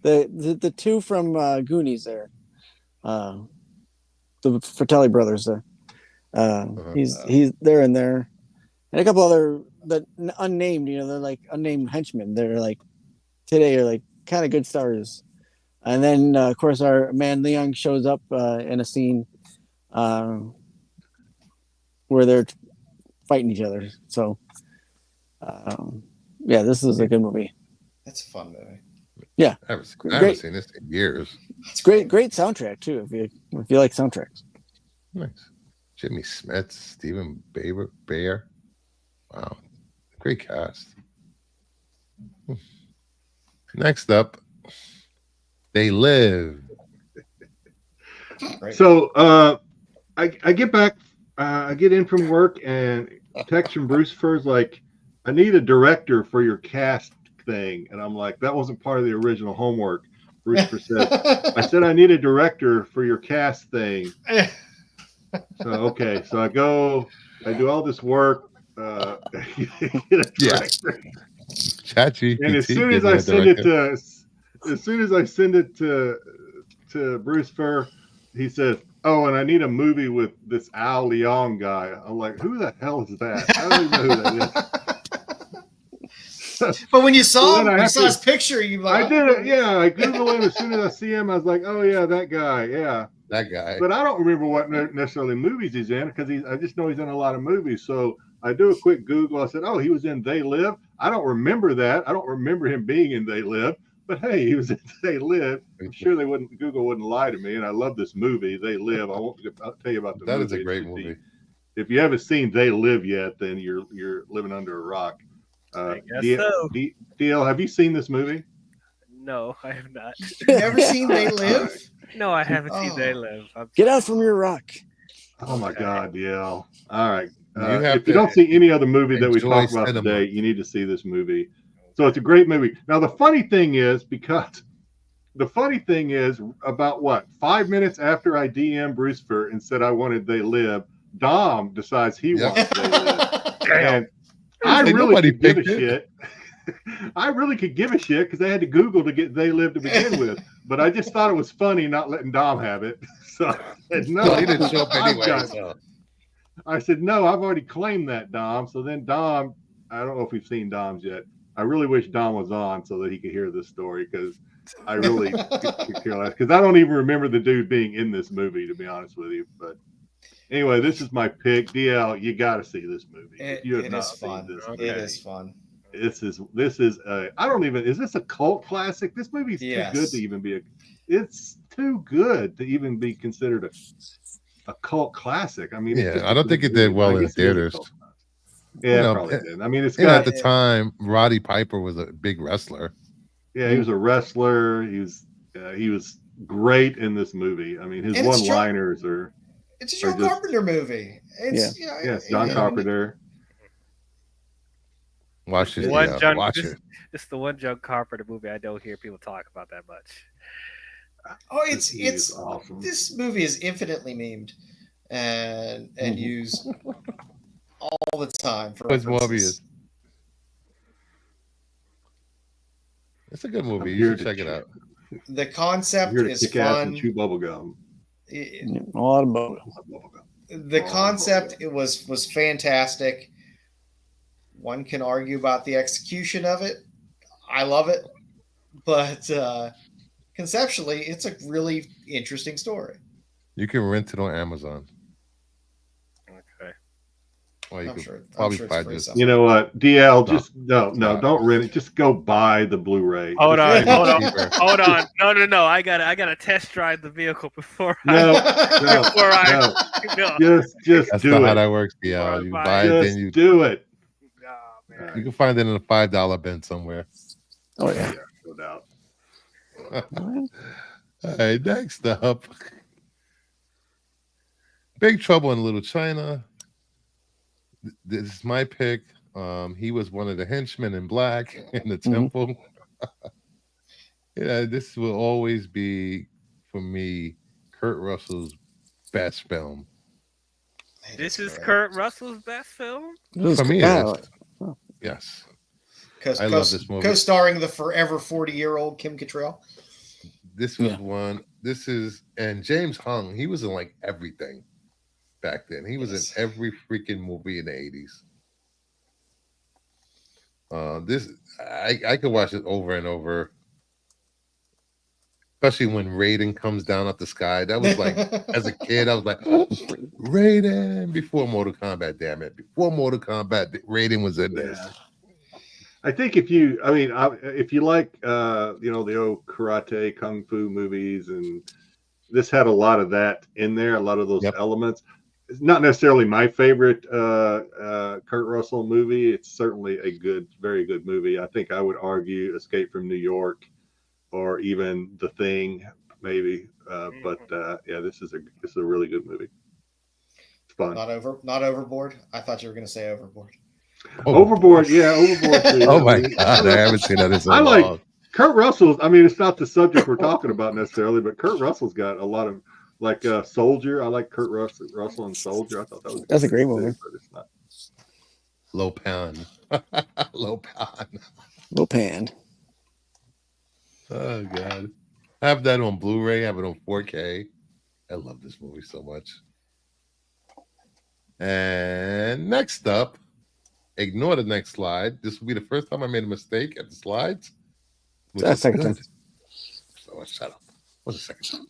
the two from Goonies there, the Fratelli brothers there. He's they're in there, and a couple other that unnamed. You know, they're like unnamed henchmen. They're like today are like kind of good stars. And then of course our man Leong shows up in a scene where they're fighting each other. So yeah, this is a good movie. That's a fun movie. Yeah, I haven't seen this in years. It's great soundtrack too. If you like soundtracks. Nice. Jimmy Smith, Stephen Bear. Wow, great cast. Next up, They Live. Right. So I get back, I get in from work and text from Bruce Furr's like, I need a director for your cast thing. And I'm like, that wasn't part of the original homework. Bruce Furr said, I said, I need a director for your cast thing. So, okay. So I do all this work. Get a director. ChatGPT. And as soon as I send it to Bruce Furr, he says, "Oh, and I need a movie with this Al Leong guy." I'm like, "Who the hell is that? I don't even know who that is." But when you saw So then him, I you saw his picture, you like, I did it. Yeah, I Googled him as soon as I see him. I was like, "Oh yeah, that guy." Yeah, That guy. but I don't remember what necessarily movies he's in because I just know he's in a lot of movies. So I do a quick Google. I said, "Oh, he was in They Live." I don't remember that. I don't remember him being in They Live. But hey, he was in They Live. I'm sure Google wouldn't lie to me. And I love this movie, They Live. I'll tell you about the movie. That is a great movie. If you haven't seen They Live yet, then you're living under a rock. I guess so. DL, have you seen this movie? No, I have not. "You've never seen They Live?" No, I haven't seen Oh. They Live. Get out from your rock. Oh my God, DL. All right. You have If you to don't see any other movie that we enjoy talk about cinema. today, you need to see this movie. So it's a great movie. Now the funny thing is about what 5 minutes after I DM Bruce Furr and said I wanted They Live, Dom decides he wants They Live, and I Hey, really nobody could give a picked it. shit. I really could give a shit because I had to Google to get They Live to begin with, but I just thought it was funny not letting Dom have it. So I said, no, No, he didn't show up I've anyway. got- So. I said, no, I've already claimed that, Dom. So then Dom, I don't know if we've seen Dom's yet. I really wish Dom was on so that he could hear this story because I really could care less. Because I don't even remember the dude being in this movie, to be honest with you. But anyway, this is my pick. DL, you got to see this movie. If you have It not is seen fun. this It movie. is fun. This is I don't even, is this a cult classic? This movie's Yes. too good to even be it's too good to even be considered a cult classic. I mean, it's Yeah, just I a don't good think it movie. did well I in the guess it is a theaters. cult classic. Yeah, You know, it probably did. I mean, it's And got at the time, Roddy Piper was a big wrestler. yeah, he was a wrestler. He was great in this movie. I mean, his And it's one-liners are It's a Or John just- Carpenter movie. It's, yes, John Carpenter. Watch this. One Yeah, John- watch this- it. It's the one John Carpenter movie I don't hear people talk about that much. Oh, This movie is it's awesome. This movie is infinitely memed and used all the time for What's references. Morbius? It's a good movie. I'm You here should to check it out. The I'm concept here to is kick ass and fun. chew bubblegum. A lot of boat. The concept it was fantastic. One can argue about the execution of it. I love it, but conceptually, it's a really interesting story. You can rent it on Amazon. Okay. Or you I'm could sure. I'm probably sure it's buy free this. somewhere. You know what, DL? No. Just no, don't rent it. Just go buy the Blu-ray. Hold on, Just- hold on, cheaper. hold on. No. I gotta test drive the vehicle before No, before no. Just That's do not how it. that works, DL. You Buy buy it, Just then you do it. Oh, man. You can find it in a $5 bin somewhere. Oh yeah. No doubt. All right, next up, Big Trouble in Little China. This is my pick. He was one of the henchmen in black in the temple. Yeah, this will always be for me Kurt Russell's best film. This is Kurt Russell's best film? For me, it is. Yes. I love this movie. Co-starring the forever 40-year-old Kim Cattrall. This was one. This is, and James Hung, he was in like everything back then. He was in every freaking movie in the 80s. This, I could watch it over and over. Especially when Raiden comes down out the sky. That was like, as a kid, I was like, Raiden, before Mortal Kombat, damn it. Before Mortal Kombat, Raiden was in this. I think if you like, the old karate, kung fu movies, and this had a lot of that in there, a lot of those elements. It's not necessarily my favorite Kurt Russell movie. It's certainly a very good movie. I think I would argue Escape from New York, or even The Thing, maybe. This is a really good movie. It's fun. Not Overboard. I thought you were going to say Overboard. Overboard, yeah, Overboard. Too. Oh my God, I haven't seen that in so long. Like Kurt Russell's. I mean, it's not the subject we're talking about necessarily, but Kurt Russell's got a lot of like Soldier. I like Kurt Russell and Soldier. I thought that's a great movie. But it's not. Low Pan. Low Pan. Oh God, I have that on Blu-ray. I have it on 4K. I love this movie so much. And next up, ignore the next slide. This will be the first time I made a mistake at the slides. That's second time. So shut up. What's the second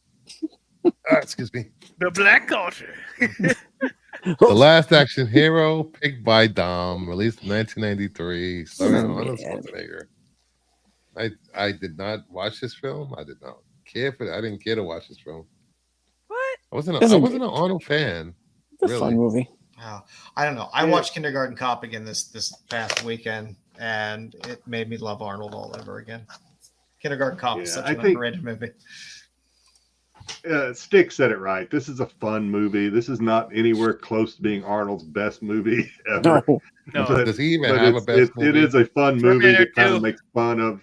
time? Excuse me. The Black Culture. The Last Action Hero, picked by Dom, released in 1993, starring Arnold Schwarzenegger. I did not watch this film. I did not care for it. I didn't care to watch this film. What? I wasn't an Arnold fan. It's a fun movie. Oh, I don't know. I watched Kindergarten Cop again this past weekend, and it made me love Arnold all over again. Kindergarten Cop is such an underrated movie. Stick said it right. This is a fun movie. This is not anywhere close to being Arnold's best movie ever. No. Does he even have a best movie? It is a fun movie that kind of makes fun of.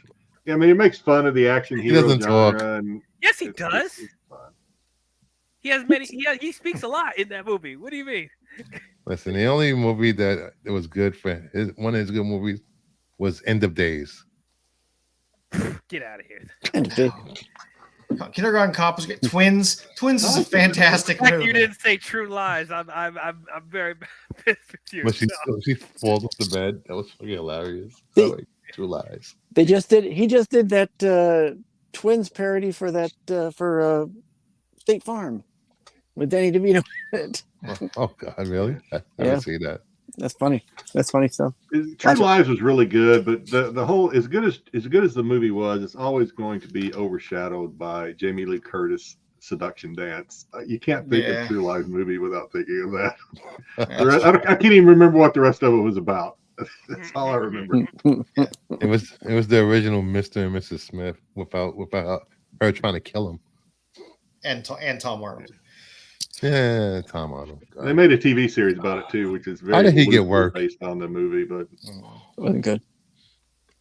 I mean, it makes fun of the action hero genre. And yes, he does. He has many. He speaks a lot in that movie. What do you mean? Listen, the only movie that was good for one of his good movies was End of Days. Get out of here. Kindergarten Cop was good. Twins is a fantastic movie. You didn't say True Lies. I'm very pissed with you. But she falls off the bed. That was fucking hilarious. True Lies. He just did that Twins parody for that for State Farm with Danny DeVito in it. Oh God, really? I haven't seen that. That's funny. That's funny stuff. True Lies was really good, but the whole as good as the movie was, it's always going to be overshadowed by Jamie Lee Curtis' seduction dance. You can't think of True Lies movie without thinking of that. I can't even remember what the rest of it was about. That's all I remember. It was the original Mr. and Mrs. Smith without her trying to kill him. And Tom Arnold. Yeah, Tom Arnold. They made a TV series about it too, which is very. How did he get work based on the movie? But it wasn't good.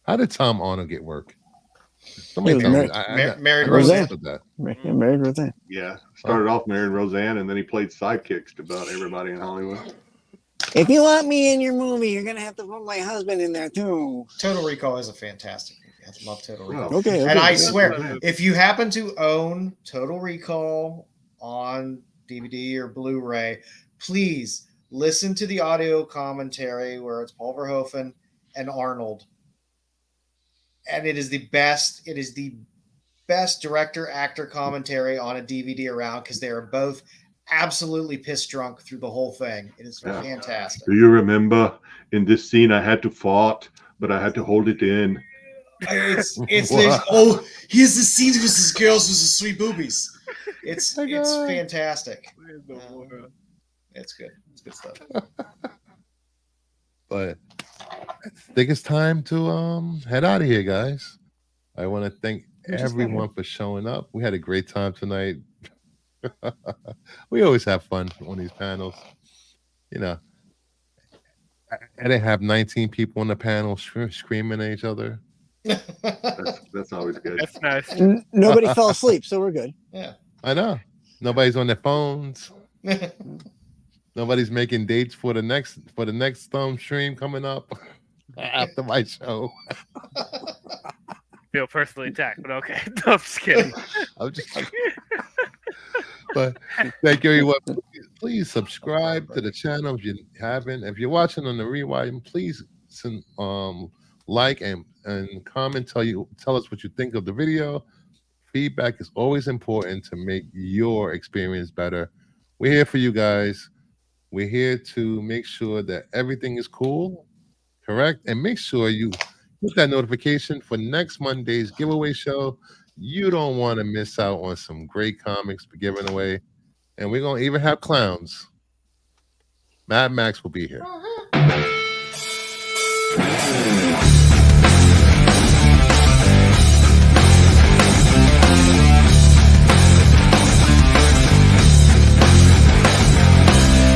How did Tom Arnold get work? Somebody tell me. Married Roseanne. Married Roseanne. Yeah, started off married Roseanne, and then he played sidekicks to about everybody in Hollywood. If you want me in your movie, you're gonna have to put my husband in there too. Total Recall is a fantastic movie. I love Total Recall. Okay. And I swear, if you happen to own Total Recall on DVD or Blu-ray, please listen to the audio commentary where it's Paul Verhoeven and Arnold. And it is the best. It is the best director-actor commentary on a DVD around because they are both absolutely piss drunk through the whole thing. It is fantastic. Do you remember in this scene I had to fart, but I had to hold it in? It's like, oh, here's the scene with his girls with the sweet boobies. It's fantastic. It's good. It's good stuff. But think it's time to head out of here, guys. I want to thank everyone for showing up. We had a great time tonight. We always have fun on these panels. You know, I didn't have 19 people on the panel screaming at each other. That's always good. That's nice. Nobody fell asleep, so we're good. Yeah. I know. Nobody's on their phones. Nobody's making dates for the next stream coming up after my show. Feel personally attacked, but okay. No, I'm just kidding. I'm just but thank you everyone. Please subscribe to the channel if you haven't. If you're watching on the rewind, please like and comment. Tell us what you think of the video. Feedback is always important to make your experience better. We're here for you guys. We're here to make sure that everything is cool, correct? And make sure you hit that notification for next Monday's giveaway show. You don't want to miss out on some great comics given away. And we're going to even have clowns. Mad Max will be here.